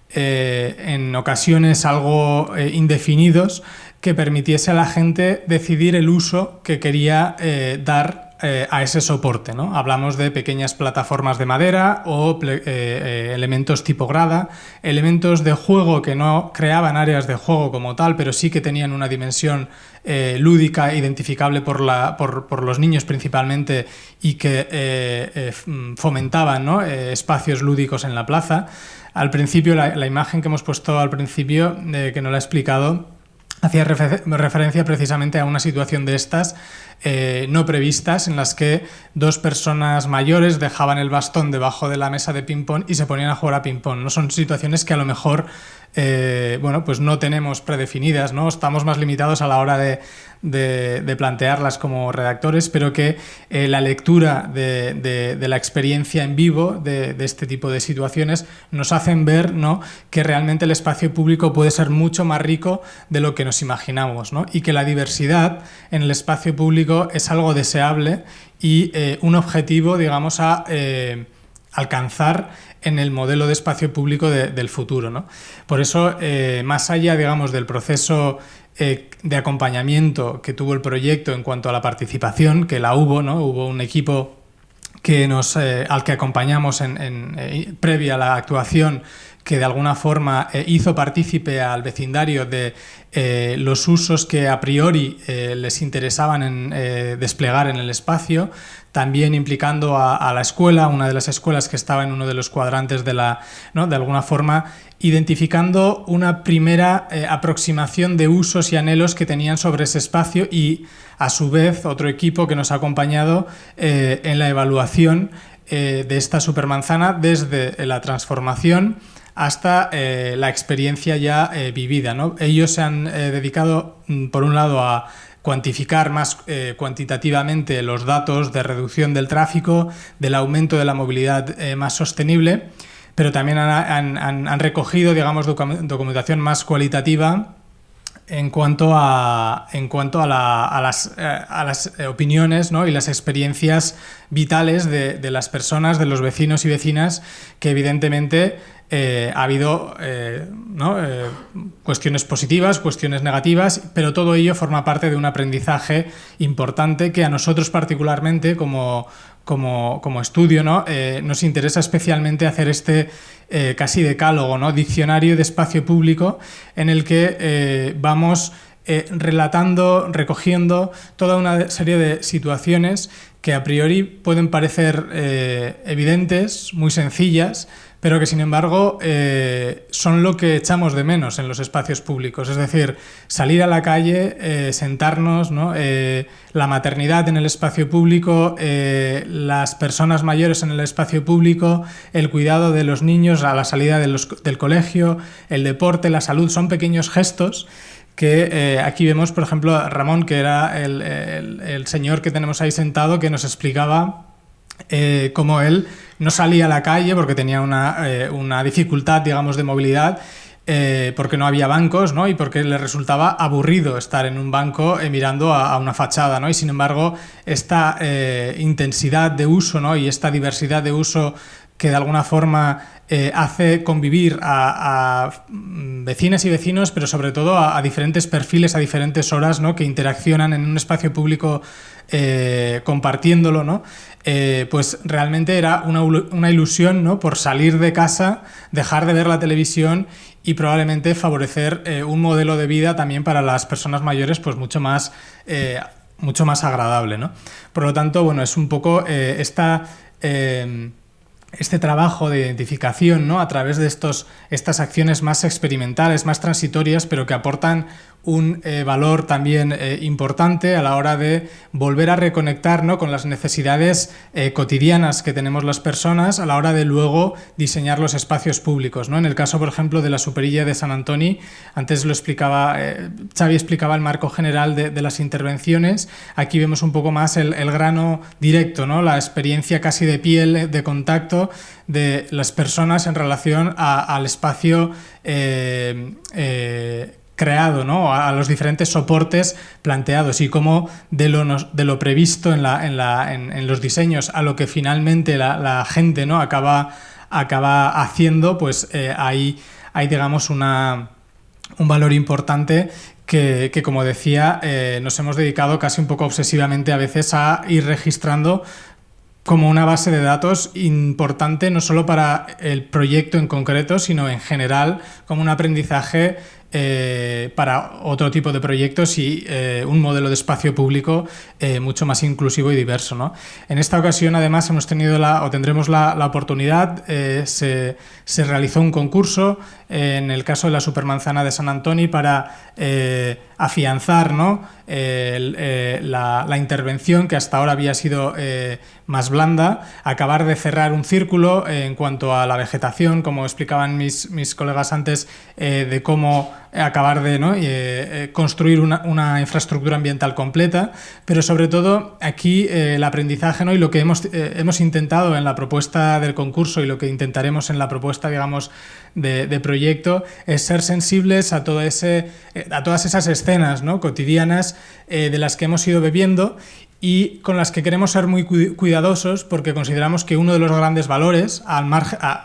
en ocasiones algo indefinidos, que permitiese a la gente decidir el uso que quería dar a ese soporte, ¿no? Hablamos de pequeñas plataformas de madera o elementos tipo grada, elementos de juego que no creaban áreas de juego como tal, pero sí que tenían una dimensión lúdica, identificable por los niños principalmente, y que fomentaban, ¿no? Espacios lúdicos en la plaza. Al principio, la imagen que hemos puesto al principio, que no la he explicado, hacía referencia precisamente a una situación de estas no previstas, en las que dos personas mayores dejaban el bastón debajo de la mesa de ping-pong y se ponían a jugar a ping-pong, ¿no? Son situaciones que a lo mejor pues no tenemos predefinidas, ¿no? Estamos más limitados a la hora de plantearlas como redactores, pero que la lectura de la experiencia en vivo de este tipo de situaciones nos hacen ver, ¿no? que realmente el espacio público puede ser mucho más rico de lo que nos imaginamos, ¿no? Y que la diversidad en el espacio público es algo deseable y un objetivo, digamos, a alcanzar en el modelo de espacio público del futuro, ¿no? Por eso, más allá, digamos, del proceso de acompañamiento que tuvo el proyecto en cuanto a la participación, que la hubo, ¿no? Hubo un equipo que al que acompañamos previa a la actuación, que de alguna forma hizo partícipe al vecindario de los usos que a priori les interesaban desplegar en el espacio, también implicando a la escuela, una de las escuelas que estaba en uno de los cuadrantes ¿no? de alguna forma, identificando una primera aproximación de usos y anhelos que tenían sobre ese espacio, y a su vez otro equipo que nos ha acompañado en la evaluación de esta supermanzana, desde la transformación hasta la experiencia ya vivida, ¿no? Ellos se han dedicado, por un lado, a cuantificar más cuantitativamente los datos de reducción del tráfico, del aumento de la movilidad más sostenible, pero también han recogido, digamos, documentación más cualitativa en cuanto a las opiniones, ¿no? y las experiencias vitales de las personas, de los vecinos y vecinas, que evidentemente ha habido cuestiones positivas, cuestiones negativas, pero todo ello forma parte de un aprendizaje importante que a nosotros particularmente como estudio, ¿no? Nos interesa especialmente hacer este casi decálogo, ¿no? Diccionario de espacio público, en el que vamos relatando, recogiendo toda una serie de situaciones que a priori pueden parecer evidentes, muy sencillas, pero que sin embargo son lo que echamos de menos en los espacios públicos. Es decir, salir a la calle, sentarnos, ¿no? La maternidad en el espacio público, las personas mayores en el espacio público, el cuidado de los niños a la salida del colegio, el deporte, la salud, son pequeños gestos que aquí vemos, por ejemplo, a Ramón, que era el señor que tenemos ahí sentado, que nos explicaba cómo él no salía a la calle porque tenía una dificultad, digamos, de movilidad, porque no había bancos, ¿no? Y porque le resultaba aburrido estar en un banco mirando a una fachada, ¿no? Y sin embargo, esta intensidad de uso, ¿no? y esta diversidad de uso que de alguna forma hace convivir a vecinas y vecinos, pero sobre todo a diferentes perfiles, a diferentes horas, ¿no?, que interaccionan en un espacio público compartiéndolo, ¿no? Pues realmente era una ilusión, ¿no?, por salir de casa, dejar de ver la televisión y probablemente favorecer un modelo de vida también para las personas mayores pues mucho más agradable, ¿no? Por lo tanto, bueno, es un poco este trabajo de identificación, ¿no?, a través de estas acciones más experimentales, más transitorias, pero que aportan un valor también importante a la hora de volver a reconectar, ¿no?, con las necesidades cotidianas que tenemos las personas a la hora de luego diseñar los espacios públicos, ¿no? En el caso, por ejemplo, de la Superilla de Sant Antoni, antes lo explicaba, Xavi explicaba el marco general de las intervenciones. Aquí vemos un poco más el grano directo, ¿no?, la experiencia casi de piel, de contacto de las personas en relación al espacio creado, ¿no?, a los diferentes soportes planteados, y cómo de lo previsto en los diseños a lo que finalmente la gente, ¿no?, acaba haciendo, pues hay digamos un valor importante que como decía, nos hemos dedicado casi un poco obsesivamente a veces a ir registrando como una base de datos importante, no solo para el proyecto en concreto, sino en general como un aprendizaje para otro tipo de proyectos y un modelo de espacio público mucho más inclusivo y diverso, ¿no? En esta ocasión, además, tendremos la oportunidad, se realizó un concurso en el caso de la Supermanzana de Sant Antoni para afianzar, ¿no?, la intervención, que hasta ahora había sido más blanda, acabar de cerrar un círculo en cuanto a la vegetación, como explicaban mis colegas antes, de cómo acabar de construir una infraestructura ambiental completa, pero sobre todo aquí el aprendizaje, ¿no?, y lo que hemos intentado en la propuesta del concurso y lo que intentaremos en la propuesta, digamos, de proyecto, es ser sensibles a todas esas escenas, ¿no?, cotidianas de las que hemos ido bebiendo y con las que queremos ser muy cuidadosos, porque consideramos que uno de los grandes valores,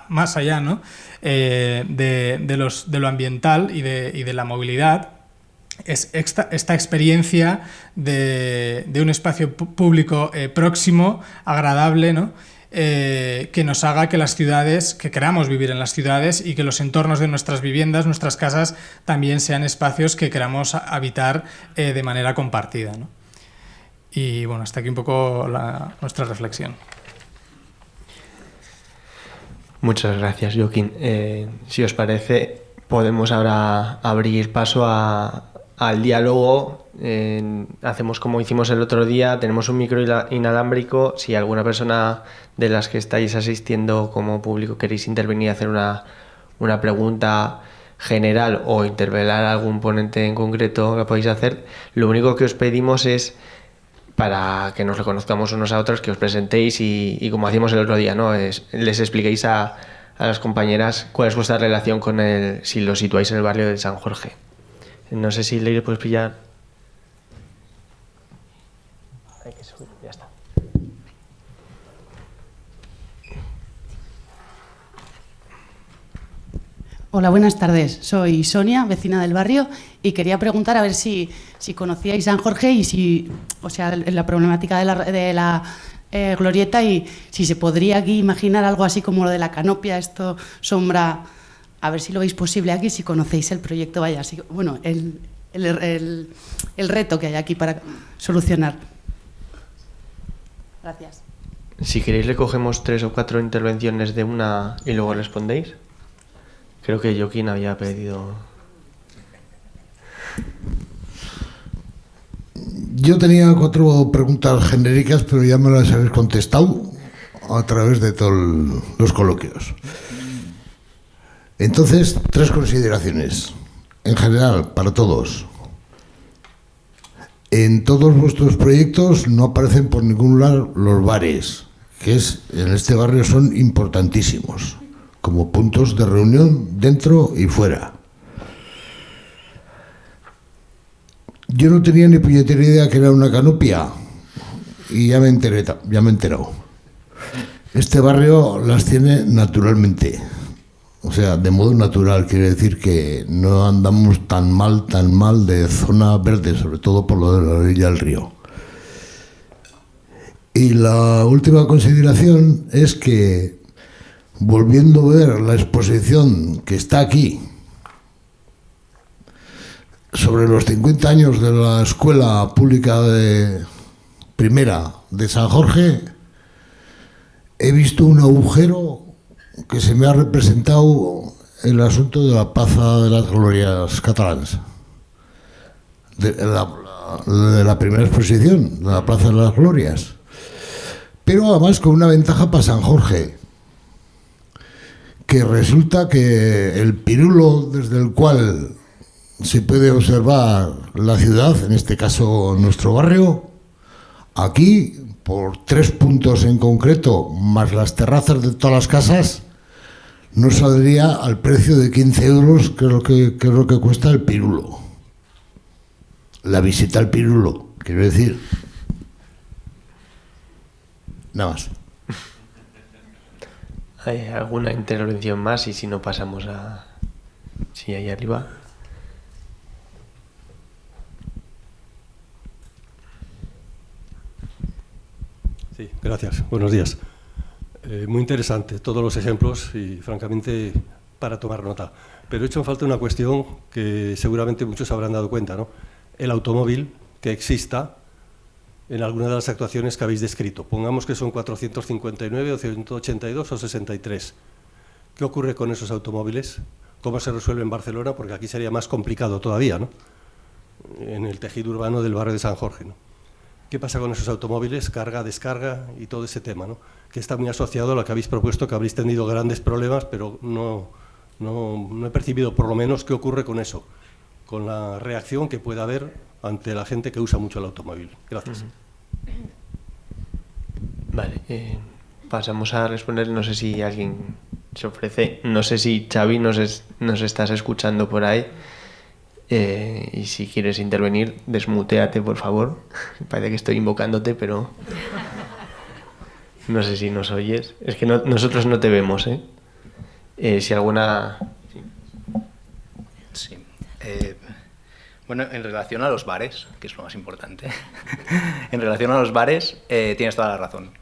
más allá, ¿no?, de lo ambiental y de la movilidad, es esta experiencia de un espacio público próximo, agradable, ¿no?, que nos haga que queramos vivir en las ciudades y que los entornos de nuestras viviendas, nuestras casas, también sean espacios que queramos habitar de manera compartida, ¿no? Y bueno, hasta aquí un poco nuestra reflexión. Muchas gracias, Joaquín. Si os parece, podemos ahora abrir paso al diálogo. Hacemos como hicimos el otro día, tenemos un micro inalámbrico. Si alguna persona de las que estáis asistiendo como público queréis intervenir y hacer una pregunta general o interpelar a algún ponente en concreto, lo podéis hacer. Lo único que os pedimos es, para que nos reconozcamos unos a otros, que os presentéis y como hacíamos el otro día, ¿no?, les expliquéis a las compañeras cuál es vuestra relación con si lo situáis en el barrio de San Jorge. No sé si Leire puedes pillar. Hay que subir, ya está. Hola, buenas tardes. Soy Sonia, vecina del barrio, y quería preguntar a ver si conocíais San Jorge y la problemática de la glorieta, y si se podría aquí imaginar algo así como lo de la canopia, esto sombra, a ver si lo veis posible aquí, si conocéis el proyecto, vaya, así, bueno, el reto que hay aquí para solucionar. Gracias. Si queréis recogemos 3 o 4 intervenciones de una y luego respondéis. Creo que Joaquín había pedido. Yo tenía 4 preguntas genéricas, pero ya me las habéis contestado a través de todos los coloquios. Entonces, 3 consideraciones, en general, para todos. En todos vuestros proyectos no aparecen por ningún lado los bares, que en este barrio son importantísimos, como puntos de reunión dentro y fuera. Yo no tenía ni puñetera idea que era una canopia y ya me he enterado. Este barrio las tiene naturalmente, o sea, de modo natural, quiere decir que no andamos tan mal de zona verde, sobre todo por lo de la orilla del río. Y la última consideración es que, volviendo a ver la exposición que está aquí, sobre los 50 años de la Escuela Pública Primera de San Jorge, he visto un agujero que se me ha representado el asunto de la Plaza de las Glorias Catalanas, de la primera exposición, de la Plaza de las Glorias. Pero además con una ventaja para San Jorge, que resulta que el pirulo desde el cual se puede observar la ciudad, en este caso nuestro barrio, aquí, por 3 puntos en concreto, más las terrazas de todas las casas, no saldría al precio de 15 euros, que es lo que cuesta el pirulo. La visita al pirulo, quiero decir. Nada más. ¿Hay alguna intervención más? Y si no, pasamos a... Sí, ahí arriba. Sí, gracias. Buenos días. Muy interesante todos los ejemplos y, francamente, para tomar nota. Pero he hecho en falta una cuestión que seguramente muchos habrán dado cuenta, ¿no? El automóvil que exista en alguna de las actuaciones que habéis descrito. Pongamos que son 459 o 182 o 63. ¿Qué ocurre con esos automóviles? ¿Cómo se resuelve en Barcelona? Porque aquí sería más complicado todavía, ¿no? En el tejido urbano del barrio de San Jorge, ¿no? ¿Qué pasa con esos automóviles? Carga, descarga y todo ese tema, ¿no? Que está muy asociado a lo que habéis propuesto, que habréis tenido grandes problemas, pero no he percibido por lo menos qué ocurre con eso, con la reacción que pueda haber ante la gente que usa mucho el automóvil. Gracias. Vale, pasamos a responder. No sé si alguien se ofrece. No sé si Xavi nos estás escuchando por ahí. Y si quieres intervenir, desmuteate, por favor. Parece que estoy invocándote, pero no sé si nos oyes. Es que nosotros no te vemos, ¿eh? Si alguna... Sí. Bueno, en relación a los bares, que es lo más importante, en relación a los bares, tienes toda la razón.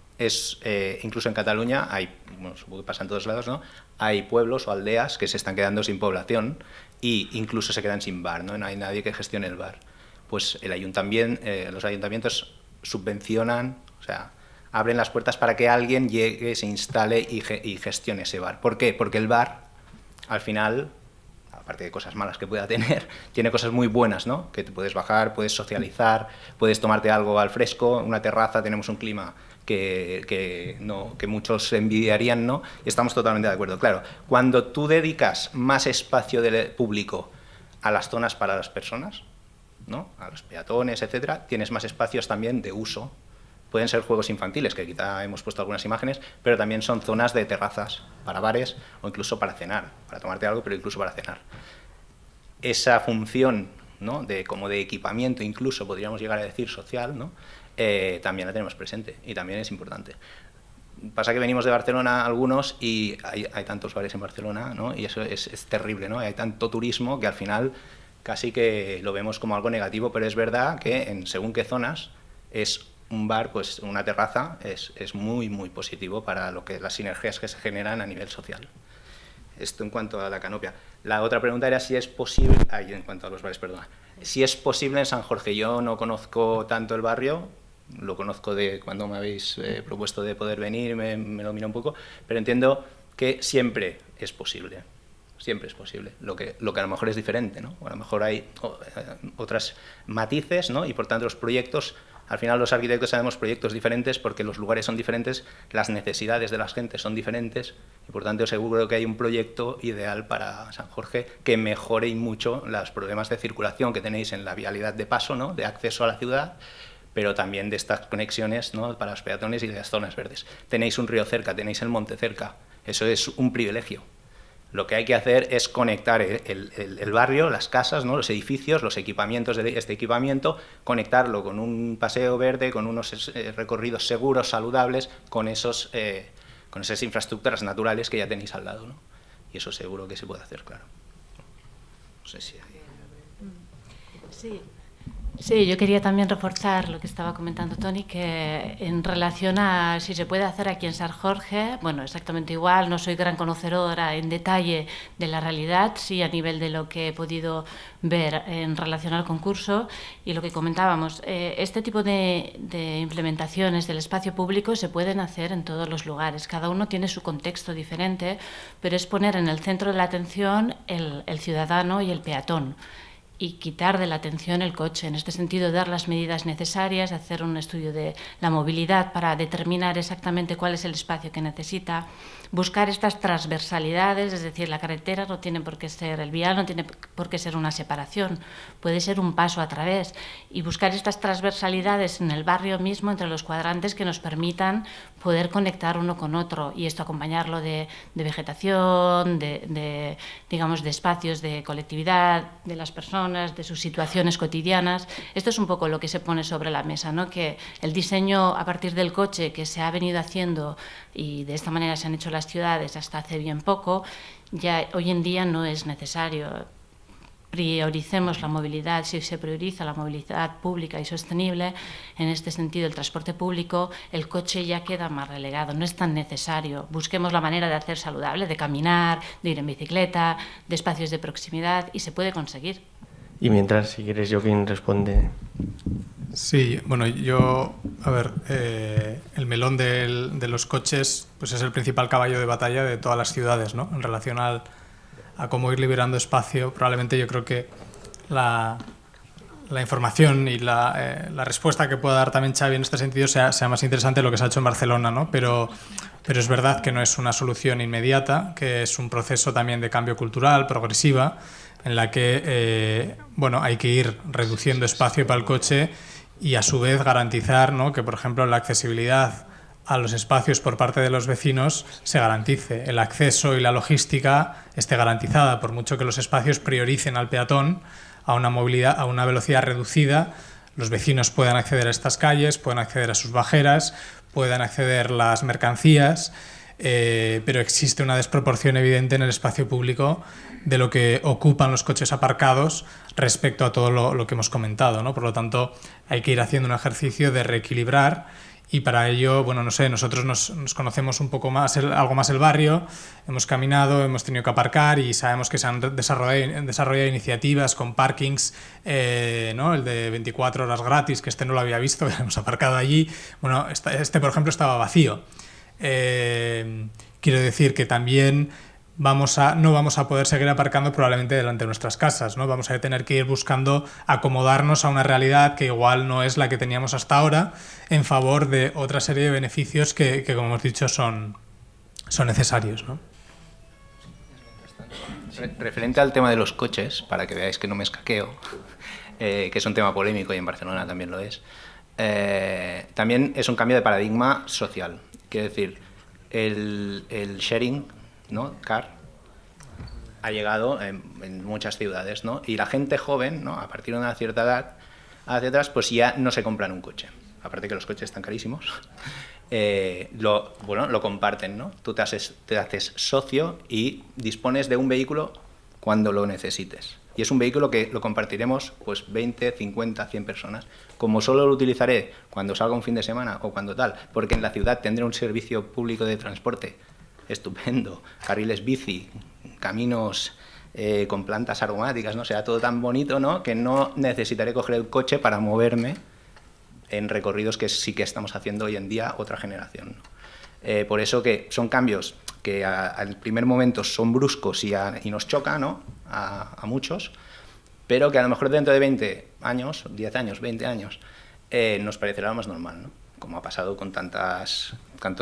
Incluso en Cataluña hay, bueno, supongo que pasa en todos lados, ¿no? Hay pueblos o aldeas que se están quedando sin población e incluso se quedan sin bar, ¿no? No hay nadie que gestione el bar. Pues los ayuntamientos subvencionan, o sea, abren las puertas para que alguien llegue, se instale y gestione ese bar. ¿Por qué? Porque el bar, al final, aparte de cosas malas que pueda tener, tiene cosas muy buenas, ¿no? Que te puedes bajar, puedes socializar, puedes tomarte algo al fresco, una terraza, tenemos un clima que muchos envidiarían, ¿no? Y estamos totalmente de acuerdo. Claro, cuando tú dedicas más espacio público a las zonas para las personas, ¿no? A los peatones, etcétera, tienes más espacios también de uso. Pueden ser juegos infantiles, que quizá hemos puesto algunas imágenes, pero también son zonas de terrazas para bares o incluso para cenar, para tomarte algo, pero incluso para cenar. Esa función, ¿no? como de equipamiento, incluso podríamos llegar a decir social, ¿no? También la tenemos presente y también es importante. Pasa que venimos de Barcelona algunos y hay tantos bares en Barcelona, ¿no? Y eso es terrible, ¿no? Hay tanto turismo que al final casi que lo vemos como algo negativo, pero es verdad que en según qué zonas es un bar, pues una terraza, es muy, muy positivo para las sinergias que se generan a nivel social. Esto en cuanto a la canopia. La otra pregunta era si es posible... en cuanto a los bares, perdona. Si es posible en San Jorge. Yo no conozco tanto el barrio, lo conozco de cuando me habéis propuesto de poder venir, me lo miro un poco, pero entiendo que siempre es posible. Siempre es posible. Lo que a lo mejor es diferente, ¿no? O a lo mejor hay otras matices, ¿no? Y por tanto los proyectos... Al final los arquitectos sabemos proyectos diferentes porque los lugares son diferentes, las necesidades de las gentes son diferentes y por tanto seguro que hay un proyecto ideal para San Jorge que mejore y mucho los problemas de circulación que tenéis en la vialidad de paso, ¿no? De acceso a la ciudad, pero también de estas conexiones, ¿no? Para los peatones y de las zonas verdes. Tenéis un río cerca, tenéis el monte cerca, eso es un privilegio. Lo que hay que hacer es conectar el barrio, las casas, ¿no? Los edificios, los equipamientos de este equipamiento, conectarlo con un paseo verde, con unos recorridos seguros, saludables, con esos con esas infraestructuras naturales que ya tenéis al lado, ¿no? Y eso seguro que se puede hacer, claro. No sé si hay... Sí, yo quería también reforzar lo que estaba comentando Toni, que en relación a si se puede hacer aquí en San Jorge, bueno, exactamente igual, no soy gran conocedora en detalle de la realidad, sí a nivel de lo que he podido ver en relación al concurso, y lo que comentábamos, este tipo de implementaciones del espacio público se pueden hacer en todos los lugares, cada uno tiene su contexto diferente, pero es poner en el centro de la atención el ciudadano y el peatón, y quitar de la atención el coche. En este sentido, dar las medidas necesarias, hacer un estudio de la movilidad para determinar exactamente cuál es el espacio que necesita, buscar estas transversalidades, es decir, la carretera no tiene por qué ser el vial, no tiene por qué ser una separación, puede ser un paso a través, y buscar estas transversalidades en el barrio mismo, entre los cuadrantes, que nos permitan poder conectar uno con otro, y esto acompañarlo de vegetación, digamos, de espacios de colectividad, de las personas, de sus situaciones cotidianas. Esto es un poco lo que se pone sobre la mesa, ¿no? Que el diseño a partir del coche que se ha venido haciendo, y de esta manera se han hecho las ciudades hasta hace bien poco, ya hoy en día no es necesario. Prioricemos la movilidad, si se prioriza la movilidad pública y sostenible, en este sentido el transporte público, el coche ya queda más relegado, no es tan necesario. Busquemos la manera de hacer saludable, de caminar, de ir en bicicleta, de espacios de proximidad, y se puede conseguir. Y mientras, si quieres, Joaquín responde. Sí, bueno, yo, a ver, el melón de los coches pues es el principal caballo de batalla de todas las ciudades, ¿no? En relación a cómo ir liberando espacio. Probablemente yo creo que la información y la respuesta que pueda dar también Xavi en este sentido sea más interesante de lo que se ha hecho en Barcelona, ¿no? Pero es verdad que no es una solución inmediata, que es un proceso también de cambio cultural, progresiva, en la que bueno, hay que ir reduciendo espacio para el coche y a su vez garantizar, ¿no?, que, por ejemplo, la accesibilidad a los espacios por parte de los vecinos se garantice, el acceso y la logística esté garantizada, por mucho que los espacios prioricen al peatón a una movilidad, a una velocidad reducida. Los vecinos puedan acceder a estas calles, puedan acceder a sus bajeras, puedan acceder las mercancías, pero existe una desproporción evidente en el espacio público de lo que ocupan los coches aparcados respecto a todo lo que hemos comentado, ¿no? Por lo tanto, hay que ir haciendo un ejercicio de reequilibrar, y para ello, bueno, no sé, nosotros nos conocemos un poco más, algo más el barrio, hemos caminado, hemos tenido que aparcar y sabemos que se han desarrollado iniciativas con parkings, ¿no? El de 24 horas gratis, que no lo había visto, hemos aparcado allí. Bueno, por ejemplo, estaba vacío. Quiero decir que también no vamos a poder seguir aparcando probablemente delante de nuestras casas, ¿no? Vamos a tener que ir buscando acomodarnos a una realidad que igual no es la que teníamos hasta ahora, en favor de otra serie de beneficios que como hemos dicho, son necesarios, ¿no? Referente al tema de los coches, para que veáis que no me escaqueo, que es un tema polémico y en Barcelona también lo es, también es un cambio de paradigma social. Quiero decir, el sharing, ¿no?, car, ha llegado en muchas ciudades, ¿no? Y la gente joven, ¿no?, a partir de una cierta edad, hacia atrás, pues ya no se compran un coche. Aparte que los coches están carísimos, lo comparten, ¿no? Tú te haces socio y dispones de un vehículo cuando lo necesites. Y es un vehículo que lo compartiremos pues 20, 50, 100 personas. Como solo lo utilizaré cuando salga un fin de semana o cuando tal, porque en la ciudad tendré un servicio público de transporte estupendo, carriles bici, caminos con plantas aromáticas, ¿no? Será todo tan bonito, ¿no?, que no necesitaré coger el coche para moverme en recorridos que sí que estamos haciendo hoy en día otra generación, ¿no? Por eso que son cambios que al primer momento son bruscos y nos choca, ¿no?, a muchos, pero que a lo mejor dentro de 20 años, 10 años, 20 años, nos parecerá más normal, ¿no?, como ha pasado con tantos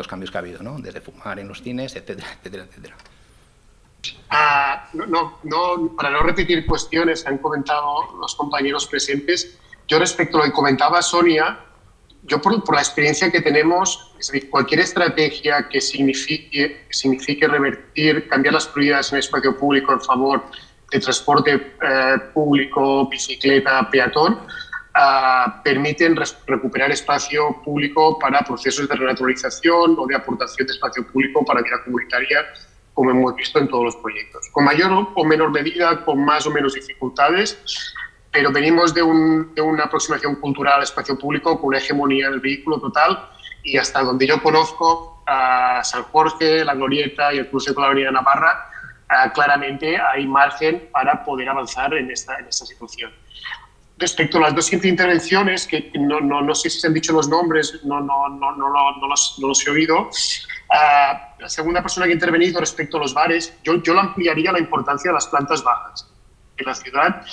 cambios que ha habido, ¿no?, desde fumar en los cines, etcétera, etcétera, etcétera. Para no repetir cuestiones que han comentado los compañeros presentes, yo respecto a lo que comentaba Sonia, yo por la experiencia que tenemos, es decir, cualquier estrategia que signifique revertir, cambiar las prioridades en el espacio público en favor de transporte público, bicicleta, peatón, permiten recuperar espacio público para procesos de renaturalización o de aportación de espacio público para vida comunitaria, como hemos visto en todos los proyectos. Con mayor o menor medida, con más o menos dificultades, pero venimos de una aproximación cultural al espacio público con una hegemonía del vehículo total, y hasta donde yo conozco a San Jorge, la Glorieta y el cruce con la Avenida Navarra, claramente hay margen para poder avanzar en esta situación. Respecto a las dos intervenciones, que no sé si se han dicho los nombres, no los he oído, la segunda persona que ha intervenido respecto a los bares, yo le ampliaría la importancia de las plantas bajas en la ciudad,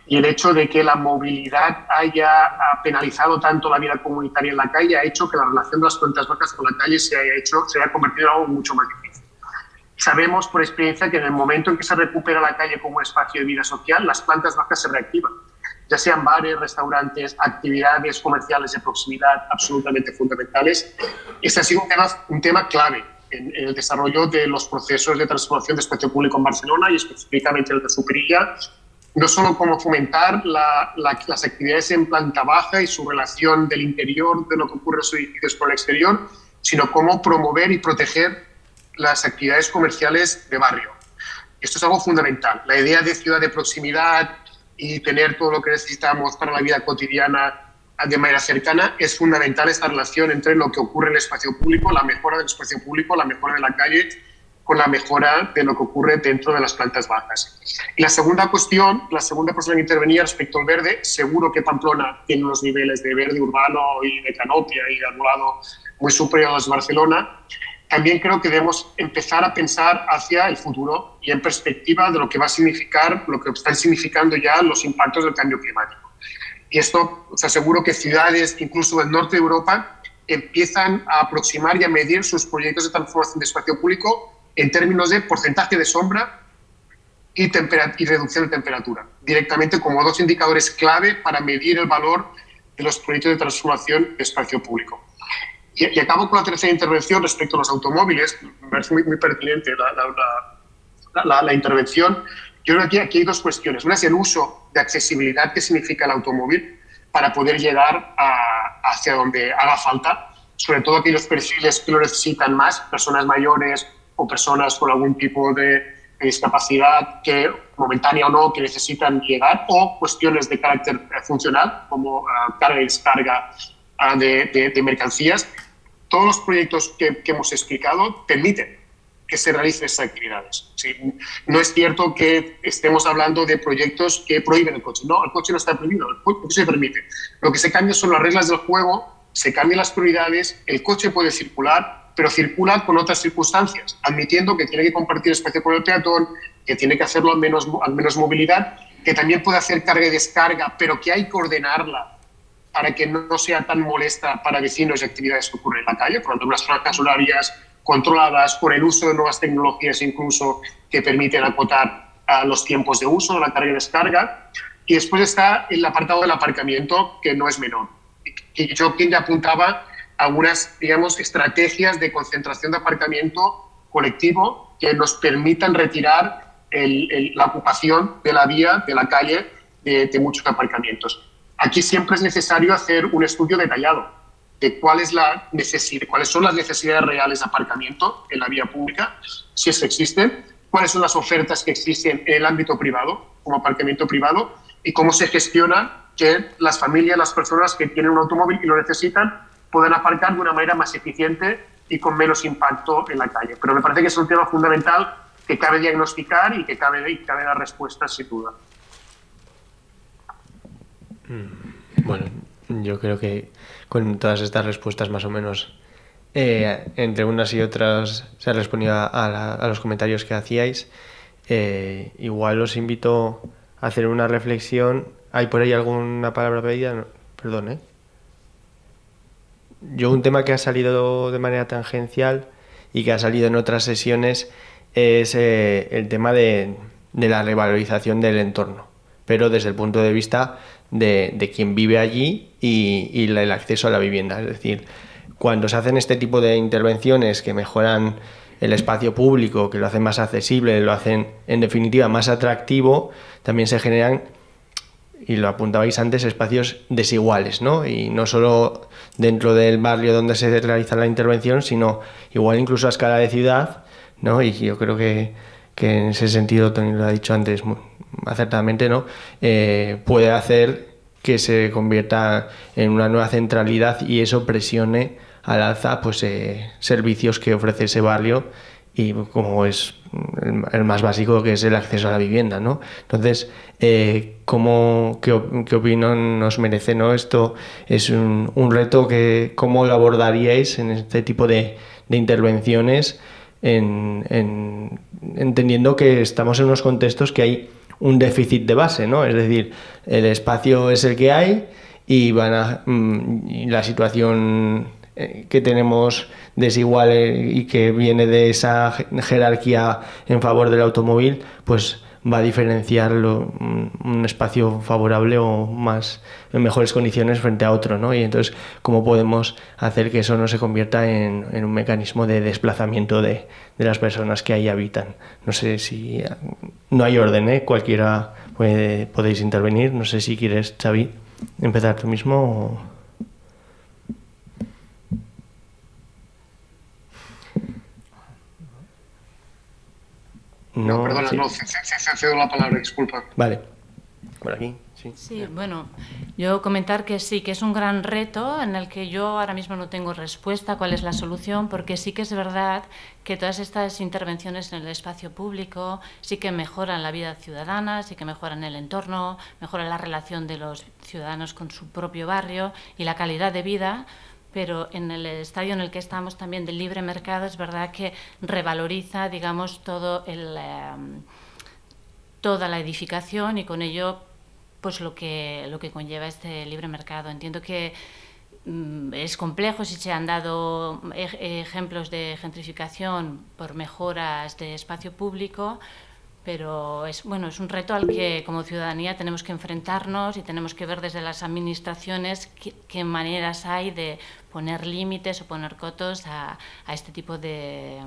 y el hecho de que la movilidad haya penalizado tanto la vida comunitaria en la calle ha hecho que la relación de las plantas bajas con la calle se haya convertido en algo mucho más difícil. Sabemos por experiencia que en el momento en que se recupera la calle como espacio de vida social, las plantas bajas se reactivan, ya sean bares, restaurantes, actividades comerciales de proximidad absolutamente fundamentales. Este ha sido un tema clave en el desarrollo de los procesos de transformación de espacio público en Barcelona, y específicamente el de Superilla, no solo cómo fomentar las actividades en planta baja y su relación del interior de lo que ocurre en los edificios con el exterior, sino cómo promover y proteger las actividades comerciales de barrio. Esto es algo fundamental. La idea de ciudad de proximidad y tener todo lo que necesitamos para la vida cotidiana de manera cercana, es fundamental esta relación entre lo que ocurre en el espacio público, la mejora del espacio público, la mejora de la calle, con la mejora de lo que ocurre dentro de las plantas bajas. Y la segunda cuestión, la segunda persona que intervenía respecto al verde, seguro que Pamplona tiene unos niveles de verde urbano y de canopia y de arbolado muy superiores a Barcelona. También creo que debemos empezar a pensar hacia el futuro y en perspectiva de lo que va a significar, lo que están significando ya los impactos del cambio climático. Y esto, os aseguro que ciudades, incluso del norte de Europa, empiezan a aproximar y a medir sus proyectos de transformación de espacio público en términos de porcentaje de sombra y reducción de temperatura, directamente como dos indicadores clave para medir el valor de los proyectos de transformación de espacio público. Y acabo con la tercera intervención respecto a los automóviles. Me parece muy pertinente la intervención. Yo creo que aquí hay dos cuestiones. Una es el uso de accesibilidad que significa el automóvil para poder llegar hacia donde haga falta, sobre todo aquellos perfiles que lo necesitan más, personas mayores o personas con algún tipo de discapacidad que momentánea o no, que necesitan llegar, o cuestiones de carácter funcional como carga y descarga de mercancías. Todos los proyectos que hemos explicado permiten que se realicen esas actividades. ¿Sí? No es cierto que estemos hablando de proyectos que prohíben el coche. No, el coche no está prohibido, el coche se permite. Lo que se cambia son las reglas del juego, se cambian las prioridades, el coche puede circular, pero circula con otras circunstancias, admitiendo que tiene que compartir espacio con el peatón, que tiene que hacerlo al menos movilidad, que también puede hacer carga y descarga, pero que hay que ordenarla para que no sea tan molesta para vecinos y actividades que ocurren en la calle, por ejemplo, unas franjas horarias controladas, con el uso de nuevas tecnologías incluso que permiten acotar los tiempos de uso de la carga y descarga. Y después está el apartado del aparcamiento, que no es menor. Y yo quien ya apuntaba algunas, digamos, estrategias de concentración de aparcamiento colectivo que nos permitan retirar la ocupación de la vía, de la calle, de muchos aparcamientos. Aquí siempre es necesario hacer un estudio detallado de cuáles son las necesidades reales de aparcamiento en la vía pública, si es que existen, cuáles son las ofertas que existen en el ámbito privado, como aparcamiento privado, y cómo se gestiona que las familias, las personas que tienen un automóvil y lo necesitan, puedan aparcar de una manera más eficiente y con menos impacto en la calle. Pero me parece que es un tema fundamental que cabe diagnosticar y que cabe dar respuestas sin duda. Bueno, yo creo que con todas estas respuestas más o menos entre unas y otras se ha respondido a los comentarios que hacíais. Igual os invito a hacer una reflexión. ¿Hay por ahí alguna palabra pedida? No, perdón, Yo un tema que ha salido de manera tangencial y que ha salido en otras sesiones es el tema de la revalorización del entorno, pero desde el punto de vista de quien vive allí y el acceso a la vivienda. Es decir, cuando se hacen este tipo de intervenciones que mejoran el espacio público, que lo hacen más accesible, lo hacen en definitiva más atractivo, también se generan y lo apuntabais antes, espacios desiguales, ¿no? Y no solo dentro del barrio donde se realiza la intervención, sino igual incluso a escala de ciudad, ¿no? Y yo creo que en ese sentido, Tony lo ha dicho antes acertadamente, ¿no? Puede hacer que se convierta en una nueva centralidad y eso presione al alza pues, servicios que ofrece ese barrio, y como es el más básico, que es el acceso a la vivienda, ¿no? Entonces, ¿qué opinión nos merece, ¿no? Esto es un reto que, ¿cómo lo abordaríais en este tipo de intervenciones, entendiendo que estamos en unos contextos que hay un déficit de base, ¿no? Es decir, el espacio es el que hay y la situación que tenemos desigual y que viene de esa jerarquía en favor del automóvil, pues va a diferenciar un espacio favorable o más en mejores condiciones frente a otro, ¿no? Y entonces, ¿cómo podemos hacer que eso no se convierta en un mecanismo de desplazamiento de las personas que ahí habitan? No sé si... No hay orden, ¿eh? Cualquiera podéis intervenir. No sé si quieres, Xavi, empezar tú mismo o... No, perdona, sí. No, cedo la palabra, disculpa. Vale, por aquí, sí. Sí, bueno, yo comentar que sí, que es un gran reto en el que yo ahora mismo no tengo respuesta cuál es la solución, porque sí que es verdad que todas estas intervenciones en el espacio público sí que mejoran la vida ciudadana, sí que mejoran el entorno, mejoran la relación de los ciudadanos con su propio barrio y la calidad de vida. Pero en el estadio en el que estamos también del libre mercado es verdad que revaloriza, digamos, toda la edificación y con ello pues lo que conlleva este libre mercado. Entiendo que es complejo si se han dado ejemplos de gentrificación por mejoras de espacio público, pero es un reto al que como ciudadanía tenemos que enfrentarnos y tenemos que ver desde las administraciones qué maneras hay de poner límites o poner cotos a este tipo de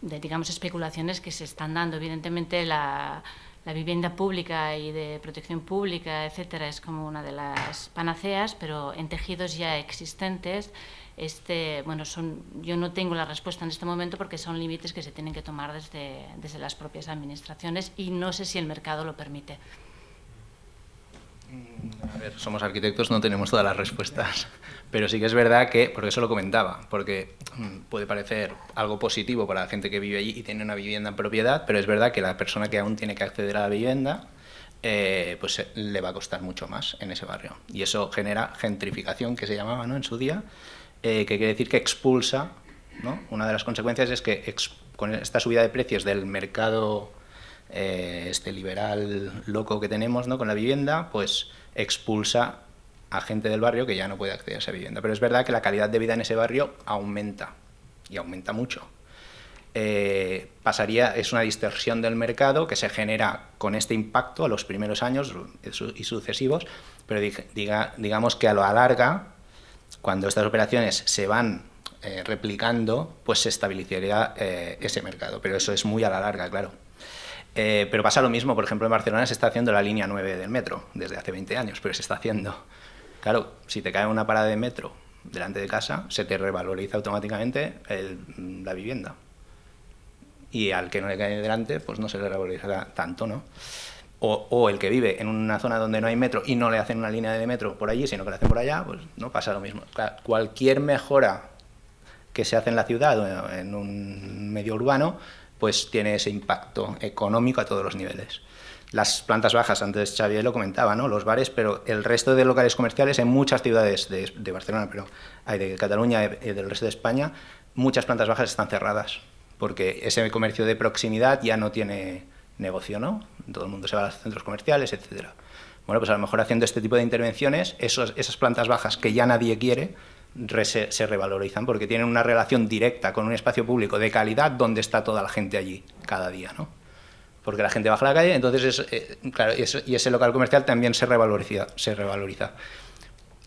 digamos, especulaciones que se están dando. Evidentemente la vivienda pública y de protección pública, etcétera, es como una de las panaceas, pero en tejidos ya existentes, yo no tengo la respuesta en este momento porque son límites que se tienen que tomar desde las propias administraciones y no sé si el mercado lo permite. A ver, somos arquitectos, no tenemos todas las respuestas, pero sí que es verdad que, por eso lo comentaba, porque puede parecer algo positivo para la gente que vive allí y tiene una vivienda en propiedad, pero es verdad que la persona que aún tiene que acceder a la vivienda, pues le va a costar mucho más en ese barrio. Y eso genera gentrificación, que se llamaba, ¿no?, en su día, que quiere decir que expulsa, ¿no? Una de las consecuencias es que con esta subida de precios del mercado liberal loco que tenemos, ¿no?, con la vivienda, pues expulsa a gente del barrio que ya no puede acceder a esa vivienda. Pero es verdad que la calidad de vida en ese barrio aumenta, y aumenta mucho. Es una distorsión del mercado que se genera con este impacto a los primeros años y sucesivos, pero digamos que a la larga, cuando estas operaciones se van replicando, pues se estabilizaría ese mercado, pero eso es muy a la larga, claro. Pero pasa lo mismo, por ejemplo, en Barcelona se está haciendo la línea 9 del metro, desde hace 20 años, pero se está haciendo. Claro, si te cae una parada de metro delante de casa, se te revaloriza automáticamente la vivienda. Y al que no le cae delante, pues no se le revaloriza tanto, ¿no? O el que vive en una zona donde no hay metro y no le hacen una línea de metro por allí, sino que la hacen por allá, pues no pasa lo mismo. Claro, cualquier mejora que se hace en la ciudad o en un medio urbano, pues tiene ese impacto económico a todos los niveles. Las plantas bajas, antes Xavier lo comentaba, ¿no?, los bares, pero el resto de locales comerciales en muchas ciudades de Barcelona, pero hay de Cataluña y del resto de España, muchas plantas bajas están cerradas, porque ese comercio de proximidad ya no tiene negocio, ¿no? Todo el mundo se va a los centros comerciales, etcétera. Bueno, pues a lo mejor haciendo este tipo de intervenciones, esas plantas bajas que ya nadie quiere, se revalorizan porque tienen una relación directa con un espacio público de calidad donde está toda la gente allí cada día, ¿no? Porque la gente baja a la calle, entonces claro, y ese local comercial también se revaloriza.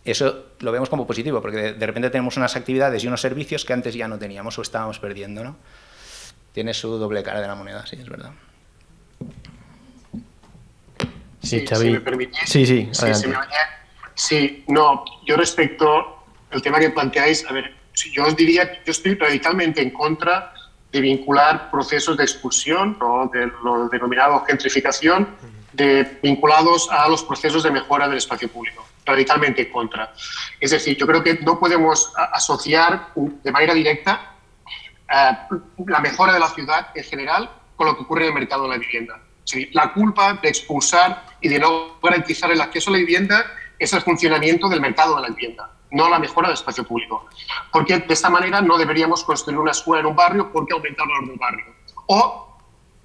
Eso lo vemos como positivo porque de repente tenemos unas actividades y unos servicios que antes ya no teníamos o estábamos perdiendo, ¿no? Tiene su doble cara de la moneda, sí, es verdad. Sí, Xavi. Si me permitís. Sí, se me oye. Sí, no, yo respecto al tema que planteáis, a ver, yo os diría que yo estoy radicalmente en contra de vincular procesos de expulsión o de lo denominado gentrificación vinculados a los procesos de mejora del espacio público. Radicalmente en contra. Es decir, yo creo que no podemos asociar de manera directa la mejora de la ciudad en general con lo que ocurre en el mercado de la vivienda. Sí, la culpa de expulsar y de no garantizar el acceso a la vivienda es el funcionamiento del mercado de la vivienda, no la mejora del espacio público. Porque de esta manera no deberíamos construir una escuela en un barrio porque aumenta el valor del barrio. O,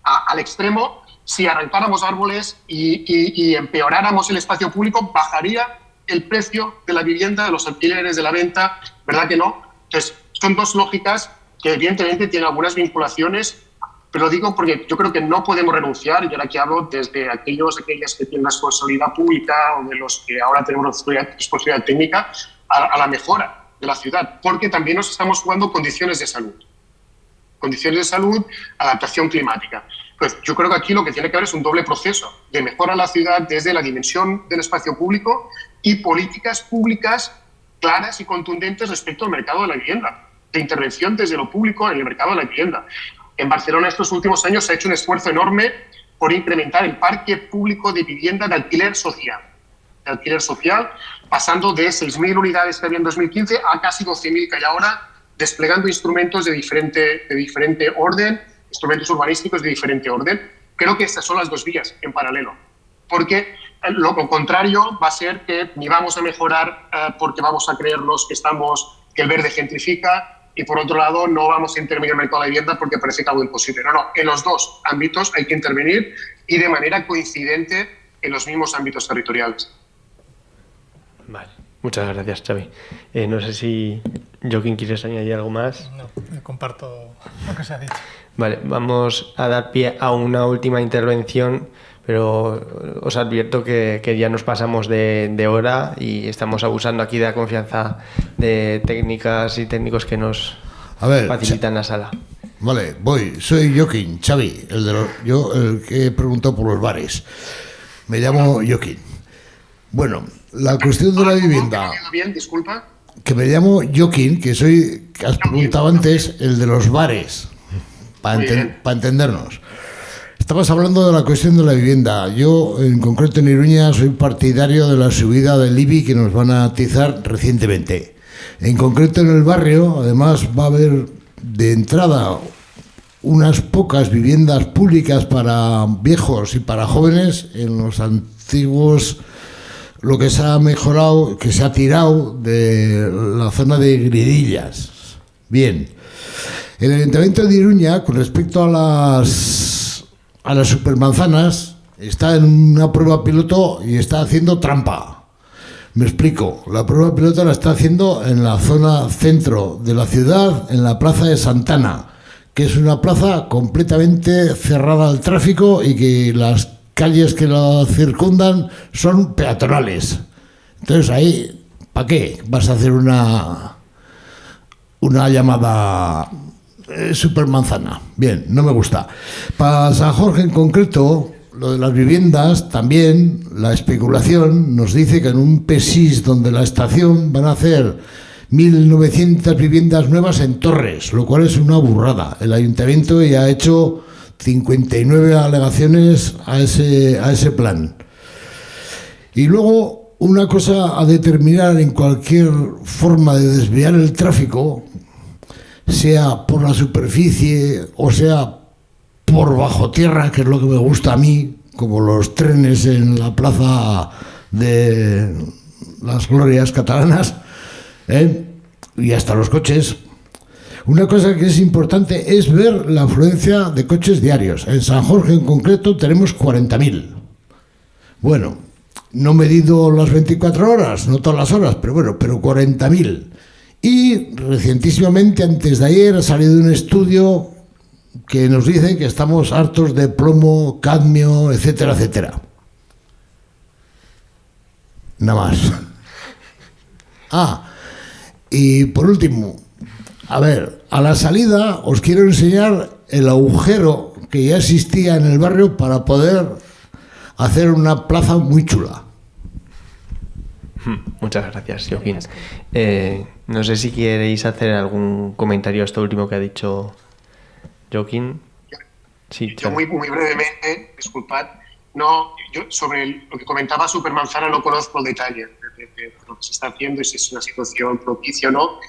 al extremo, si arrancáramos árboles y empeoráramos el espacio público, bajaría el precio de la vivienda, de los alquileres, de la venta, ¿verdad que no? Entonces, son dos lógicas que evidentemente tienen algunas vinculaciones, pero lo digo porque yo creo que no podemos renunciar, y ahora que hablo desde aquellas que tienen responsabilidad pública o de los que ahora tenemos responsabilidad técnica, a la mejora de la ciudad, porque también nos estamos jugando condiciones de salud. Condiciones de salud, adaptación climática. Pues yo creo que aquí lo que tiene que haber es un doble proceso de mejora en la ciudad desde la dimensión del espacio público y políticas públicas claras y contundentes respecto al mercado de la vivienda, de intervención desde lo público en el mercado de la vivienda. En Barcelona estos últimos años se ha hecho un esfuerzo enorme por incrementar el parque público de vivienda de alquiler social. De alquiler social, pasando de 6.000 unidades que había en 2015 a casi 12.000 que hay ahora, desplegando instrumentos de diferente orden, instrumentos urbanísticos de diferente orden. Creo que estas son las dos vías en paralelo, porque lo contrario va a ser que ni vamos a mejorar porque vamos a creernos que el verde gentrifica, y por otro lado no vamos a intervenir en el mercado de la vivienda porque parece que algo imposible. No, en los dos ámbitos hay que intervenir y de manera coincidente en los mismos ámbitos territoriales. Vale, muchas gracias, Xavi. No sé si Joaquín quieres añadir algo más. No, comparto lo que se ha dicho. Vale, vamos a dar pie a una última intervención, pero os advierto que ya nos pasamos de hora y estamos abusando aquí de la confianza de técnicas y técnicos que nos facilitan la sala. Vale, soy Joaquín, Xavi, el que he preguntado por los bares. Me llamo Joaquín. Bueno, la cuestión de la vivienda... Bien, disculpa. Que me llamo Joaquín, que has preguntado antes, el de los bares, para entendernos. Estamos hablando de la cuestión de la vivienda. Yo, en concreto en Iruña, soy partidario de la subida del IBI que nos van a atizar recientemente. En concreto en el barrio, además, va a haber de entrada unas pocas viviendas públicas para viejos y para jóvenes en los antiguos, lo que se ha mejorado, que se ha tirado de la zona de Gridillas. Bien. El Ayuntamiento de Iruña, con respecto a las supermanzanas, está en una prueba piloto y está haciendo trampa. Me explico. La prueba piloto la está haciendo en la zona centro de la ciudad, en la plaza de Santana, que es una plaza completamente cerrada al tráfico y que las calles que la circundan son peatonales. Entonces ahí, ¿para qué vas a hacer una llamada supermanzana? Bien, no me gusta. Para San Jorge en concreto, lo de las viviendas, también la especulación nos dice que en un PESIS donde la estación van a hacer 1.900 viviendas nuevas en Torres, lo cual es una burrada. El ayuntamiento ya ha hecho 59 alegaciones a ese plan. Y luego, una cosa a determinar en cualquier forma de desviar el tráfico, sea por la superficie o sea por bajo tierra, que es lo que me gusta a mí, como los trenes en la plaza de las Glorias catalanas, y hasta los coches. Una cosa que es importante es ver la afluencia de coches diarios. En San Jorge en concreto tenemos 40.000. Bueno, no he medido las 24 horas, no todas las horas, pero 40.000. Y recientísimamente, antes de ayer, ha salido un estudio que nos dice que estamos hartos de plomo, cadmio, etcétera, etcétera. Nada más. Y por último, a la salida os quiero enseñar el agujero que ya existía en el barrio para poder hacer una plaza muy chula. Muchas gracias, Joaquín. No sé si queréis hacer algún comentario a esto último que ha dicho Joaquín. Sí, yo muy brevemente, disculpad. No, yo sobre lo que comentaba Supermanzana no conozco el detalle de lo que se está haciendo y si es una situación propicia o no.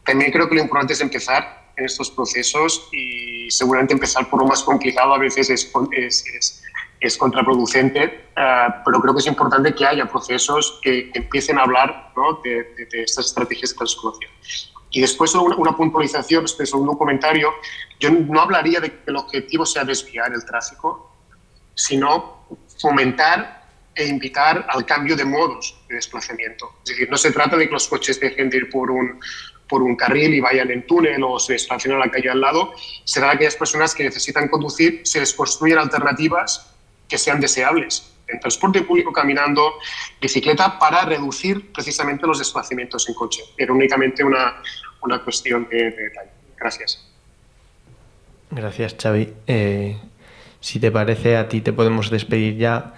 También creo que lo importante es empezar en estos procesos y seguramente empezar por lo más complicado a veces es contraproducente, pero creo que es importante que haya procesos que empiecen a hablar, ¿no?, de estas estrategias de transformación. Y después una puntualización respecto a un comentario. Yo no hablaría de que el objetivo sea desviar el tráfico, sino fomentar e invitar al cambio de modos de desplazamiento. Es decir, no se trata de que los coches dejen de ir por un carril y vayan en túnel o se desplacen a la calle al lado. Será aquellas personas que necesitan conducir, se les construyen alternativas que sean deseables, en transporte público, caminando, bicicleta, para reducir precisamente los desplazamientos en coche. Era únicamente una cuestión de detalle. Gracias. Gracias, Xavi. Si te parece, a ti te podemos despedir ya.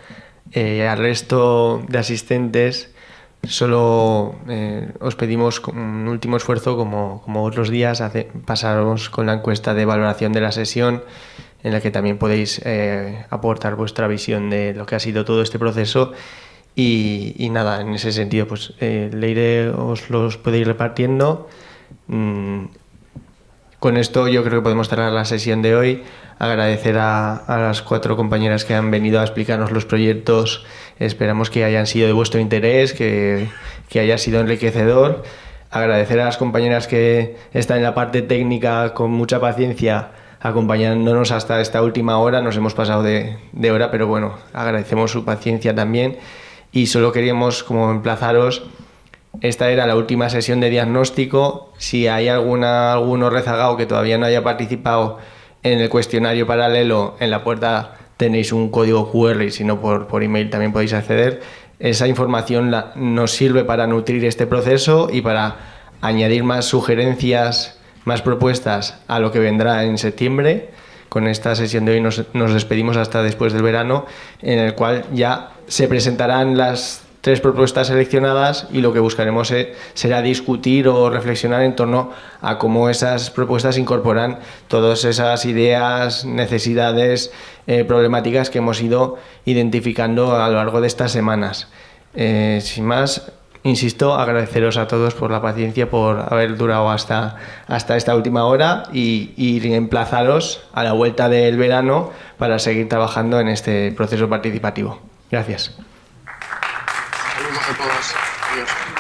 Al resto de asistentes, solo os pedimos un último esfuerzo, como otros días, pasaros con la encuesta de valoración de la sesión, en la que también podéis aportar vuestra visión de lo que ha sido todo este proceso. Y nada, en ese sentido, pues Leire os los podéis repartiendo. Con esto yo creo que podemos cerrar la sesión de hoy. Agradecer a las 4 compañeras que han venido a explicarnos los proyectos. Esperamos que hayan sido de vuestro interés, que haya sido enriquecedor. Agradecer a las compañeras que están en la parte técnica con mucha paciencia, acompañándonos hasta esta última hora. Nos hemos pasado de hora, pero bueno, agradecemos su paciencia también. Y solo queríamos como emplazaros. Esta era la última sesión de diagnóstico. Si hay alguno rezagado que todavía no haya participado en el cuestionario paralelo, en la puerta tenéis un código QR y si no por email también podéis acceder. Esa información nos sirve para nutrir este proceso y para añadir más sugerencias, más propuestas a lo que vendrá en septiembre. Con esta sesión de hoy nos despedimos hasta después del verano, en el cual ya se presentarán las 3 propuestas seleccionadas y lo que buscaremos será discutir o reflexionar en torno a cómo esas propuestas incorporan todas esas ideas, necesidades, problemáticas que hemos ido identificando a lo largo de estas semanas. Sin más, insisto, agradeceros a todos por la paciencia, por haber durado hasta esta última hora y emplazaros a la vuelta del verano para seguir trabajando en este proceso participativo. Gracias. Saludos a todos. Adiós.